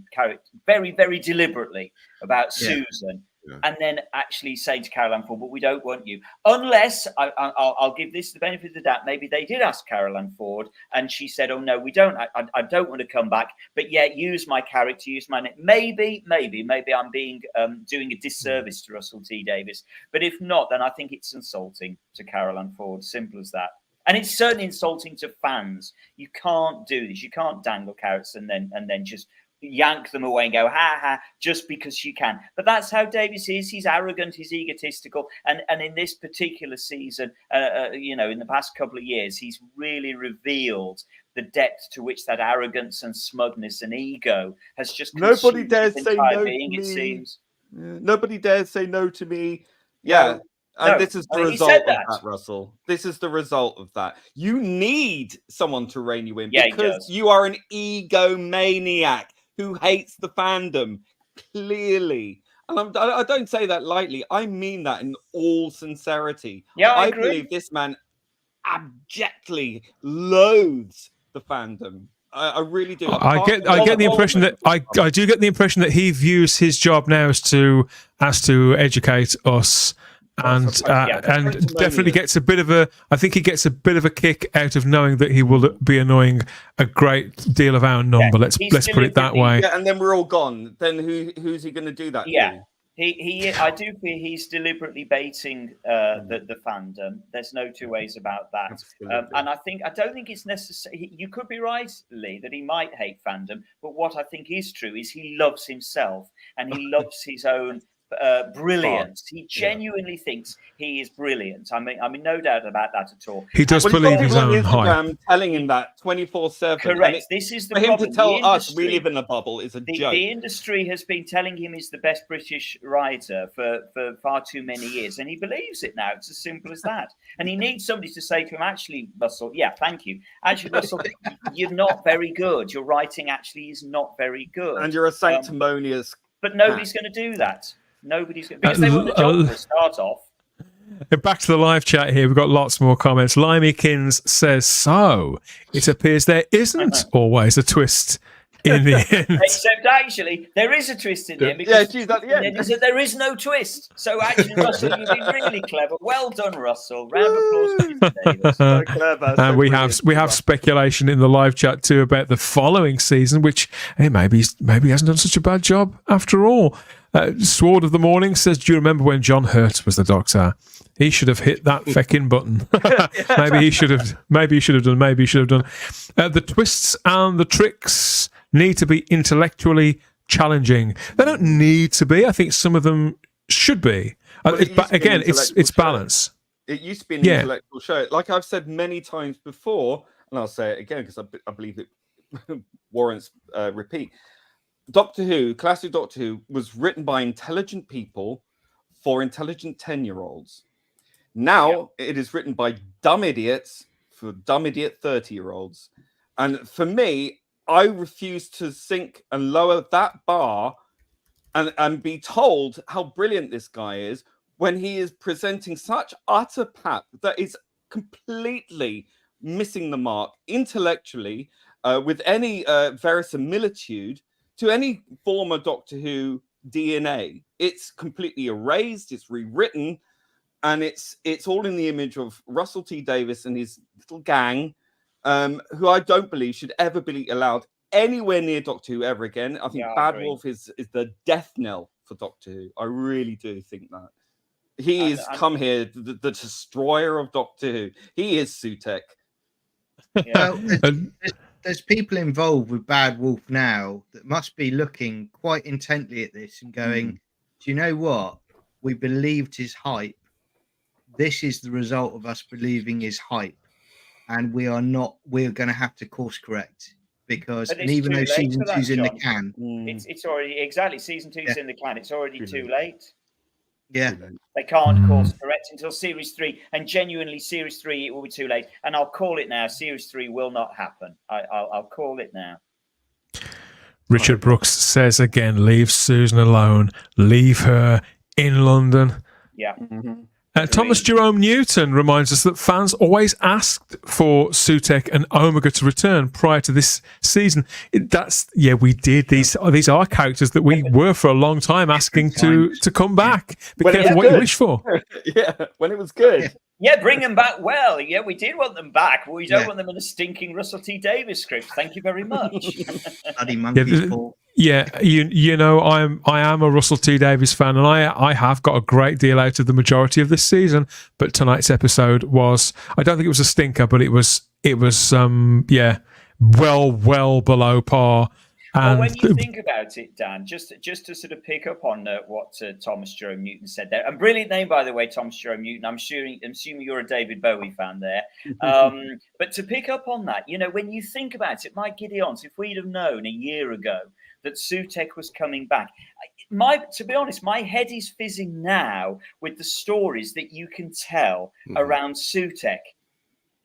very, very deliberately about Susan. Yeah. And then actually saying to Carol Ann Ford, but we don't want you. Unless, I'll give this the benefit of the doubt, maybe they did ask Carol Ann Ford and she said, oh, no, we don't. I don't want to come back. But yeah, use my character, use my name. Maybe I'm being doing a disservice to Russell T Davies. But if not, then I think it's insulting to Carol Ann Ford. Simple as that. And it's certainly insulting to fans. You can't do this. You can't dangle carrots and then just yank them away and go, ha ha, just because you can. But that's how Davies is. He's arrogant, he's egotistical. And in this particular season, in the past couple of years, he's really revealed the depth to which that arrogance and smugness and ego has just nobody dares say no being, to me. It seems. Yeah. Nobody dares say no to me. Yeah. And this is the result of that, Russell. This is the result of that. You need someone to rein you in because you are an egomaniac who hates the fandom, clearly. And I don't say that lightly. I mean that in all sincerity. Yeah, I agree. Believe this man abjectly loathes the fandom. I really do. I get the impression that I do get the impression that he views his job now as to educate us. And definitely gets a bit of a. I think he gets a bit of a kick out of knowing that he will be annoying a great deal of our number. Let's put it that way. Yeah, and then we're all gone. Then who's he going to do that? Yeah, to? I do feel he's deliberately baiting the fandom. There's no two ways about that. And I don't think it's necessary. You could be right, Lee, that he might hate fandom, but what I think is true is he loves himself and he loves his own. Brilliance. He genuinely thinks he is brilliant. I mean, no doubt about that at all. He does believe his own hype. Telling him that 24/7. Correct. This is the for problem. Him to tell us we live in a bubble is a joke. The industry has been telling him he's the best British writer for far too many years, and he believes it now. It's as simple as that. And he needs somebody to say to him, actually, Russell, yeah, thank you. Actually, Russell, you're not very good. Your writing actually is not very good. And you're a sanctimonious. But nobody's going to do that. Nobody's going to, because they want the job to start off. Back to the live chat here. We've got lots more comments. Limykins says, so it appears there isn't always a twist in the end. Except actually, there is a twist in the end because there is no twist. So actually, Russell, you've been really clever. Well done, Russell. Round of applause for Peter Davis. So clever. And we have speculation in the live chat too about the following season, which maybe he hasn't done such a bad job after all. Sword of the Morning says, do you remember when John Hurt was the Doctor? He should have hit that feckin' button. Maybe he should have done. The twists and the tricks need to be intellectually challenging. They don't need to be. I think some of them should be. Again, it's balance. It used to be an intellectual show. Like I've said many times before, and I'll say it again because I believe it warrants repeat. Doctor Who, classic Doctor Who, was written by intelligent people for intelligent 10-year-olds. Now it is written by dumb idiots for dumb idiot 30-year-olds. And for me, I refuse to sink and lower that bar and be told how brilliant this guy is when he is presenting such utter pap that is completely missing the mark intellectually with any verisimilitude to any former Doctor Who DNA. It's completely erased, it's rewritten, and it's all in the image of Russell T Davies and his little gang, who I don't believe should ever be allowed anywhere near Doctor Who ever again. I think Bad Wolf is the death knell for Doctor Who. I really do think that. He is come here, the destroyer of Doctor Who. He is Sutekh. Yeah. Well, there's people involved with Bad Wolf now that must be looking quite intently at this and going, do you know what? We believed his hype. This is the result of us believing his hype. And we're going to have to course correct. Because and even though season 2's in the can, it's already season 2's in the can. It's already too late. Yeah, they can't course correct until series 3, and genuinely series 3 it will be too late. And I'll call it now. Series 3 will not happen. I'll call it now. Richard Brooks says again, leave Susan alone. Leave her in London. Yeah. Thomas Jerome Newton reminds us that fans always asked for Sutekh and Omega to return prior to this season. We did. These are characters that we were for a long time asking to come back. Be careful what you wish for. Yeah, when it was good. Yeah, bring them back. Well, yeah, we did want them back, but we don't want them in a stinking Russell T Davies script. Thank you very much. Bloody monkey ball. Yeah, you know, I am a Russell T Davies fan, and I have got a great deal out of the majority of this season. But tonight's episode was, I don't think it was a stinker, but it was well below par. And when you think about it, Dan, just to sort of pick up on what Thomas Jerome Newton said there, and brilliant name, by the way, Thomas Jerome Newton. I'm assuming you're a David Bowie fan there. But to pick up on that, you know, when you think about it, my Gideons, if we'd have known a year ago that Sutekh was coming back, to be honest, my head is fizzing now with the stories that you can tell around Sutekh.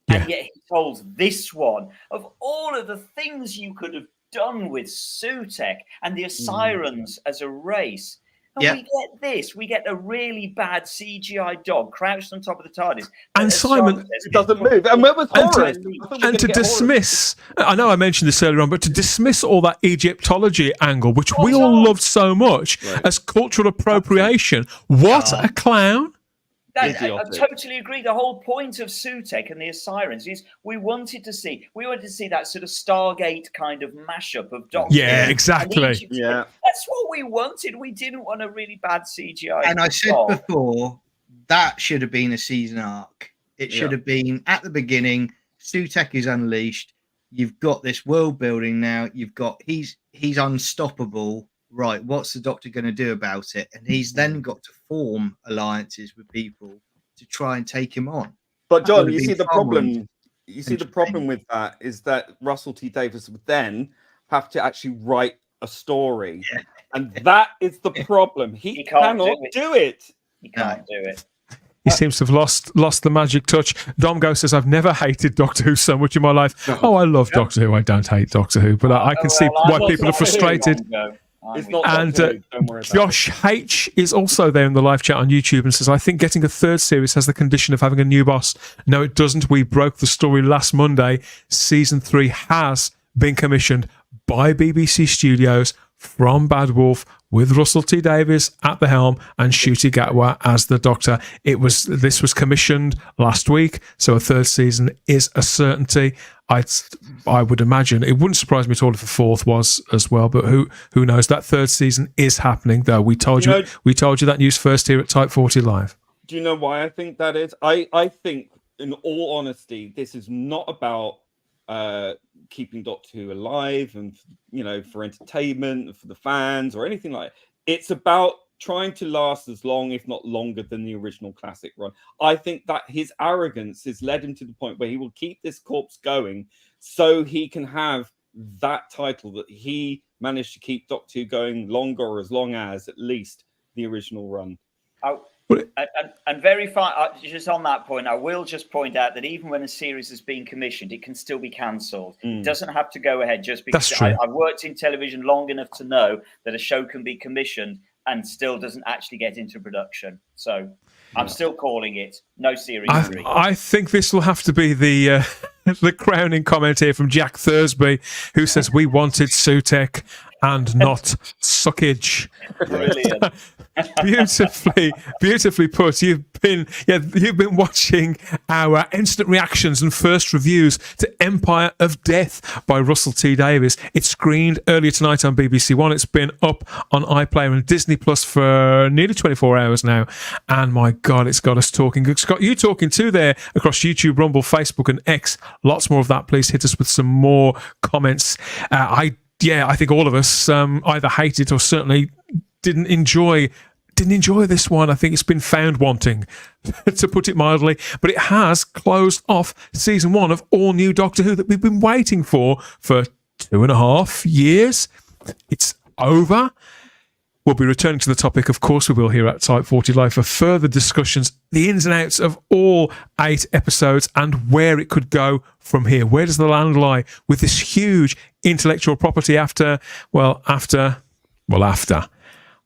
And yet he told this one of all of the things you could have done with Sutekh and the Sirens as a race. And we get this. We get a really bad CGI dog crouched on top of the TARDIS. And Simon doesn't move. And where was Horus? And to dismiss, I know I mentioned this earlier on, but to dismiss all that Egyptology angle, which we all loved so much as cultural appropriation. What a clown. I totally agree. The whole point of Sutekh and the Sirens is we wanted to see that sort of Stargate kind of mashup of Doctor. Yeah, exactly. Yeah, that's what we wanted. We didn't want a really bad CGI. And I said before that should have been a season arc. It should have been at the beginning. Sutekh is unleashed. You've got this world building now. You've got he's unstoppable. Right, what's the Doctor going to do about it? And he's then got to form alliances with people to try and take him on. But John, you see the problem. You see the problem with that is that Russell T Davies would then have to actually write a story, and that is the problem. He cannot do it. He can't do it. He seems to have lost the magic touch. Domgo says, I've never hated Doctor Who so much in my life. Oh, I love Doctor Who. I don't hate Doctor Who, but I can see why people are frustrated. And Josh H is also there in the live chat on YouTube and says, I think getting a third series has the condition of having a new boss. No, it doesn't. We broke the story last Monday. Season 3 has been commissioned by BBC Studios from Bad Wolf with Russell T Davies at the helm and Ncuti Gatwa as the Doctor. This was commissioned last week, so a third season is a certainty. I would imagine it wouldn't surprise me at all if a fourth was as well, but who knows? That third season is happening, though. We told you that news first here at Type 40 Live. Do you know why I think that is? I think, in all honesty, this is not about keeping Doctor Who alive and, you know, for entertainment, for the fans or anything like that. It's about trying to last as long, if not longer, than the original classic run. I think that his arrogance has led him to the point where he will keep this corpse going so he can have that title that he managed to keep Doctor Who going longer, or as long as at least the original run. And very just on that point, I will just point out that even when a series has been commissioned, it can still be cancelled. It doesn't have to go ahead just because. I've worked in television long enough to know that a show can be commissioned and still doesn't actually get into production. So I'm still calling it no series 3. I think this will have to be the the crowning comment here from Jack Thursby, who says we wanted Sutekh and not suckage. Brilliant. Beautifully put. You've been watching our instant reactions and first reviews to Empire of Death by Russell T Davies. It screened earlier tonight on BBC One. It's been up on iPLAYER and Disney Plus for nearly 24 hours now, and my God, it's got us talking. It's got you talking too there across YouTube, Rumble, Facebook, and X. Lots more of that. Please hit us with some more comments. I think all of us either hate it or certainly didn't enjoy this one. I think it's been found wanting, to put it mildly. But it has closed off season 1 of all new Doctor Who that we've been waiting for 2.5 years. It's over. We'll be returning to the topic, of course, we will here at Type 40 Live for further discussions, the ins and outs of all 8 episodes and where it could go from here. Where does the land lie with this huge intellectual property after?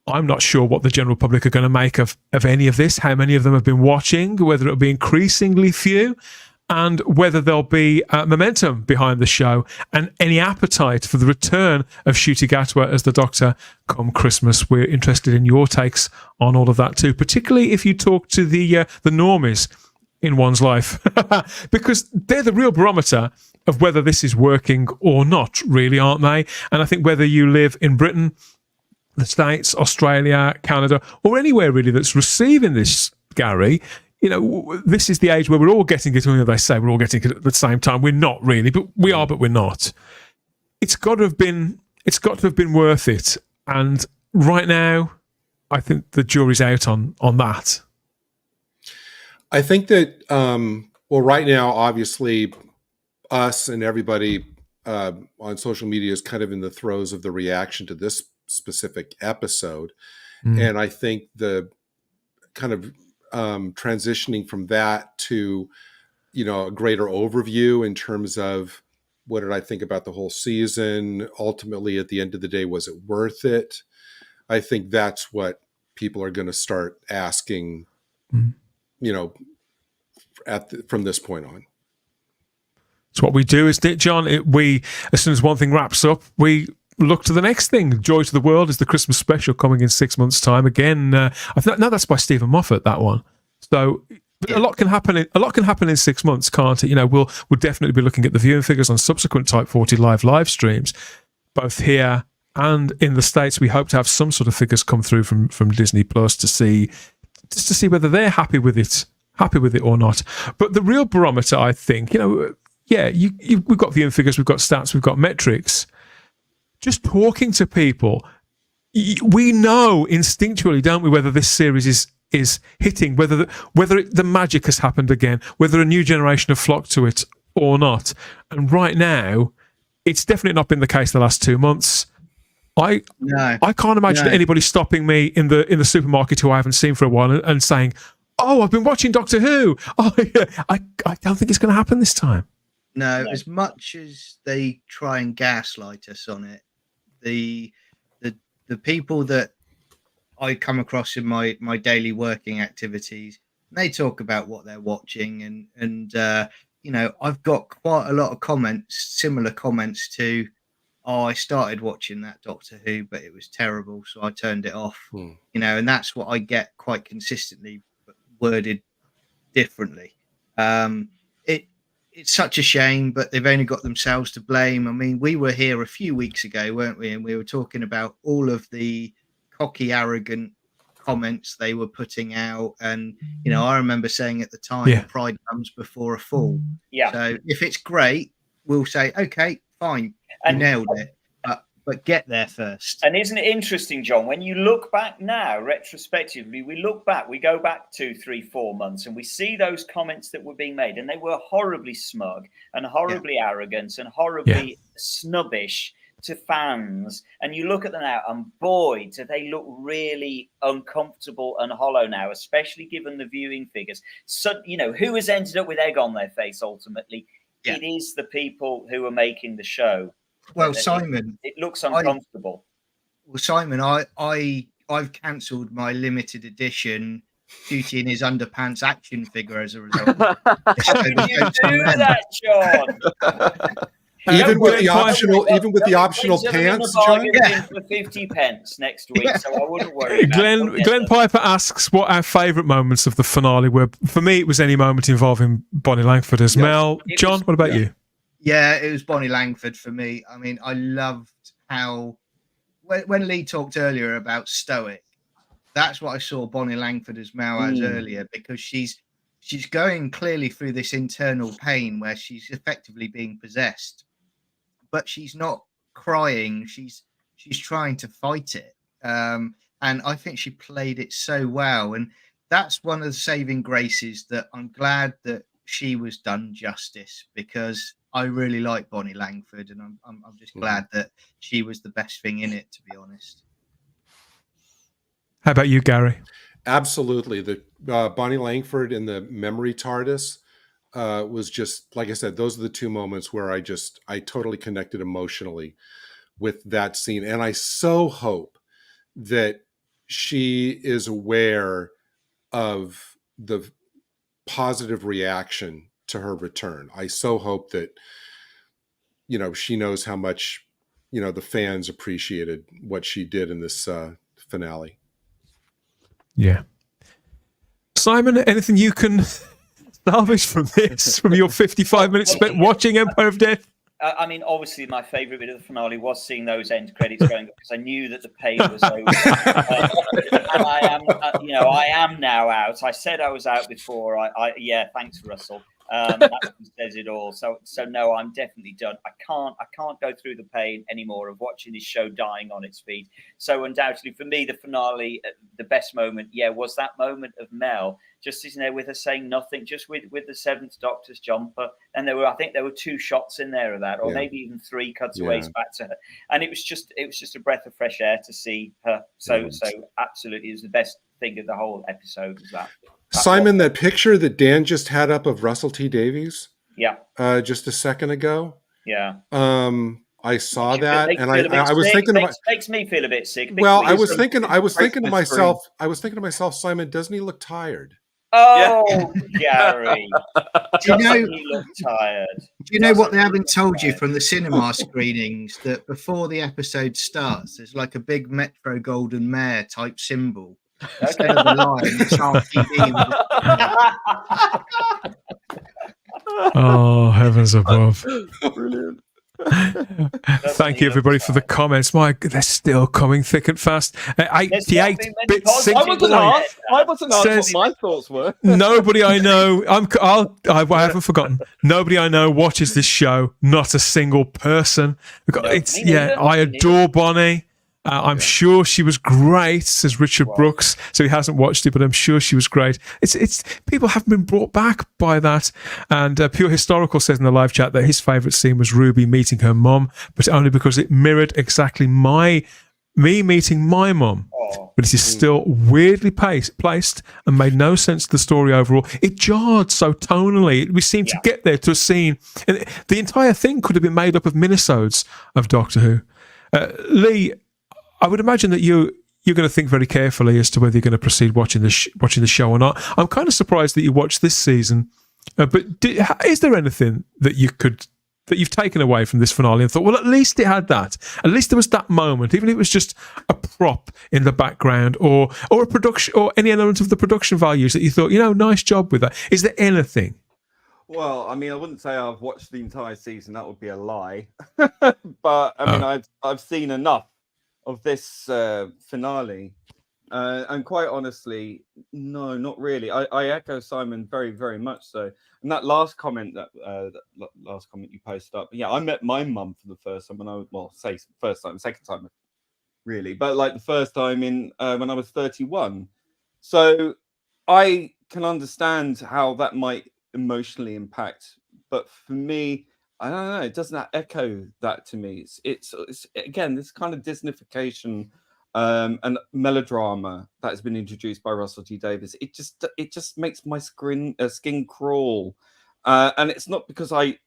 I'm not sure what the general public are going to make of any of this, how many of them have been watching, whether it'll be increasingly few, and whether there'll be momentum behind the show and any appetite for the return of Ncuti Gatwa as the Doctor come Christmas. We're interested in your takes on all of that too, particularly if you talk to the normies in one's life, because they're the real barometer of whether this is working or not, really, aren't they? And I think whether you live in Britain, the States, Australia, Canada, or anywhere really that's receiving this, Gary, you know, this is the age where we're all getting it. They say we're all getting it at the same time. We're not really, but we are, but we're not. It's got to have been worth it. And right now, I think the jury's out on that. I think that, right now, obviously, us and everybody on social media is kind of in the throes of the reaction to this specific episode. And I think the kind of transitioning from that to, you know, a greater overview in terms of what did I think about the whole season? Ultimately, at the end of the day, was it worth it? I think that's what people are going to start asking, you know, from this point on. It's what we do, isn't it, John? As soon as one thing wraps up, we look to the next thing. Joy to the World is the Christmas special coming in 6 months' time. Again, I think that's by Stephen Moffat, that one. So a lot can happen in 6 months, can't it? You know, we'll definitely be looking at the viewing figures on subsequent Type 40 live streams, both here and in the States. We hope to have some sort of figures come through from Disney Plus to see whether they're happy with it or not. But the real barometer, I think, you know, we've got viewing figures, we've got stats, we've got metrics. Just talking to people, we know instinctually, don't we, whether this series is hitting, whether the magic has happened again, whether a new generation have flocked to it or not. And right now, it's definitely not been the case the last 2 months. I can't imagine anybody stopping me in the supermarket who I haven't seen for a while and saying, "Oh, I've been watching Doctor Who." Oh, yeah. I don't think it's going to happen this time. No, as much as they try and gaslight us on it, the people that I come across in my daily working activities, they talk about what they're watching, and you know, I've got quite a lot of similar comments to, "Oh, I started watching that Doctor Who, but it was terrible, so I turned it off." You know, and that's what I get quite consistently, but worded differently. It's such a shame, but they've only got themselves to blame. I mean, we were here a few weeks ago, weren't we? And we were talking about all of the cocky, arrogant comments they were putting out. And, you know, I remember saying at the time, pride comes before a fall. Yeah. So if it's great, we'll say, okay, fine, you nailed it. But get there first. And isn't it interesting, John, when you look back now, retrospectively, we look back, we go back 2, 3, 4 months, and we see those comments that were being made, and they were horribly smug and horribly arrogant and horribly snubbish to fans. And you look at them now, and boy, do they look really uncomfortable and hollow now, especially given the viewing figures. So, you know, who has ended up with egg on their face ultimately? It is the people who are making the show. Well, Simon, it looks uncomfortable. Simon, I've cancelled my limited edition Ncuti in his underpants action figure as a result. How can you do that, John? Even with the optional pants, John? For 50 pence next week, so I wouldn't worry. Glenn Piper asks what our favourite moments of the finale were. For me, it was any moment involving Bonnie Langford as Mel. John, what about you? Yeah, it was Bonnie Langford for me. I mean, I loved how when Lee talked earlier about stoic, that's what I saw Bonnie Langford as Mel as earlier, because she's going clearly through this internal pain where she's effectively being possessed, but she's not crying. She's trying to fight it, and I think she played it so well. And that's one of the saving graces that I'm glad that she was done justice, because I really like Bonnie Langford, and I'm just glad that she was the best thing in it, to be honest. How about you, Gary? Absolutely. The Bonnie Langford in the memory TARDIS was just, like I said, those are the two moments where I totally connected emotionally with that scene. And I so hope that she is aware of the positive reaction to her return. I so hope that, you know, she knows how much, you know, the fans appreciated what she did in this finale. Yeah. Simon, anything you can salvage from this, from your 55 minutes spent watching Empire of Death? I mean, obviously, my favourite bit of the finale was seeing those end credits going up, because I knew that the pain was over. And I am, I am now out. I said I was out before. Thanks, Russell. That says it all. So no, I'm definitely done. I can't go through the pain anymore of watching this show dying on its feet. So undoubtedly, for me, the finale, the best moment, was that moment of Mel just sitting there with her saying nothing, just with the Seventh Doctor's jumper. And I think there were 2 shots in there of that, or maybe even 3 cutaways back to her. And it was just a breath of fresh air to see her. So absolutely, it was the best thing of the whole episode. Was that. Simon, that picture that Dan just had up of Russell T. Davies, just a second ago, I saw that, and I was thinking about, makes me feel a bit sick. Well, I was thinking to myself, Simon, doesn't he look tired? Oh, Gary, do you look tired? Do you know what they haven't told you from the cinema screenings? That before the episode starts, there's like a big Metro Golden Mare type symbol. Instead of the line, it's RTD. Oh, heavens above. Brilliant. Thank you, everybody, for the comments. They're still coming thick and fast. 88-bit I wasn't asked what my thoughts were. Nobody I know, I haven't forgotten. Nobody I know watches this show. Not a single person. I adore Bonnie. I'm sure she was great, says Richard Brooks. So he hasn't watched it, but I'm sure she was great. It's people haven't been brought back by that. And Pure Historical says in the live chat that his favourite scene was Ruby meeting her mum, but only because it mirrored exactly me meeting my mum. But it is still weirdly placed and made no sense to the story overall. It jarred so tonally. We seemed to get there to a scene. And the entire thing could have been made up of minisodes of Doctor Who. Lee, I would imagine that you're going to think very carefully as to whether you're going to proceed watching the show or not. I'm kind of surprised that you watched this season, but is there anything that you've taken away from this finale and thought, well, at least it had that. At least there was that moment, even if it was just a prop in the background or a production or any element of the production values that you thought, nice job with that. Is there anything? Well, I mean, I wouldn't say I've watched the entire season. That would be a lie. But I mean, I've seen enough of this finale And quite honestly, no, not really. I echo Simon very, very much so. And that last comment last comment you posted up, yeah, I met my mum for the first time when I was, say first time, second time, really, but like the first time in when I was 31. So I can understand how that might emotionally impact, but for me, I don't know. It doesn't echo that to me. It's again this kind of Disneyfication and melodrama that has been introduced by Russell T Davies. It just makes my skin crawl, and it's not because I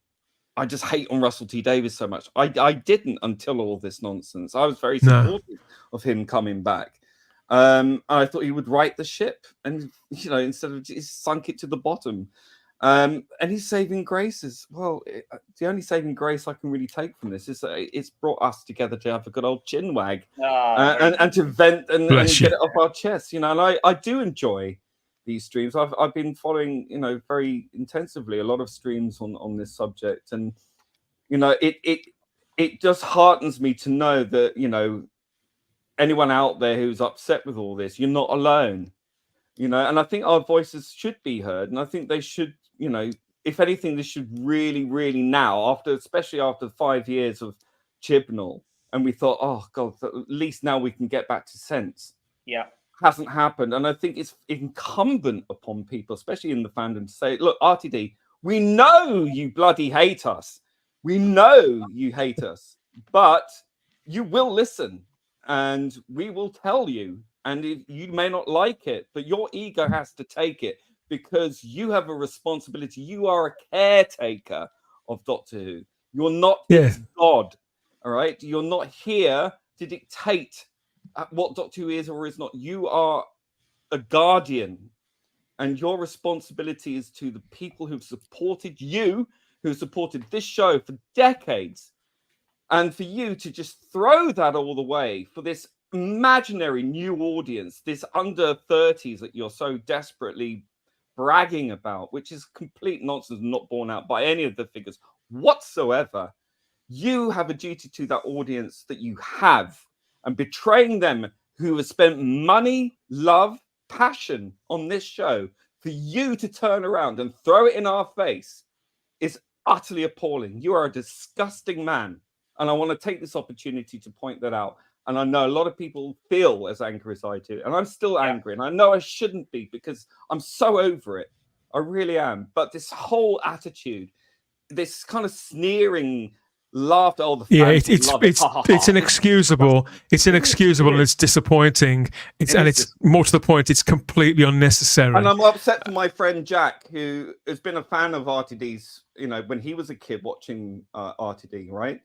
just hate on Russell T Davies so much. I didn't until all this nonsense. I was very supportive of him coming back. I thought he would right the ship, and instead of just sunk it to the bottom. And his saving grace is, well, the only saving grace I can really take from this is that it's brought us together to have a good old chin wag and to vent and get it off our chests, And I do enjoy these streams. I've been following, very intensively a lot of streams on this subject, and it just heartens me to know that anyone out there who's upset with all this, you're not alone. And I think our voices should be heard, and I think they should. If anything, this should really, really now, especially after 5 years of Chibnall, and we thought, oh God, at least now we can get back to sense. Yeah, hasn't happened, and I think it's incumbent upon people, especially in the fandom, to say, look, RTD, we know you bloody hate us, we know you hate us, but you will listen, and we will tell you, and you may not like it, but your ego has to take it. Because you have a responsibility. You are a caretaker of Doctor Who. You're not its God, all right? You're not here to dictate what Doctor Who is or is not. You are a guardian, and your responsibility is to the people who've supported you, who supported this show for decades, and for you to just throw that all away for this imaginary new audience, this under 30s that you're so desperately bragging about, which is complete nonsense, not borne out by any of the figures whatsoever. You have a duty to that audience that you have, and betraying them who have spent money, love, passion on this show, for you to turn around and throw it in our face is utterly appalling. You are a disgusting man, and I want to take this opportunity to point that out. And I know a lot of people feel as angry as I do. And I'm still angry. And I know I shouldn't be because I'm so over it. I really am. But this whole attitude, this kind of sneering laughter, it's inexcusable. It's inexcusable and it's disappointing. It's more to the point, it's completely unnecessary. And I'm upset for my friend Jack, who has been a fan of RTD's, when he was a kid watching RTD, right?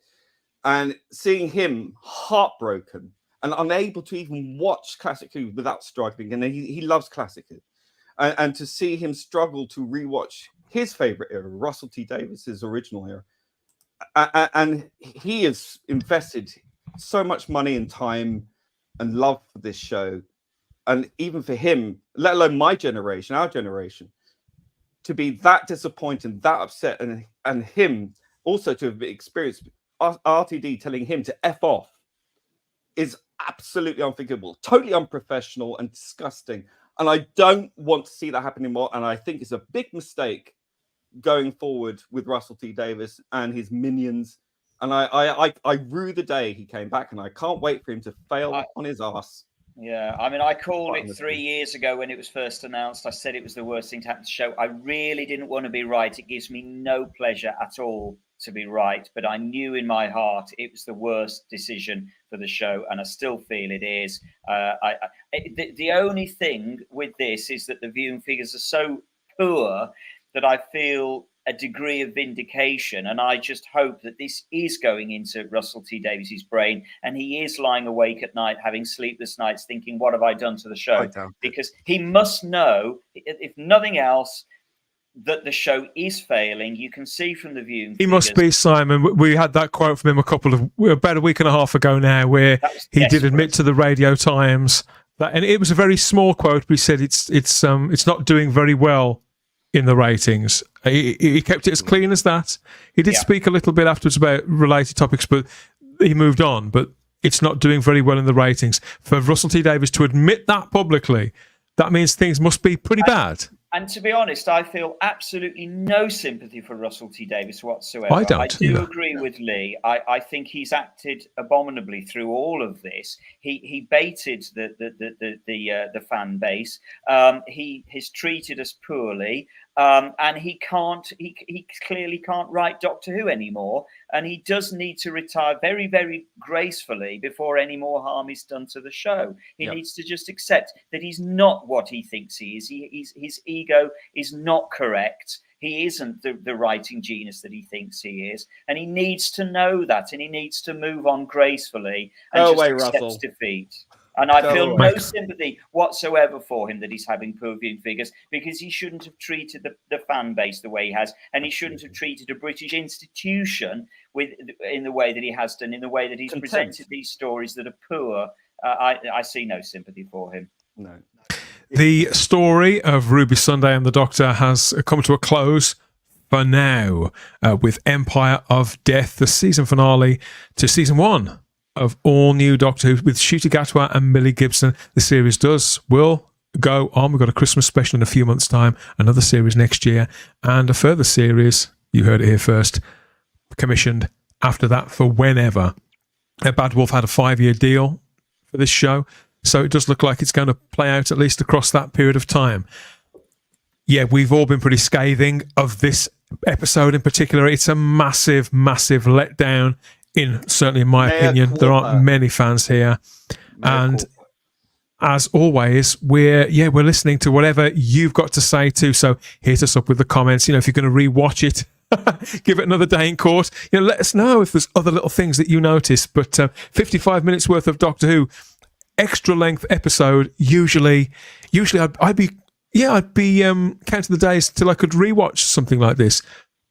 And seeing him heartbroken and unable to even watch Classic Who without struggling. And he loves Classic Who. And to see him struggle to rewatch his favorite era, Russell T Davies's original era. And he has invested so much money and time and love for this show. And even for him, let alone my generation, our generation, to be that disappointed, that upset, and him also to have experienced RTD telling him to F off is absolutely unthinkable, totally unprofessional and disgusting. And I don't want to see that happen anymore. And I think it's a big mistake going forward with Russell T Davies and his minions. And I rue the day he came back, and I can't wait for him to fail on his ass. Yeah, I mean, I called it 3 years ago when it was first announced. I said it was the worst thing to happen to the show. I really didn't want to be right. It gives me no pleasure at all to be right, but I knew in my heart it was the worst decision for the show, and I still feel it is. The only thing with this is that the viewing figures are so poor that I feel a degree of vindication, and I just hope that this is going into Russell T Davies's brain, and he is lying awake at night having sleepless nights thinking, what have I done to the show? Because he must know, if nothing else, that the show is failing. You can see from the viewing he must be, Simon. We had that quote from him about a week and a half ago now, where he did admit to the Radio Times that, and it was a very small quote, but he said it's not doing very well in the ratings. He kept it as clean as that. He did speak a little bit afterwards about related topics, but he moved on. But it's not doing very well in the ratings. For Russell T Davies to admit that publicly, that means things must be pretty bad. And to be honest, I feel absolutely no sympathy for Russell T Davies whatsoever. I don't I do either. agree with Lee. I think he's acted abominably through all of this. He baited the fan base. He has treated us poorly. And he clearly can't write Doctor Who anymore, and he does need to retire very, very gracefully before any more harm is done to the show. He needs to just accept that he's not what he thinks he is. His ego is not correct. He isn't the writing genius that he thinks he is, and he needs to know that, and he needs to move on gracefully and accept defeat. And I feel no sympathy whatsoever for him that he's having poor viewing figures, because he shouldn't have treated the fan base the way he has, and he shouldn't have treated a British institution in the way that he has done, in the way that he's presented these stories that are poor. I see no sympathy for him. No. The story of Ruby Sunday and the Doctor has come to a close for now with Empire of Death, the season finale to season 1 of all new Doctor Who with Ncuti Gatwa and Millie Gibson. The series will go on. We've got a Christmas special in a few months' time, another series next year, and a further series, you heard it here first, commissioned after that for whenever. Bad Wolf had a 5-year deal for this show, so it does look like it's going to play out at least across that period of time. Yeah, we've all been pretty scathing of this episode in particular. It's a massive, massive letdown. Certainly in my opinion, there aren't many fans here, and as always, we're listening to whatever you've got to say too. So hit us up with the comments. If you're going to rewatch it, give it another day in court. Let us know if there's other little things that you notice. But 55 minutes worth of Doctor Who, extra length episode. Usually I'd be counting the days till I could rewatch something like this.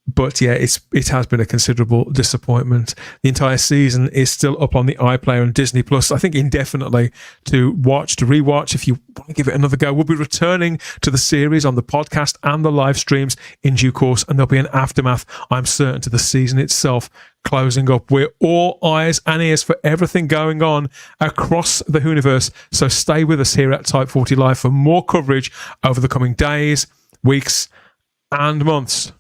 But yeah, it has been a considerable disappointment. The entire season is still up on the iPLAYER and Disney Plus, I think indefinitely, to rewatch if you want to give it another go. We'll be returning to the series on the podcast and the live streams in due course, and there'll be an aftermath, I'm certain, to the season itself closing up. We're all eyes and ears for everything going on across the Whoniverse, so stay with us here at Type 40 Live for more coverage over the coming days, weeks, and months.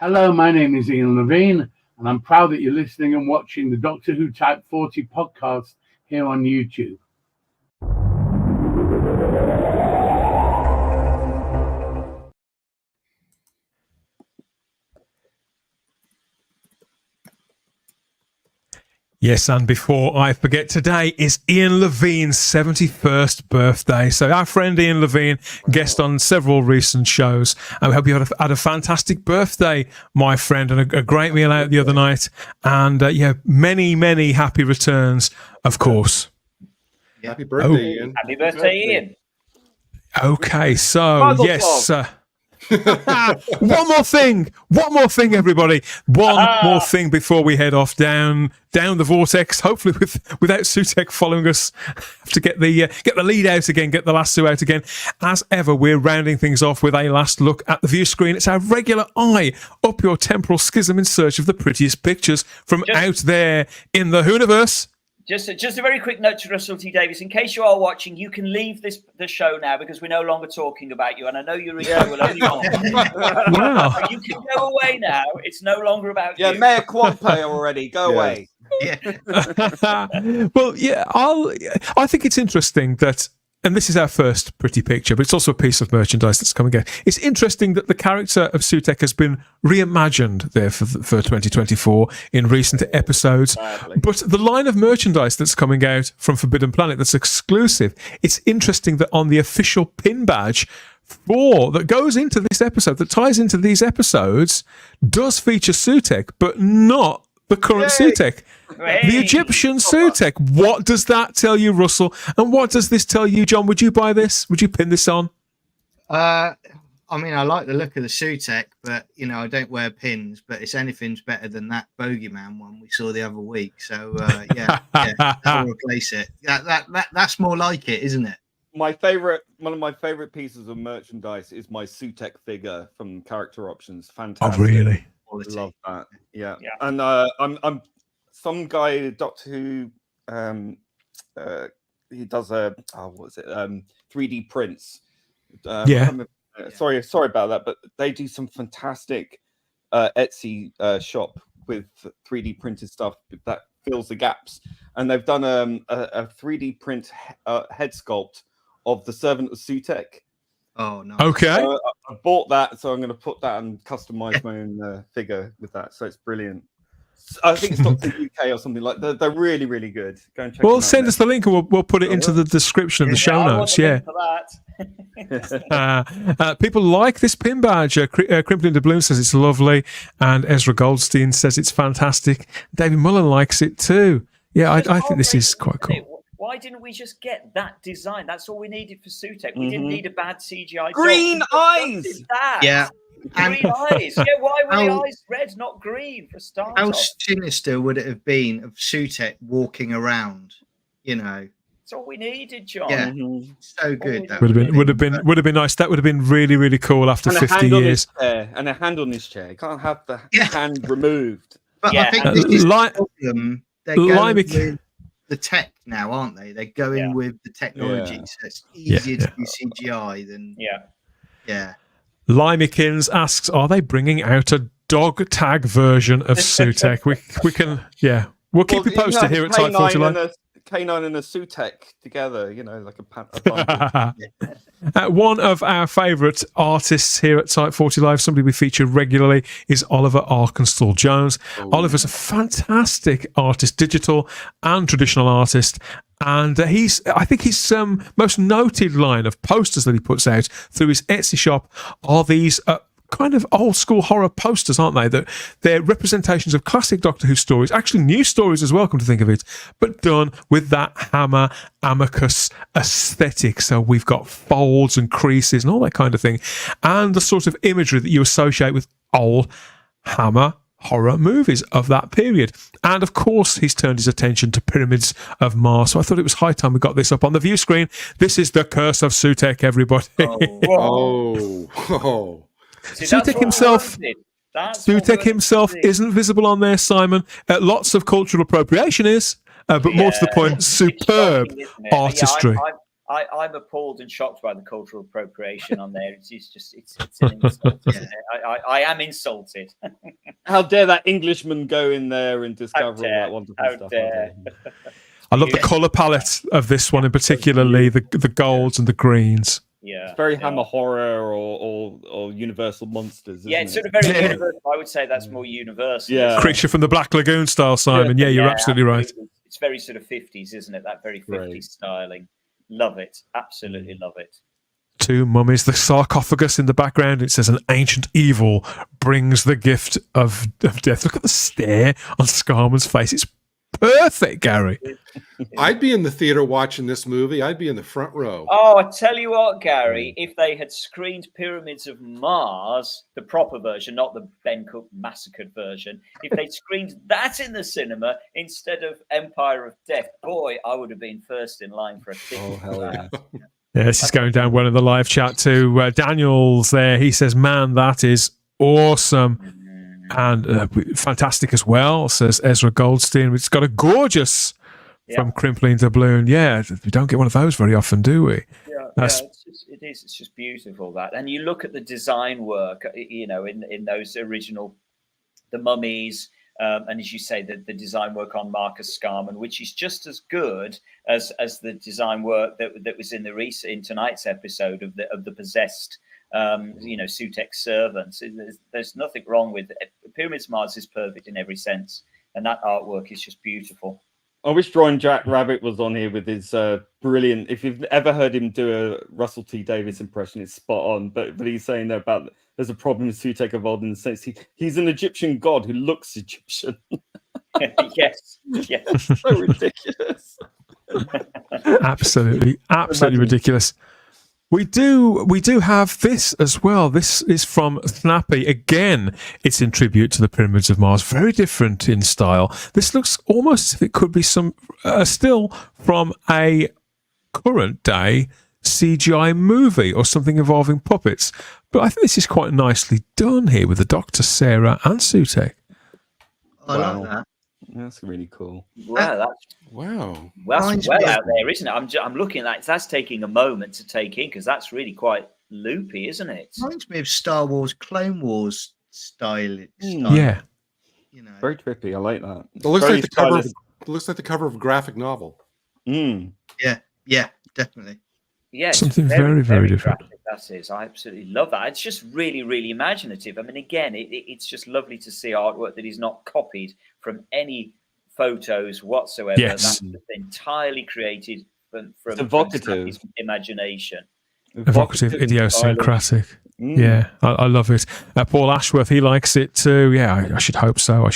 Hello, my name is Ian Levine, and I'm proud that you're listening and watching the Doctor Who Type 40 podcast here on YouTube. Yes, and before I forget, today is Ian Levine's 71st birthday. So our friend Ian Levine, guest on several recent shows. And we hope you had a fantastic birthday, my friend, and a great meal out the other night. And many, many happy returns, of course. Happy birthday, Ian. Happy birthday, Ian. Okay, so yes. One more thing, everybody. One more thing before we head off down the vortex. Hopefully, without Sutekh following us, have to get the lead out again, get the lasso out again. As ever, we're rounding things off with a last look at the view screen. It's our regular eye up your temporal schism in search of the prettiest pictures from out there in the Whoniverse. Just a very quick note to Russell T Davies. In case you are watching, you can leave the show now because we're no longer talking about you. And I know you're in will only Wow. You can go away now. It's no longer about you. Yeah, Mayor Quampe already. Go away. Well, yeah, I think it's interesting that, and this is our first pretty picture, but it's also a piece of merchandise that's coming out. It's interesting that the character of Sutekh has been reimagined there for 2024 in recent episodes. But the line of merchandise that's coming out from Forbidden Planet that's exclusive, it's interesting that on the official pin badge that goes into this episode, that ties into these episodes, does feature Sutekh, but not the current Sutekh. The Egyptian Sutekh. What does that tell you, Russell? And what does this tell you, John? Would you buy this? Would you pin this on? I mean, I like the look of the Sutekh, but I don't wear pins. But it's anything's better than that Bogeyman one we saw the other week. So I'll replace it. That's more like it, isn't it? One of my favorite pieces of merchandise is my Sutekh figure from Character Options. Fantastic. Oh, really? Love that. Yeah. And I'm some guy, Doctor Who, he does what is it? 3D prints. Sorry about that, but they do some fantastic Etsy shop with 3D printed stuff that fills the gaps, and they've done a 3D print head sculpt of the servant of Sutekh. Oh no! Okay, I bought that, so I'm going to put that and customize my own figure with that. So it's brilliant. I think it's Doctor UK or something like that. They're really, really good. Go and check them out. Send us the link and we'll put it into the description of the show notes. Yeah. People like this pin badge. Crimpling the Bloom says it's lovely, and Ezra Goldstein says it's fantastic. David Mullen likes it too. Yeah, I think this is quite cool. Why didn't we just get that design? That's all we needed for Sutekh. We didn't need a bad CGI. Green eyes. Yeah. Green eyes. Yeah, why were the eyes red, not green for start? How sinister would it have been of Sutekh walking around? You know, that's all we needed, John. Yeah, so good. That would have been nice. That would have been really, really cool after 50 years. And a hand on his chair. You can't have the hand removed. But I think this is the problem. They're going with the tech now, aren't they? They're going with the technology, so it's easier to do CGI than Limekins asks, are they bringing out a dog tag version of Sutekh? we can, we'll keep you posted here at Type 40 Live. K9 and a Sutekh together, you know, like a one of our favourite artists here at Type 40 Live, somebody we feature regularly, is Oliver Arkenstall-Jones. Oliver's a fantastic artist, digital and traditional artist. And I think his most noted line of posters that he puts out through his Etsy shop are these kind of old school horror posters, aren't they? They're representations of classic Doctor Who stories, actually new stories as well, come to think of it, but done with that Hammer Amicus aesthetic. So we've got folds and creases and all that kind of thing, and the sort of imagery that you associate with old Hammer horror movies of that period. And of course, he's turned his attention to Pyramids of Mars. So I thought it was high time we got this up on the view screen. This is The Curse of Sutekh, everybody. Sutekh himself isn't visible on there, Simon. Lots of cultural appropriation is, but more to the point, superb artistry. I'm appalled and shocked by the cultural appropriation on there. It's an insult. I am insulted. How dare that Englishman go in there and discover all that wonderful stuff? I love the colour palette of this one in particularly, the golds and the greens. Yeah, it's very Hammer horror or Universal monsters. It's sort of very universal. I would say that's more universal. Yeah, Creature from the Black Lagoon style, Simon. Yeah, you're absolutely right. It's very sort of 50s, isn't it? That very 50s styling. Love it. Absolutely love it. Two mummies, the sarcophagus in the background. It says an ancient evil brings the gift of death. Look at the stare on Scarman's face. It's perfect, Gary. I'd be in the theater watching this movie. I'd be in the front row. Oh, I tell you what, Gary, if they had screened Pyramids of Mars, the proper version, not the Ben Cook massacred version, if they'd screened that in the cinema instead of Empire of Death, boy, I would have been first in line for a ticket. Oh, hell yeah. Yeah, this is going down well in the live chat too. Daniel's there. He says, man, that is awesome. And fantastic as well, says Ezra Goldstein. It's got a gorgeous from Crimpling to Bloom. Yeah, we don't get one of those very often, do we? It's just beautiful, that. And you look at the design work, you know, in those original, the mummies, and as you say, the design work on Marcus Scarman, which is just as good as the design work that was in tonight's episode of the possessed. Sutekh servants. There's nothing wrong with it. Pyramids of Mars is perfect in every sense, and that artwork is just beautiful. I wish Drawing Jack Rabbit was on here with his brilliant. If you've ever heard him do a Russell T Davies impression, it's spot on. But he's saying there about there's a problem with Sutekh evolved in the sense he's an Egyptian god who looks Egyptian. Yes. So ridiculous. Absolutely ridiculous. We do have this as well. This is from Snappy. Again, it's in tribute to the Pyramids of Mars. Very different in style. This looks almost as if it could be some still from a current day CGI movie or something involving puppets. But I think this is quite nicely done here with the Doctor, Sarah and Sutekh. I like that. That's really cool. Wow, that's wow. That's well out there, isn't it? I'm looking at that. That's taking a moment to take in because that's really quite loopy, isn't it? Reminds me of Star Wars, Clone Wars style. Yeah. You know, very trippy. I like that. It looks like the cover. It looks like the cover of a graphic novel. Yeah, definitely. Yeah, something very, very different. That is, I absolutely love that. It's just really, really imaginative. I mean, again, it's just lovely to see artwork that is not copied from any photos whatsoever. Yes. That's entirely created from evocative imagination. Evocative, idiosyncratic. Yeah, I love it. Paul Ashworth, he likes it too. Yeah, I should hope so.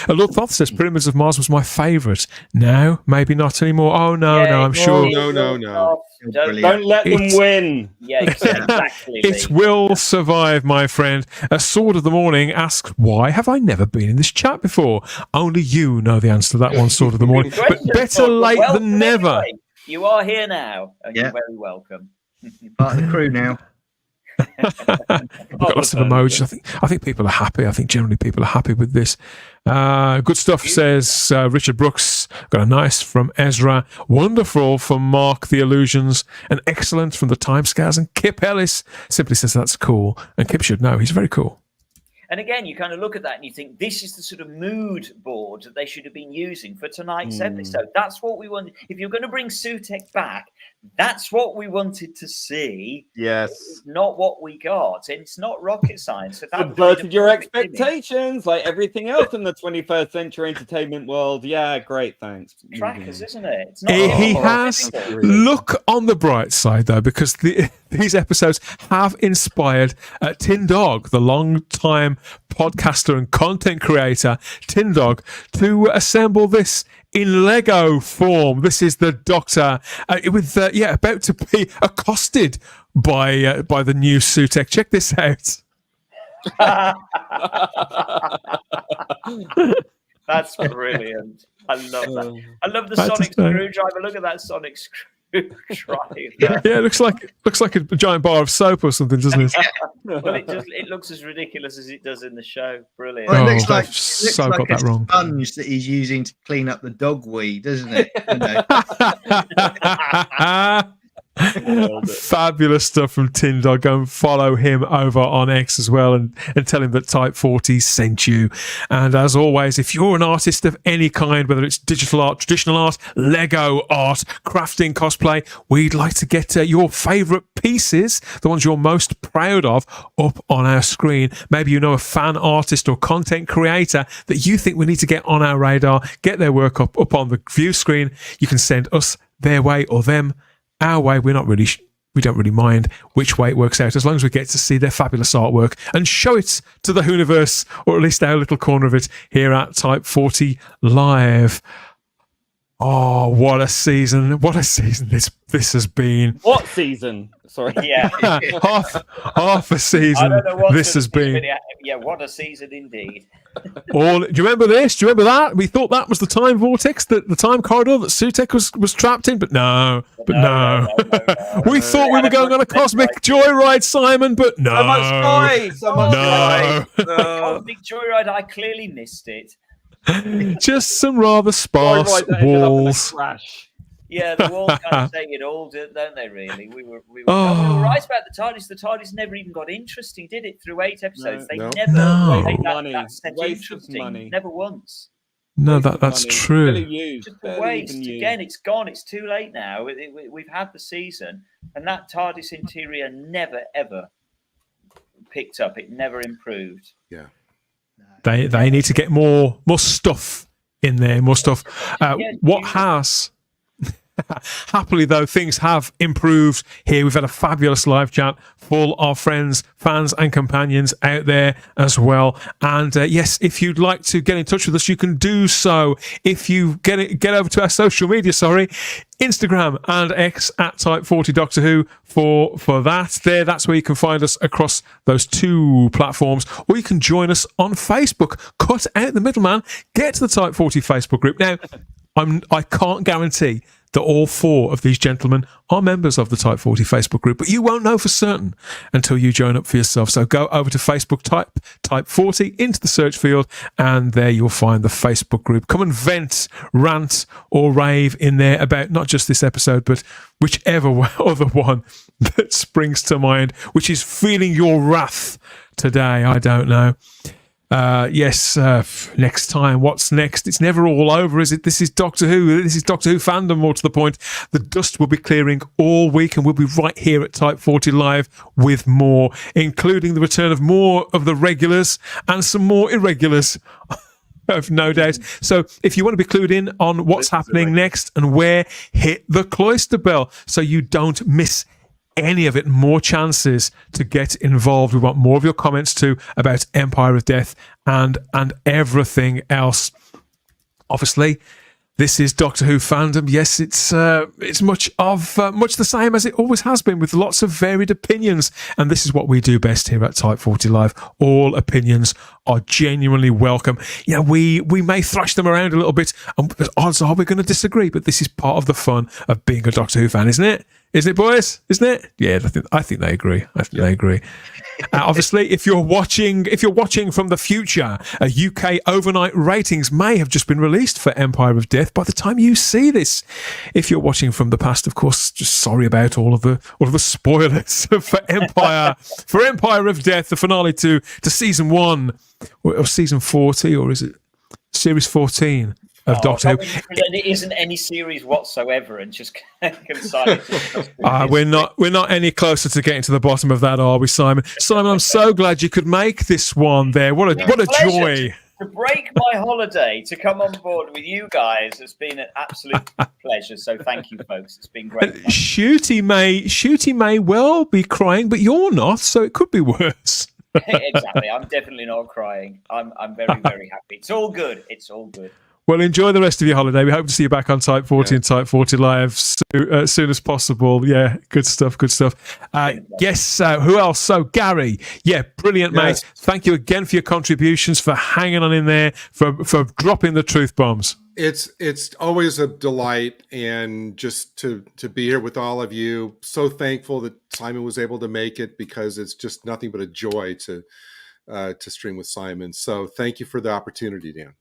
Lord Thoth says Pyramids of Mars was my favourite. Now, maybe not anymore. Oh, no, I'm sure. No. Don't let them win. Yeah, exactly. It will survive, my friend. A Sword of the Morning asks, why have I never been in this chat before? Only you know the answer to that one, Sword of the Morning. But better late than never. Anyway. You are here now, and you're very welcome. Part of the crew now. We've got lots of emojis. I think people are happy. I think generally people are happy with this. Good stuff, says Richard Brooks. Got a nice from Ezra. Wonderful from Mark the Illusions. And excellent from the Timescales. And Kip Ellis simply says that's cool. And Kip should know. He's very cool. And again, you kind of look at that and you think this is the sort of mood board that they should have been using for tonight's episode. That's what we wanted. If you're going to bring Sutekh back, that's what we wanted to see. Yes. It's not what we got. It's not rocket science. So Subverted your expectations, like everything else in the 21st century entertainment world. Yeah, great, thanks. Crackers, isn't it? It's not He has. Look on the bright side, though, because these episodes have inspired Tin Dog, the long-time podcaster and content creator, Tin Dog, to assemble this in Lego form. This is the Doctor about to be accosted by the new Sutekh. Check this out. That's brilliant. I love that. I love the sonic screwdriver. Look at that sonic screwdriver. Yeah, it looks like a giant bar of soap or something, doesn't it? Well, it looks as ridiculous as it does in the show. Brilliant. Well, it looks like, got that wrong. Sponge that he's using to clean up the dog wee, doesn't it? Fabulous stuff from Tin Dog. Go and follow him over on X as well and tell him that Type 40 sent you. And as always, if you're an artist of any kind, whether it's digital art, traditional art, Lego art, crafting, cosplay, we'd like to get your favourite pieces, the ones you're most proud of, up on our screen. Maybe you know a fan artist or content creator that you think we need to get on our radar, get their work up on the view screen. You can send us their way or them our way. We don't really mind which way it works out, as long as we get to see their fabulous artwork and show it to the Hooniverse, or at least our little corner of it here at Type 40 Live. Oh, what a season this has been. What season? Sorry. Yeah. half a season this has been. Yeah, what a season indeed. Do you remember this? Do you remember that? We thought that was the time vortex, the time corridor that Sutekh was trapped in, but no. We thought we were going on a cosmic joyride, Simon, but no. So much joy. Cosmic joyride, I clearly missed it. Just some rather sparse walls. Yeah, the walls kind of say it all, don't they? Really, we were right about the TARDIS. The TARDIS never even got interesting, did it? Through 8 episodes, they never made that set interesting. Never once. No, that's true. Just a waste. Again, it's gone. It's too late now. We've had the season, and that TARDIS interior never ever picked up. It never improved. Yeah. They need to get more stuff in there, more stuff. Happily, though, things have improved here. We've had a fabulous live chat full of friends, fans and companions out there as well. And yes, if you'd like to get in touch with us, you can do so. If you get over to our social media, Instagram and X at Type 40 Doctor Who for that. That's where you can find us across those 2 platforms. Or you can join us on Facebook. Cut out the middleman. Get to the Type 40 Facebook group. Now, I can't guarantee that all 4 of these gentlemen are members of the Type 40 Facebook group, but you won't know for certain until you join up for yourself. So go over to Facebook, type 40 into the search field, and there you'll find the Facebook group. Come and vent, rant, or rave in there about not just this episode, but whichever other one that springs to mind, which is feeling your wrath today. I don't know. Next time, what's next? It's never all over, is it? This is Doctor Who. This is Doctor Who Fandom, more to the point. The dust will be clearing all week, and we'll be right here at Type 40 Live with more, including the return of more of the regulars and some more irregulars. I've no doubt. So if you want to be clued in on what's happening next and where, hit the cloister bell so you don't miss any of it. More chances to get involved. We want more of your comments too about Empire of Death and everything else. Obviously, this is Doctor Who Fandom. Yes, it's much the same as it always has been, with lots of varied opinions, and this is what we do best here at Type 40 Live. All opinions are genuinely welcome. Yeah, we may thrash them around a little bit, and the odds are we're going to disagree, but this is part of the fun of being a Doctor Who fan, isn't it? Isn't it, boys? Isn't it? Yeah, I think they agree. They agree. Obviously, if you're watching from the future, UK overnight ratings may have just been released for Empire of Death by the time you see this. If you're watching from the past, of course, just sorry about all of the spoilers for Empire of Death, the finale to season 1 or season 40, or is it series 14? Of Doctor Who. It isn't any series whatsoever, and just concise. We're not any closer to getting to the bottom of that, are we, Simon? Simon, I'm so glad you could make this one there. What a joy. To break my holiday, to come on board with you guys has been an absolute pleasure. So thank you, folks. It's been great. Shooty may well be crying, but you're not, so it could be worse. Exactly. I'm definitely not crying. I'm very, very happy. It's all good. It's all good. Well, enjoy the rest of your holiday. We hope to see you back on Type 40 and Type 40 Live as soon as possible. Yeah, good stuff, good stuff. Yes, who else? So, Gary. Yeah, brilliant, mate. Thank you again for your contributions, for hanging on in there, for dropping the truth bombs. It's always a delight, and just to be here with all of you. So thankful that Simon was able to make it, because it's just nothing but a joy to stream with Simon. So thank you for the opportunity, Dan.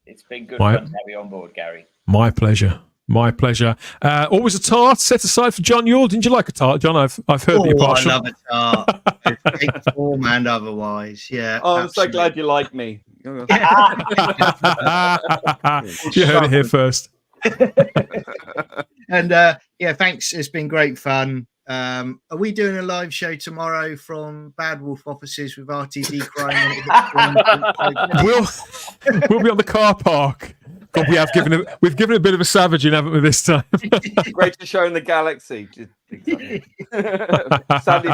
It's been good fun to have you on board, Gary. My pleasure. My pleasure. Always a tart set aside for John Yule. Didn't you like a tart, John? I've heard the partial. I love a tart. Take form and otherwise. Yeah. Oh, I'm so glad you like me. You heard it here first. And thanks. It's been great fun. Are we doing a live show tomorrow from Bad Wolf offices with RTD crying? We'll be on the car park. God, we've given a bit of a savaging, haven't we, this time? Greatest show in the galaxy. Sadly,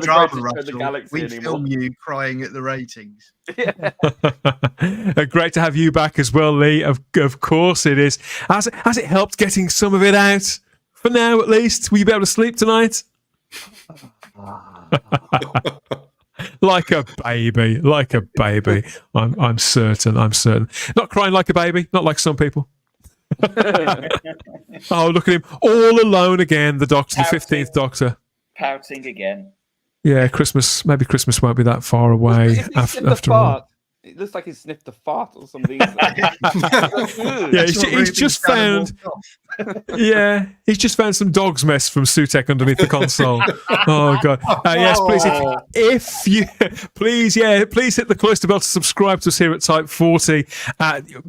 drama, we film you crying at the ratings. Great to have you back as well, Lee. Of course it is. Has it helped getting some of it out? For now, at least. Will you be able to sleep tonight? Like a baby. I'm certain. Not crying like a baby, not like some people. Oh, look at him, all alone again. The Doctor, the 15th Doctor, pouting again. Yeah, Christmas. Maybe Christmas won't be that far away after all. It looks like he sniffed a fart or something. Yeah, he's just found. Yeah, he's just found some dog's mess from Sutekh underneath the console. Oh god! Yes, please. If you please hit the cloister bell to subscribe to us here at Type 40.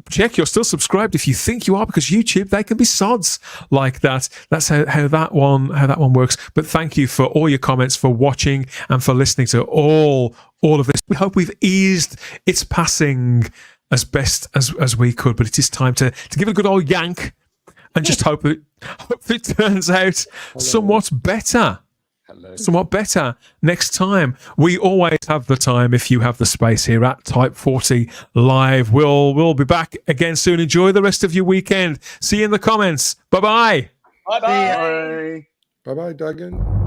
Check you're still subscribed if you think you are, because YouTube, they can be sods like that. That's how that one works. But thank you for all your comments, for watching, and for listening to all of this. We hope we've eased its passing as best as we could, but it is time to give it a good old yank and just hope it turns out somewhat better. Somewhat better next time. We always have the time if you have the space here at Type 40 Live. We'll be back again soon. Enjoy the rest of your weekend. See you in the comments. Bye-bye. Bye-bye. Bye-bye, Duggan.